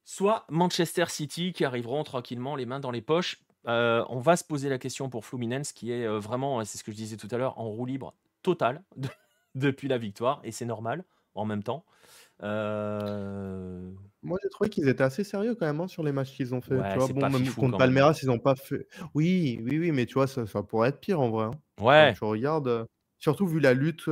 soit Manchester City, qui arriveront tranquillement les mains dans les poches. On va se poser la question pour Fluminense, qui est vraiment, c'est ce que je disais tout à l'heure, en roue libre totale depuis la victoire, et c'est normal en même temps. Euh, Moi, j'ai trouvé qu'ils étaient assez sérieux quand même, hein, sur les matchs qu'ils ont fait, tu Ouais, vois? c'est Bon, pas même fifou contre quand même, hein. Palmeiras, ils ont pas fait oui, oui, oui, mais tu vois, ça pourrait être pire en vrai, hein. Quand Ouais, tu regardes, surtout vu la lutte, tu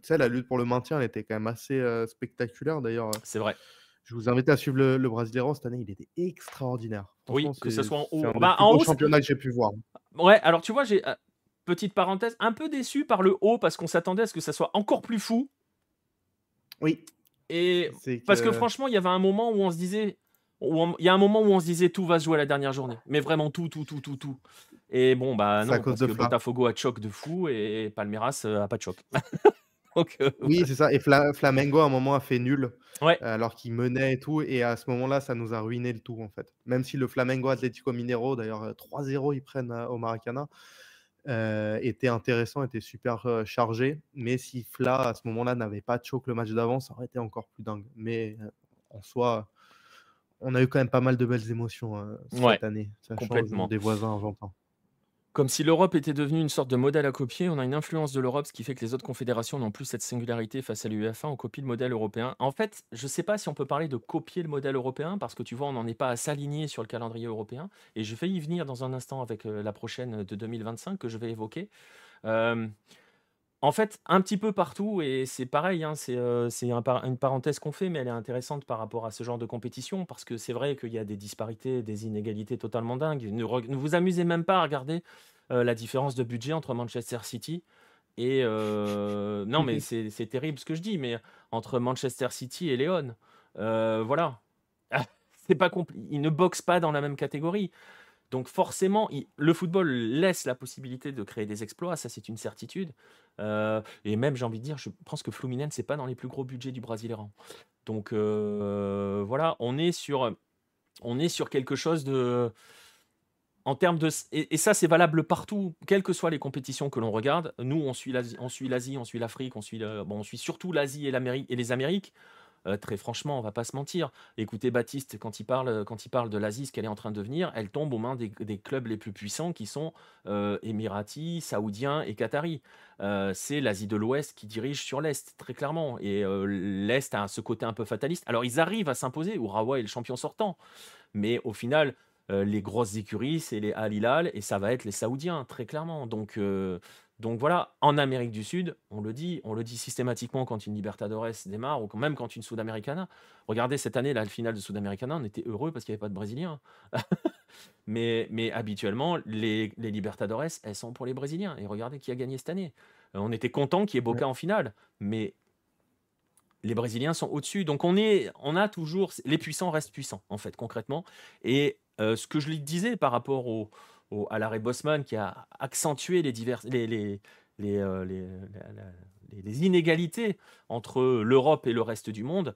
sais, la lutte pour le maintien, elle était quand même assez, spectaculaire. D'ailleurs, c'est vrai. je vous invite à suivre le Brasileirão cette année, il était extraordinaire. Franchement, Oui, que ce soit en c'est haut. un des Bah, plus en beaux haut, championnats que j'ai pu voir. ouais, alors tu vois, j'ai petite parenthèse, un peu déçu par le haut parce qu'on s'attendait à ce que ça soit encore plus fou. Oui, Et c'est parce que que franchement, il y avait un moment où on se disait, il y a un moment où on se disait tout va se jouer à la dernière journée, mais vraiment tout, tout, tout, tout, tout. Et bon, bah c'est à non, cause parce de que Fla. Botafogo a choc de fou et Palmeiras a pas de choc. Donc Oui, voilà. c'est ça, et Flamengo à un moment a fait nul, Ouais, alors qu'il menait et tout, et à ce moment-là, ça nous a ruiné le tout, en fait. Même si le Flamengo Atlético Mineiro, d'ailleurs, 3-0 ils prennent, au Maracanã, était intéressant, était super, chargé, mais si Fla, à ce moment-là, n'avait pas choke le match d'avant, ça aurait été encore plus dingue. Mais, en soi, on a eu quand même pas mal de belles émotions, ouais, cette année, sachant complètement. des voisins argentins. Comme si l'Europe était devenue une sorte de modèle à copier, on a une influence de l'Europe, ce qui fait que les autres confédérations n'ont plus cette singularité face à l'UEFA, on copie le modèle européen. En fait, je ne sais pas si on peut parler de copier le modèle européen, parce que tu vois, on n'en est pas à s'aligner sur le calendrier européen, et je vais y venir dans un instant avec la prochaine de 2025 que je vais évoquer. Euh, En fait, un petit peu partout, et c'est pareil, hein, une parenthèse qu'on fait, mais elle est intéressante par rapport à ce genre de compétition, parce que c'est vrai qu'il y a des disparités, des inégalités totalement dingues. Ne vous amusez même pas à regarder la différence de budget entre Manchester City et... non, mais c'est terrible ce que je dis, mais entre Manchester City et Léon, voilà. C'est pas ils ne boxent pas dans la même catégorie. Donc forcément, le football laisse la possibilité de créer des exploits, ça c'est une certitude. Et même, j'ai envie de dire, je pense que Fluminense, c'est pas dans les plus gros budgets du Brasileirão. Donc voilà, on est sur quelque chose de... En termes de... Et ça, c'est valable partout, quelles que soient les compétitions que l'on regarde. Nous, on suit l'Asie, on suit l'Afrique, bon, on suit surtout l'Asie et l'Amérique et les Amériques. Très franchement, on va pas se mentir. Écoutez Baptiste, quand il parle de l'Asie, ce qu'elle est en train de devenir, elle tombe aux mains des clubs les plus puissants qui sont émiratis, saoudiens et qataris. C'est l'Asie de l'Ouest qui dirige sur l'Est, très clairement. Et l'Est a ce côté un peu fataliste. Alors ils arrivent à s'imposer, Urawa est le champion sortant. Mais au final, les grosses écuries, c'est les Al Hilal et ça va être les Saoudiens, très clairement. Donc voilà, en Amérique du Sud, on le dit systématiquement quand une Libertadores démarre ou même quand une Sudamericana. Regardez cette année, la finale de Sudamericana, on était heureux parce qu'il n'y avait pas de Brésiliens. Mais habituellement, les Libertadores, elles sont pour les Brésiliens. Et regardez qui a gagné cette année. On était content qu'il y ait Ouais. Boca en finale. Mais les Brésiliens sont au-dessus. Donc on a toujours, les puissants restent puissants en fait concrètement. Et ce que je lui disais par rapport à l'arrêt Bosman qui a accentué les inégalités entre l'Europe et le reste du monde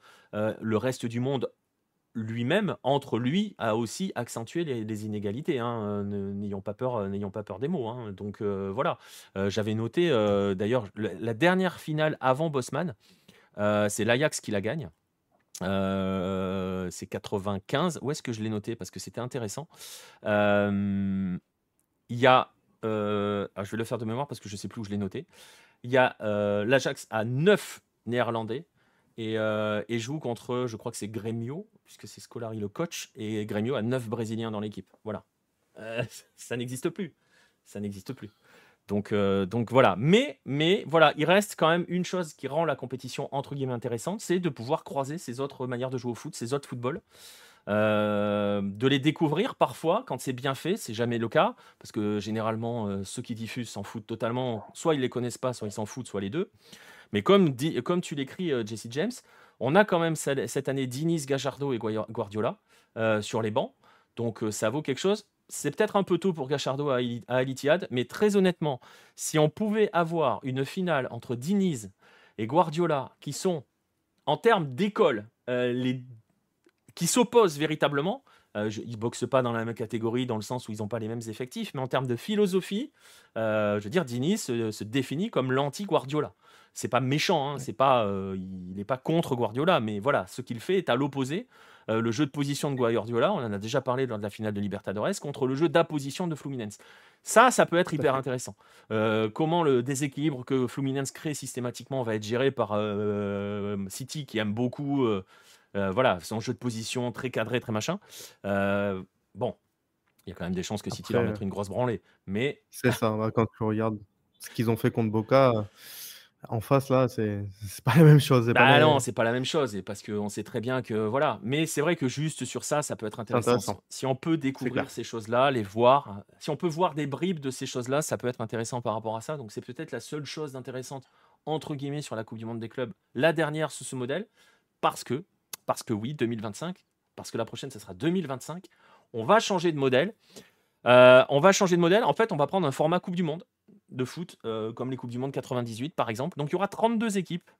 lui-même, entre lui, a aussi accentué les inégalités, hein. N'ayons pas peur des mots, hein. Donc voilà. J'avais noté d'ailleurs la dernière finale avant Bosman, c'est l'Ajax qui la gagne. C'est 95. Où est-ce que je l'ai noté? Parce que c'était intéressant. Euh, Il y a, je vais le faire de mémoire parce que je ne sais plus où je l'ai noté. Il y a l'Ajax à 9 Néerlandais et joue contre, je crois que c'est Grêmio, puisque c'est Scolari le coach, et Grêmio a 9 Brésiliens dans l'équipe. Voilà. Euh, Ça n'existe plus. Ça n'existe plus. Donc voilà. Mais voilà, il reste quand même une chose qui rend la compétition entre guillemets intéressante, c'est de pouvoir croiser ces autres manières de jouer au foot, ces autres footballs. De les découvrir parfois quand c'est bien fait, c'est jamais le cas, parce que généralement ceux qui diffusent s'en foutent totalement, soit ils les connaissent pas, soit ils s'en foutent, soit les deux. Mais comme tu l'écris, Jesse James, on a quand même cette année Diniz, Gajardo et Guardiola sur les bancs, donc ça vaut quelque chose. C'est peut-être un peu tôt pour Gajardo à Al Ittihad, mais très honnêtement, si on pouvait avoir une finale entre Diniz et Guardiola, qui sont en termes d'école les qui s'opposent véritablement. Ils ne boxent pas dans la même catégorie dans le sens où ils n'ont pas les mêmes effectifs, mais en termes de philosophie, je veux dire, Dini se définit comme l'anti-Guardiola. C'est pas méchant, hein, Ouais. c'est pas, il n'est pas contre Guardiola, mais voilà, ce qu'il fait est à l'opposé. Le jeu de position de Guardiola, on en a déjà parlé lors de la finale de Libertadores, contre le jeu d'apposition de Fluminense. Ça peut être Tout à hyper fait. intéressant. Comment le déséquilibre que Fluminense crée systématiquement va être géré par City, qui aime beaucoup voilà, son jeu de position très cadré, très machin. Euh, bon, il y a quand même des chances que City leur Après, mette une grosse branlée. Mais c'est ça, hein, quand tu regardes ce qu'ils ont fait contre Boca, en face là, c'est pas la même chose, c'est pas bah les non, c'est pas la même chose. Et parce qu'on sait très bien que voilà. Mais c'est vrai que juste sur ça, ça peut être c'est intéressant. Si, intéressant, si on peut c'est découvrir clair. ces choses-là, les voir, si on peut voir des bribes de ces choses-là, ça peut être intéressant par rapport à ça. Donc c'est peut-être la seule chose d'intéressante entre guillemets sur la Coupe du Monde des clubs, la dernière sous ce modèle, parce que, parce que oui, 2025, parce que la prochaine, ça sera 2025. On va changer de modèle. On va changer de modèle. En fait, on va prendre un format Coupe du Monde de foot, comme les Coupes du Monde 98, par exemple. Donc, il y aura 32 équipes,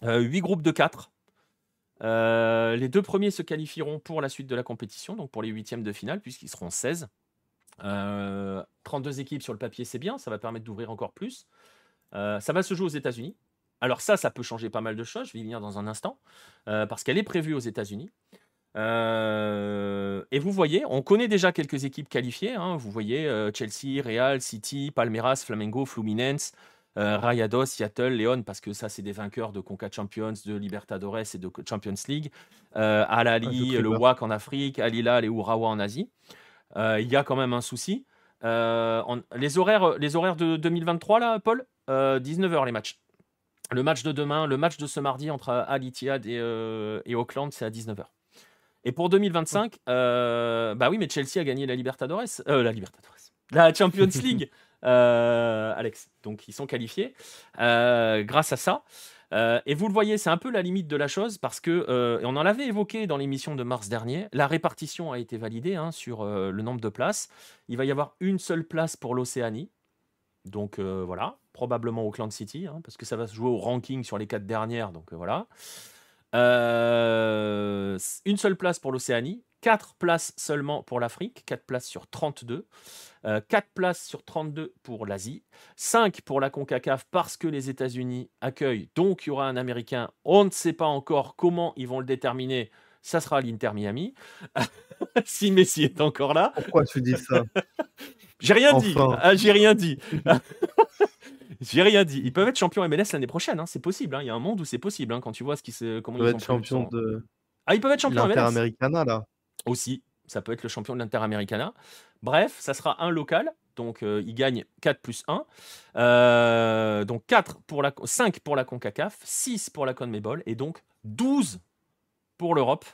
8 groupes de 4. Les deux premiers se qualifieront pour la suite de la compétition, donc pour les huitièmes de finale, puisqu'ils seront 16. 32 équipes sur le papier, c'est bien, ça va permettre d'ouvrir encore plus. Ça va se jouer aux États-Unis. Alors ça peut changer pas mal de choses, je vais y venir dans un instant, parce qu'elle est prévue aux États-Unis. Et vous voyez, on connaît déjà quelques équipes qualifiées, hein. Vous voyez Chelsea, Real, City, Palmeiras, Flamengo, Fluminense, Rayados, Seattle, León, parce que ça, c'est des vainqueurs de Conca Champions, de Libertadores et de Champions League. Al Ah, de Ahly, le Triver. WAC en Afrique, Al Hilal et Urawa en Asie. Il y a quand même un souci. Les horaires de 2023, là, Paul, 19h les matchs. Le match de demain, le match de ce mardi entre Al Ittihad et Auckland, c'est à 19h. Et pour OK. 2025, bah oui, mais Chelsea a gagné la Champions League, Alex. Donc ils sont qualifiés grâce à ça. Et vous le voyez, c'est un peu la limite de la chose parce que, et on en avait évoqué dans l'émission de mars dernier, la répartition a été validée hein, sur le nombre de places. Il va y avoir une seule place pour l'Océanie. Donc voilà, probablement Auckland City, hein, parce que ça va se jouer au ranking sur les 4 dernières. Donc voilà. Une seule place pour l'Océanie, 4 places seulement pour l'Afrique, 4 places sur 32, 4 places sur 32 pour l'Asie, 5 pour la CONCACAF parce que les États-Unis accueillent, donc il y aura un Américain. On ne sait pas encore comment ils vont le déterminer. Ça sera l'Inter Miami, si Messi est encore là. Pourquoi tu dis ça? J'ai rien dit, Enfin, hein, j'ai rien dit. J'ai rien dit. Ils peuvent être champions MLS l'année prochaine, hein, c'est possible. Hein. Il y a un monde où c'est possible hein, quand tu vois comment tu veux ils ont être prévu de champion s'en. de Ah, ils peuvent être champions MLS l'Interamericana là? aussi. Ça peut être le champion de l'Interamericana. Bref, ça sera un local. Donc, il gagne 4 plus 1. Donc, 5 pour la CONCACAF, 6 pour la CONMEBOL et donc 12 pour l'Europe.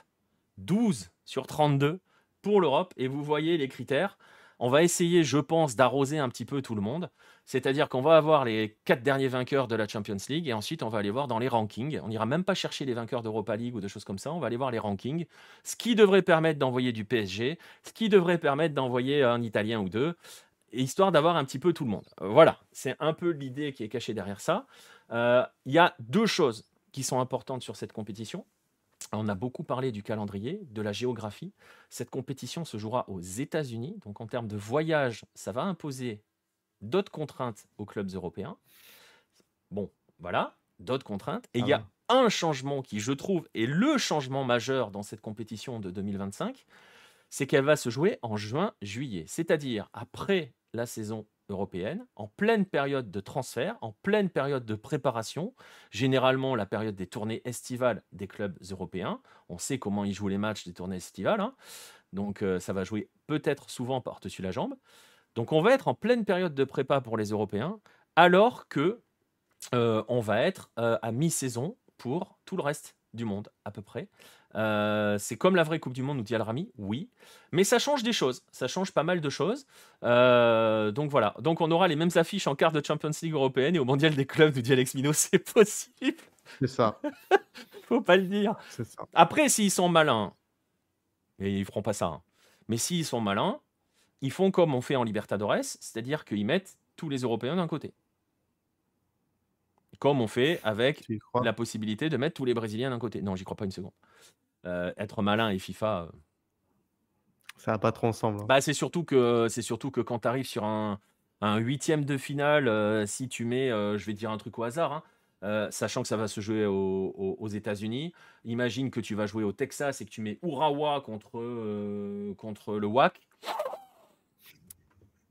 12 sur 32 pour l'Europe. Et vous voyez les critères. On va essayer, je pense, d'arroser un petit peu tout le monde. C'est-à-dire qu'on va avoir les 4 derniers vainqueurs de la Champions League et ensuite on va aller voir dans les rankings. On n'ira même pas chercher les vainqueurs d'Europa League ou de choses comme ça. On va aller voir les rankings. Ce qui devrait permettre d'envoyer du PSG, ce qui devrait permettre d'envoyer un Italien ou deux, histoire d'avoir un petit peu tout le monde. Voilà, c'est un peu l'idée qui est cachée derrière ça. Il y a deux choses qui sont importantes sur cette compétition. On a beaucoup parlé du calendrier, de la géographie. Cette compétition se jouera aux États-Unis. Donc en termes de voyage, ça va imposer d'autres contraintes aux clubs européens. Bon, voilà, d'autres contraintes. Et il Ah y a ouais. un changement qui, je trouve, est le changement majeur dans cette compétition de 2025, c'est qu'elle va se jouer en juin-juillet, c'est-à-dire après la saison européenne, en pleine période de transfert, en pleine période de préparation, généralement la période des tournées estivales des clubs européens. On sait comment ils jouent les matchs des tournées estivales, hein. Donc ça va jouer peut-être souvent par-dessus la jambe. Donc on va être en pleine période de prépa pour les Européens, alors que on va être à mi-saison pour tout le reste du monde, à peu près. C'est comme la vraie Coupe du Monde, nous dit Alrami, oui. Mais ça change des choses, ça change pas mal de choses. Donc voilà, donc on aura les mêmes affiches en quart de Champions League européenne et au Mondial des clubs, nous dit Alex Mino, c'est possible. C'est ça, Faut pas le dire. c'est ça. Après, s'ils sont malins, et ils feront pas ça, hein, mais s'ils sont malins, ils font comme on fait en Libertadores, c'est-à-dire qu'ils mettent tous les Européens d'un côté. Comme on fait avec Tu y crois? la possibilité de mettre tous les Brésiliens d'un côté. Non, j'y crois pas une seconde. Être malin et FIFA, Ça va pas trop ensemble, hein. bah, c'est surtout que quand tu arrives sur un huitième de finale, si tu mets, je vais dire un truc au hasard, hein, sachant que ça va se jouer aux États-Unis, imagine que tu vas jouer au Texas et que tu mets Urawa contre le WAC.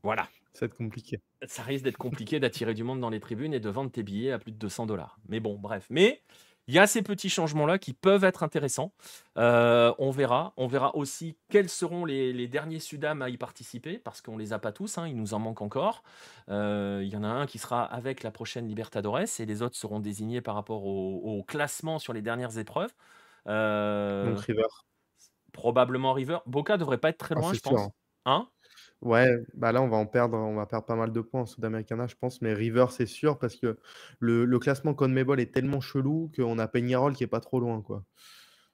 Voilà. Ça va être compliqué. Ça risque d'être compliqué d'attirer du monde dans les tribunes et de vendre tes billets à plus de 200 $. Mais bon, bref. Mais il y a ces petits changements-là qui peuvent être intéressants. On verra. On verra aussi quels seront les derniers Sudam à y participer, parce qu'on ne les a pas tous, hein, il nous en manque encore. Il y en a un qui sera avec la prochaine Libertadores et les autres seront désignés par rapport au classement sur les dernières épreuves. Donc Euh, River. Probablement River. Boca devrait pas être très Ah, loin, c'est je sûr, pense. hein. Hein? Ouais, bah là, on va perdre pas mal de points en Sudamericana, je pense, mais River, c'est sûr, parce que le classement CONMEBOL est tellement chelou qu'on a Peñarol qui est pas trop loin, quoi.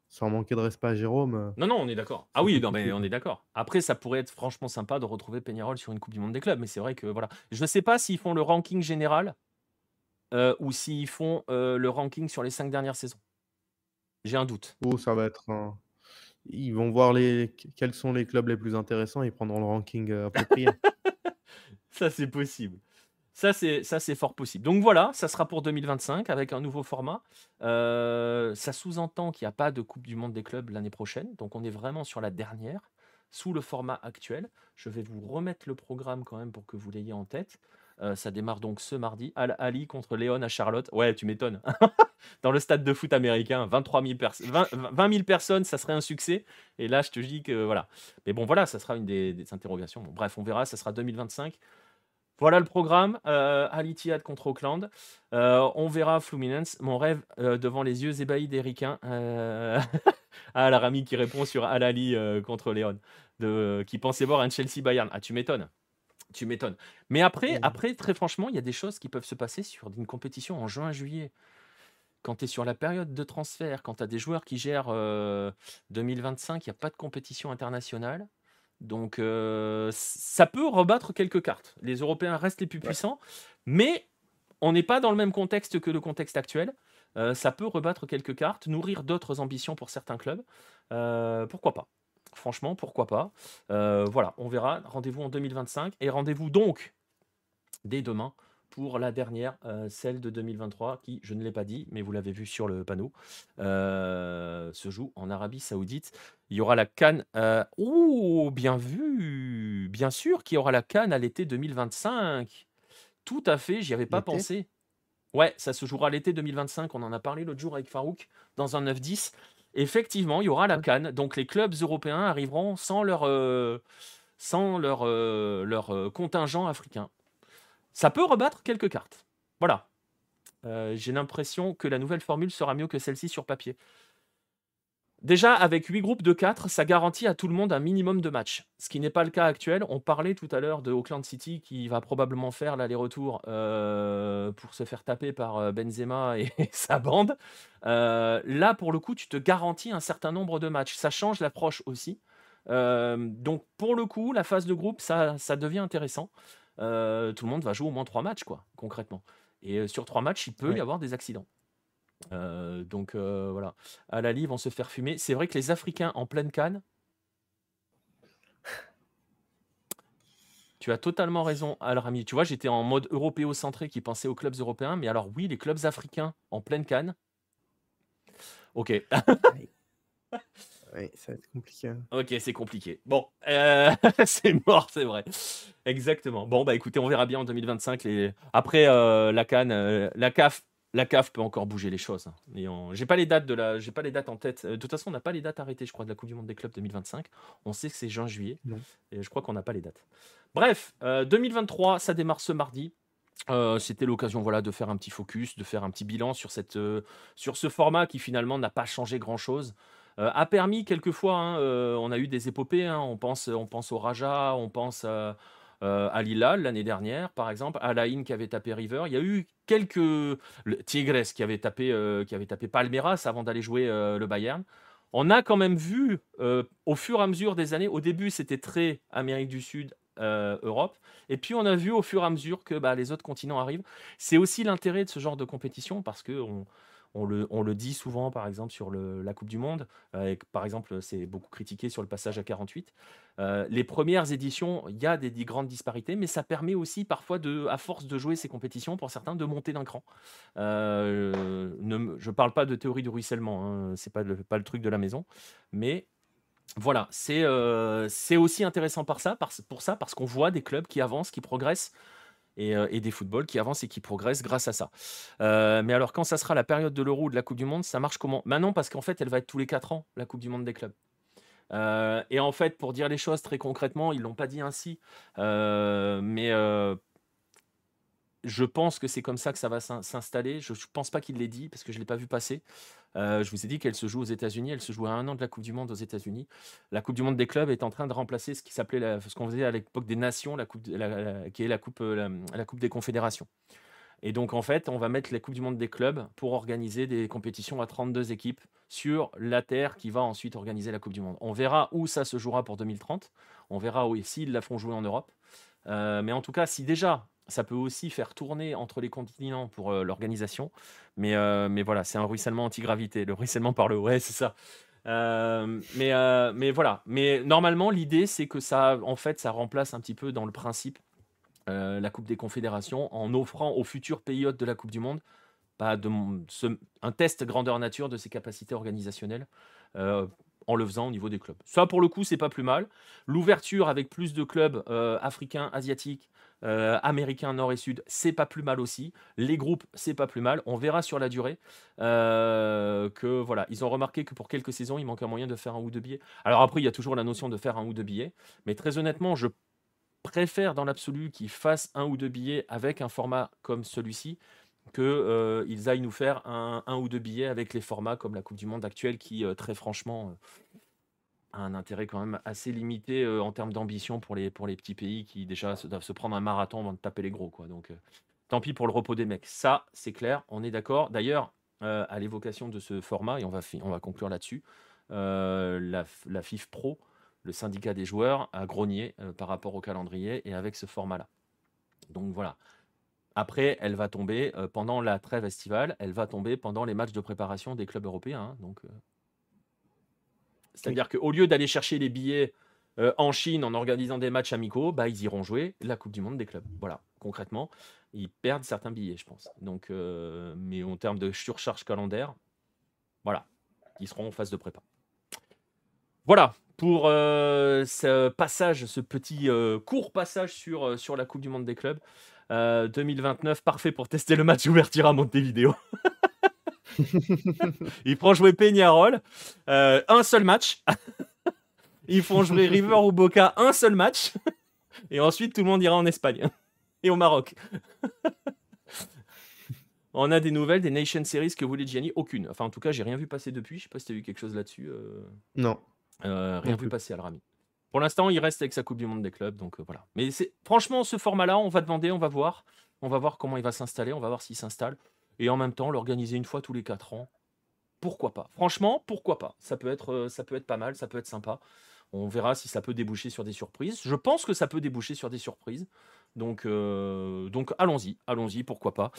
Sans manquer de respect à Jérôme, Non, non, on est d'accord. Ah c'est oui, non, compliqué, mais on quoi. est d'accord. Après, ça pourrait être franchement sympa de retrouver Peñarol sur une Coupe du Monde des clubs, mais c'est vrai que voilà. Je ne sais pas s'ils font le ranking général ou s'ils font le ranking sur les 5 dernières saisons. J'ai un doute. Oh, ça va être un ils vont voir quels sont les clubs les plus intéressants, ils prendront le ranking, approprié. Ça, c'est possible. Ça, c'est fort possible. Donc voilà, ça sera pour 2025 avec un nouveau format. Ça sous-entend qu'il n'y a pas de Coupe du Monde des clubs l'année prochaine. Donc on est vraiment sur la dernière, sous le format actuel. Je vais vous remettre le programme quand même pour que vous l'ayez en tête. Ça démarre donc ce mardi. Al-Ali contre Léon à Charlotte. Ouais, tu m'étonnes. Dans le stade de foot américain, 20 000 personnes, ça serait un succès. Et là, je te dis que voilà. Mais bon, voilà, ça sera une des interrogations. Bon, bref, on verra, ça sera 2025. Voilà le programme. Al Ittihad contre Auckland. On verra Fluminense. Mon rêve devant les yeux ébahis d'Ericain. Ah, la Rami qui répond sur Al Ali contre Léon. Qui pensait voir un Chelsea Bayern. Ah, tu m'étonnes. Tu m'étonnes. Mais après, Mmh. très franchement, il y a des choses qui peuvent se passer sur une compétition en juin-juillet. Quand tu es sur la période de transfert, quand tu as des joueurs qui gèrent 2025, il n'y a pas de compétition internationale. Donc, ça peut rebattre quelques cartes. Les Européens restent les plus Ouais. puissants, mais on n'est pas dans le même contexte que le contexte actuel. Ça peut rebattre quelques cartes, nourrir d'autres ambitions pour certains clubs. Pourquoi pas? Franchement, pourquoi pas? Voilà, on verra. Rendez-vous en 2025 et rendez-vous donc dès demain pour la dernière, celle de 2023 qui, je ne l'ai pas dit, mais vous l'avez vu sur le panneau, se joue en Arabie Saoudite. Il y aura la CAN. Oh, bien vu! Bien sûr qu'il y aura la CAN à l'été 2025. Tout à fait, j'y avais pas L'été? pensé. Ouais, ça se jouera l'été 2025. On en a parlé l'autre jour avec Farouk dans un 9-10. Effectivement, il y aura la Ouais. CAN. Donc les clubs européens arriveront sans leur contingent africain. Ça peut rebattre quelques cartes. Voilà. J'ai l'impression que la nouvelle formule sera mieux que celle-ci sur papier. Déjà, avec 8 groupes de 4, ça garantit à tout le monde un minimum de matchs. Ce qui n'est pas le cas actuel. On parlait tout à l'heure de Auckland City qui va probablement faire l'aller-retour pour se faire taper par Benzema et sa bande. Là, pour le coup, tu te garantis un certain nombre de matchs. Ça change l'approche aussi. Donc, pour le coup, la phase de groupe, ça devient intéressant. Tout le monde va jouer au moins 3 matchs, quoi, concrètement. Et sur 3 matchs, il peut y Ouais. avoir des accidents. Donc voilà. À la Ligue, vont se faire fumer. C'est vrai que les Africains en pleine canne, tu as totalement raison, Al-Rami. Tu vois, j'étais en mode européocentré qui pensait aux clubs européens, mais alors oui, les clubs africains en pleine canne, Ok. Ouais. Ouais, ça va être compliqué, hein. Ok, c'est compliqué. Bon, c'est mort, c'est vrai. Exactement. Bon, bah écoutez, on verra bien en 2025. Après, la CAN, la CAF peut encore bouger les choses, hein. J'ai pas les dates j'ai pas les dates en tête. De toute façon, on n'a pas les dates arrêtées, je crois, de la Coupe du Monde des clubs 2025. On sait que c'est juin-juillet, Non. et je crois qu'on n'a pas les dates. Bref, 2023, ça démarre ce mardi. C'était l'occasion, voilà, de faire un petit focus, de faire un petit bilan sur ce format qui finalement n'a pas changé grand-chose. A permis quelquefois, hein, on a eu des épopées, hein, on pense au Raja, on pense à Lillal l'année dernière, par exemple, à Alain qui avait tapé River. Il y a eu Tigres qui avait tapé Palmeiras avant d'aller jouer le Bayern. On a quand même vu au fur et à mesure des années, au début c'était très Amérique du Sud, Europe, et puis on a vu au fur et à mesure que bah, les autres continents arrivent. C'est aussi l'intérêt de ce genre de compétition parce que on le dit souvent, par exemple, sur la Coupe du Monde. Et que, par exemple, c'est beaucoup critiqué sur le passage à 48. Les premières éditions, il y a des grandes disparités, mais ça permet aussi parfois, à force de jouer ces compétitions, pour certains, de monter d'un cran. Je ne parle pas de théorie du ruissellement, hein, c'est pas le truc de la maison, mais voilà, c'est aussi intéressant pour ça, parce qu'on voit des clubs qui avancent, qui progressent, et des footballs qui avancent et qui progressent grâce à ça. Mais alors, quand ça sera la période de l'Euro ou de la Coupe du Monde, ça marche comment? Maintenant, parce qu'en fait, elle va être tous les 4 ans, la Coupe du Monde des clubs. Et en fait, pour dire les choses très concrètement, ils l'ont pas dit ainsi, mais je pense que c'est comme ça que ça va s'installer. Je ne pense pas qu'il l'ait dit parce que je ne l'ai pas vu passer. Je vous ai dit qu'elle se joue aux États-Unis. Elle se joue à 1 an de la Coupe du Monde aux États-Unis. La Coupe du Monde des clubs est en train de remplacer ce qui s'appelait ce qu'on faisait à l'époque des Nations, qui est la Coupe des Confédérations. Et donc, en fait, on va mettre la Coupe du Monde des clubs pour organiser des compétitions à 32 équipes sur la terre qui va ensuite organiser la Coupe du Monde. On verra où ça se jouera pour 2030. On verra s'ils la font jouer en Europe. Mais en tout cas, si déjà, ça peut aussi faire tourner entre les continents pour l'organisation. Mais voilà, c'est un ruissellement anti-gravité. Le ruissellement par le... Ouais, c'est ça. Mais voilà. Mais normalement, l'idée, c'est que ça, en fait, ça remplace un petit peu dans le principe la Coupe des Confédérations en offrant aux futurs pays hôtes de la Coupe du Monde un test grandeur nature de ses capacités organisationnelles euh, en le faisant au niveau des clubs. Ça, pour le coup, c'est pas plus mal. L'ouverture avec plus de clubs africains, asiatiques, américains, nord et sud, c'est pas plus mal aussi. Les groupes, c'est pas plus mal. On verra sur la durée que voilà, ils ont remarqué que pour quelques saisons, il manque un moyen de faire un ou deux billets. Alors après, il y a toujours la notion de faire un ou deux billets, mais très honnêtement, je préfère dans l'absolu qu'ils fassent un ou deux billets avec un format comme celui-ci qu'ils aillent nous faire un ou deux billets avec les formats comme la Coupe du Monde actuelle qui, très franchement, a un intérêt quand même assez limité en termes d'ambition pour les petits pays qui déjà doivent se prendre un marathon avant de taper les gros, quoi. Donc, tant pis pour le repos des mecs. Ça, c'est clair, on est d'accord. D'ailleurs, à l'évocation de ce format, et on va conclure là-dessus, la FIF Pro, le syndicat des joueurs, a grogné par rapport au calendrier et avec ce format-là. Donc voilà. Après, elle va tomber pendant la trêve estivale, elle va tomber pendant les matchs de préparation des clubs européens, hein. Donc, c'est-à-dire qu'au lieu d'aller chercher les billets en Chine en organisant des matchs amicaux, bah, ils iront jouer la Coupe du Monde des clubs. Voilà, concrètement, ils perdent certains billets, je pense. Donc, mais en termes de surcharge calendaire, voilà, ils seront en phase de prépa. Voilà pour ce petit court passage sur la Coupe du Monde des clubs. 2029, parfait pour tester le match ouverture à Montevideo. Ils font jouer Peñarol, un seul match. Ils font jouer River ou Boca, un seul match. Et ensuite, tout le monde ira en Espagne et au Maroc. On a des nouvelles des Nation Series que voulait Gianni? Aucune. Enfin, en tout cas, j'ai rien vu passer depuis. Je sais pas si tu as vu quelque chose là-dessus. Non. Rien vu passer, Al-Rami. Pour l'instant, il reste avec sa Coupe du Monde des clubs, donc voilà. Mais franchement, ce format-là, on va demander, on va voir. On va voir comment il va s'installer, on va voir s'il s'installe. Et en même temps, l'organiser une fois tous les 4 ans. Pourquoi pas? Franchement, pourquoi pas? Ça peut être pas mal, ça peut être sympa. On verra si ça peut déboucher sur des surprises. Je pense que ça peut déboucher sur des surprises. Donc allons-y, pourquoi pas.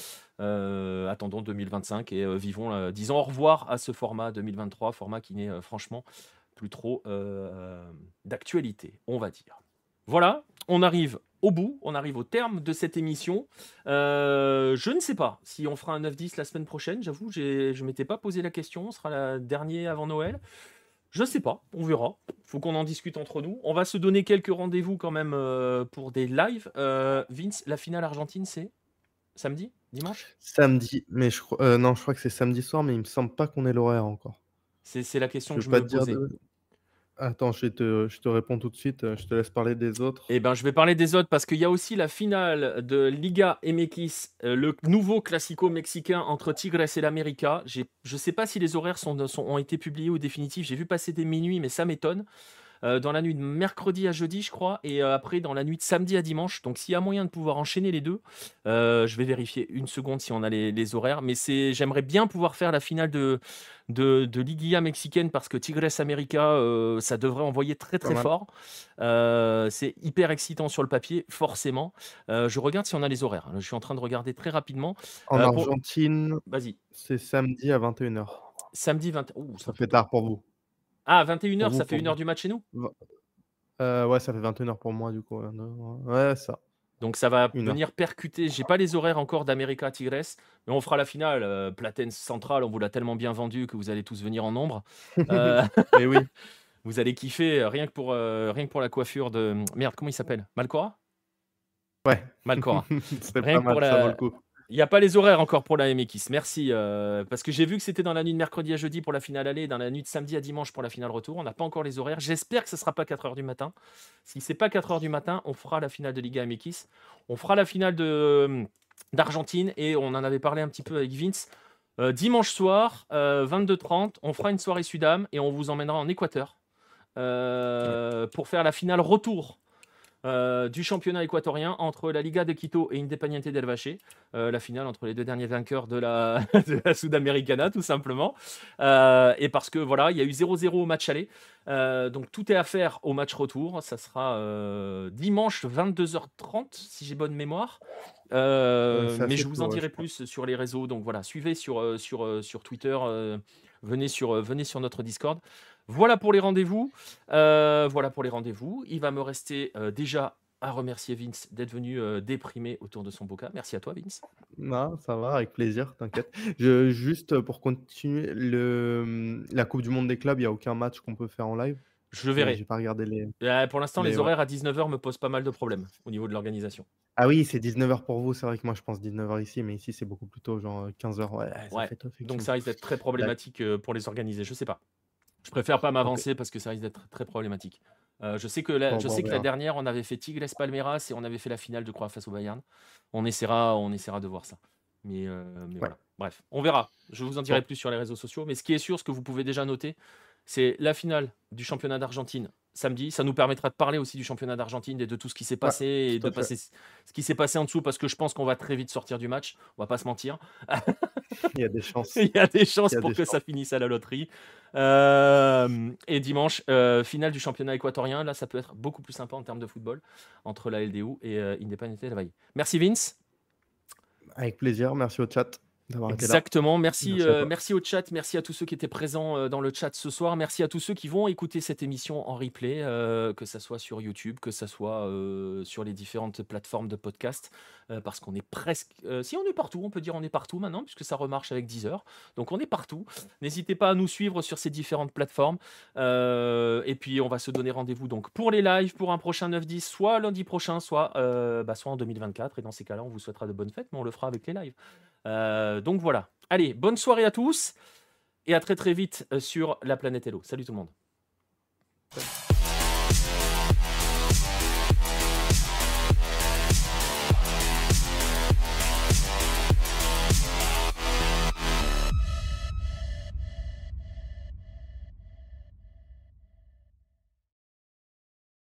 Attendons 2025 et disons au revoir à ce format 2023, format qui n'est franchement plus trop d'actualité, on va dire. Voilà, on arrive au bout, on arrive au terme de cette émission. Je ne sais pas si on fera un 9-10 la semaine prochaine. J'avoue, je ne m'étais pas posé la question. Ce sera la dernière avant Noël. Je sais pas, on verra. Il faut qu'on en discute entre nous. On va se donner quelques rendez-vous quand même pour des lives. Vince, la finale Argentine, c'est samedi? Dimanche? Samedi, mais non, je crois que c'est samedi soir, mais il me semble pas qu'on ait l'horaire encore. C'est la question Je que vais je pas me te dire posais. de... Attends, je te réponds tout de suite. Je te laisse parler des autres. Eh ben, je vais parler des autres parce qu'il y a aussi la finale de Liga MX, le nouveau classico mexicain entre Tigres et l'América. Je ne sais pas si les horaires ont été publiés ou définitifs. J'ai vu passer des minuit, mais ça m'étonne. Dans la nuit de mercredi à jeudi, je crois, et après dans la nuit de samedi à dimanche. Donc s'il y a moyen de pouvoir enchaîner les deux, je vais vérifier une seconde si on a les horaires. Mais j'aimerais bien pouvoir faire la finale de Liguilla mexicaine parce que Tigres América, ça devrait envoyer très Pas très mal. fort. C'est hyper excitant sur le papier, forcément. Je regarde si on a les horaires. Je suis en train de regarder très rapidement. En Pour... Argentine, Vas-y, c'est samedi à 21h. samedi 20... Ouh, Ça fait tard pour vous. Ah, 21h, ça fait Pour 1 vous. heure du match chez nous? Ouais, ça fait 21h pour moi, du coup. Ouais, ça. Donc ça va 1 heure. venir percuter. J'ai pas les horaires encore d'América Tigres, mais on fera la finale. Platense Central, on vous l'a tellement bien vendu que vous allez tous venir en nombre. Et oui. Vous allez kiffer rien que pour la coiffure de merde. Comment il s'appelle? Malcora? Ouais. Malcora. C'est Rien pas que pour mal, ça vaut le la. coup. Il n'y a pas les horaires encore pour la MX. Merci. Parce que j'ai vu que c'était dans la nuit de mercredi à jeudi pour la finale aller et dans la nuit de samedi à dimanche pour la finale retour. On n'a pas encore les horaires. J'espère que ce ne sera pas 4h du matin. Si c'est pas 4h du matin, on fera la finale de Liga MX. On fera la finale d'Argentine et on en avait parlé un petit peu avec Vince. Dimanche soir, 22h30, on fera une soirée Sudam et on vous emmènera en Équateur pour faire la finale retour du championnat équatorien entre la Liga de Quito et Independiente del Valle, la finale entre les deux derniers vainqueurs de la, de la Sudamericana, tout simplement. Et parce que voilà, il y a eu 0-0 au match aller. Donc tout est à faire au match retour. Ça sera dimanche 22h30, si j'ai bonne mémoire. C'est Mais assez je vous en tôt, dirai je crois. plus sur les réseaux. Donc voilà, suivez sur Twitter. Venez sur notre Discord. Voilà pour les rendez-vous. Voilà pour les rendez-vous. Il va me rester déjà à remercier Vince d'être venu déprimer autour de son boca. Merci à toi, Vince. Non, ça va, avec plaisir, t'inquiète. Juste pour continuer, la Coupe du monde des clubs, il n'y a aucun match qu'on peut faire en live? Je le verrai. J'ai pas regardé les Pour l'instant, les ouais. horaires à 19h me posent pas mal de problèmes au niveau de l'organisation. Ah oui, c'est 19h pour vous. C'est vrai que moi, je pense 19h ici, mais ici, c'est beaucoup plus tôt, genre 15h. Ouais, ça Ouais. fait tôt, Donc effectivement. ça risque d'être très D'ac problématique pour les organiser. Je sais pas. Je préfère pas OK. m'avancer parce que ça risque d'être très problématique. Je sais que Bon, je bah, sais on que la verra. dernière, on avait fait Tigres Palmeiras et on avait fait la finale, je crois, face au Bayern. On essaiera de voir ça. Mais Ouais. voilà. Bref, on verra. Je vous en dirai Bon. plus sur les réseaux sociaux. Mais ce qui est sûr, ce que vous pouvez déjà noter, c'est la finale du championnat d'Argentine samedi. Ça nous permettra de parler aussi du championnat d'Argentine et de tout ce qui s'est Ouais, passé et tout de à fait. passer ce qui s'est passé en dessous parce que je pense qu'on va très vite sortir du match. On va pas se mentir. Il y a des chances. Il y a des Il chances y a pour des que chances. ça finisse à la loterie. Et dimanche, finale du championnat équatorien. Là, ça peut être beaucoup plus sympa en termes de football entre la LDU et Independiente del Valle. Merci Vince. Avec plaisir. Merci au chat d'avoir été là. Exactement. Merci, Merci à toi. merci au chat. Merci à tous ceux qui étaient présents dans le chat ce soir. Merci à tous ceux qui vont écouter cette émission en replay, que ça soit sur YouTube, que ça soit sur les différentes plateformes de podcast. Parce qu'on est presque. Si on est partout, on peut dire on est partout maintenant, puisque ça remarche avec Deezer. Donc on est partout. N'hésitez pas à nous suivre sur ces différentes plateformes. Et puis on va se donner rendez-vous donc pour les lives, pour un prochain 9-10, soit lundi prochain, soit en 2024. Et dans ces cas-là, on vous souhaitera de bonnes fêtes, mais on le fera avec les lives. Donc voilà. Allez, bonne soirée à tous et à très très vite sur la planète Hello. Salut tout le monde.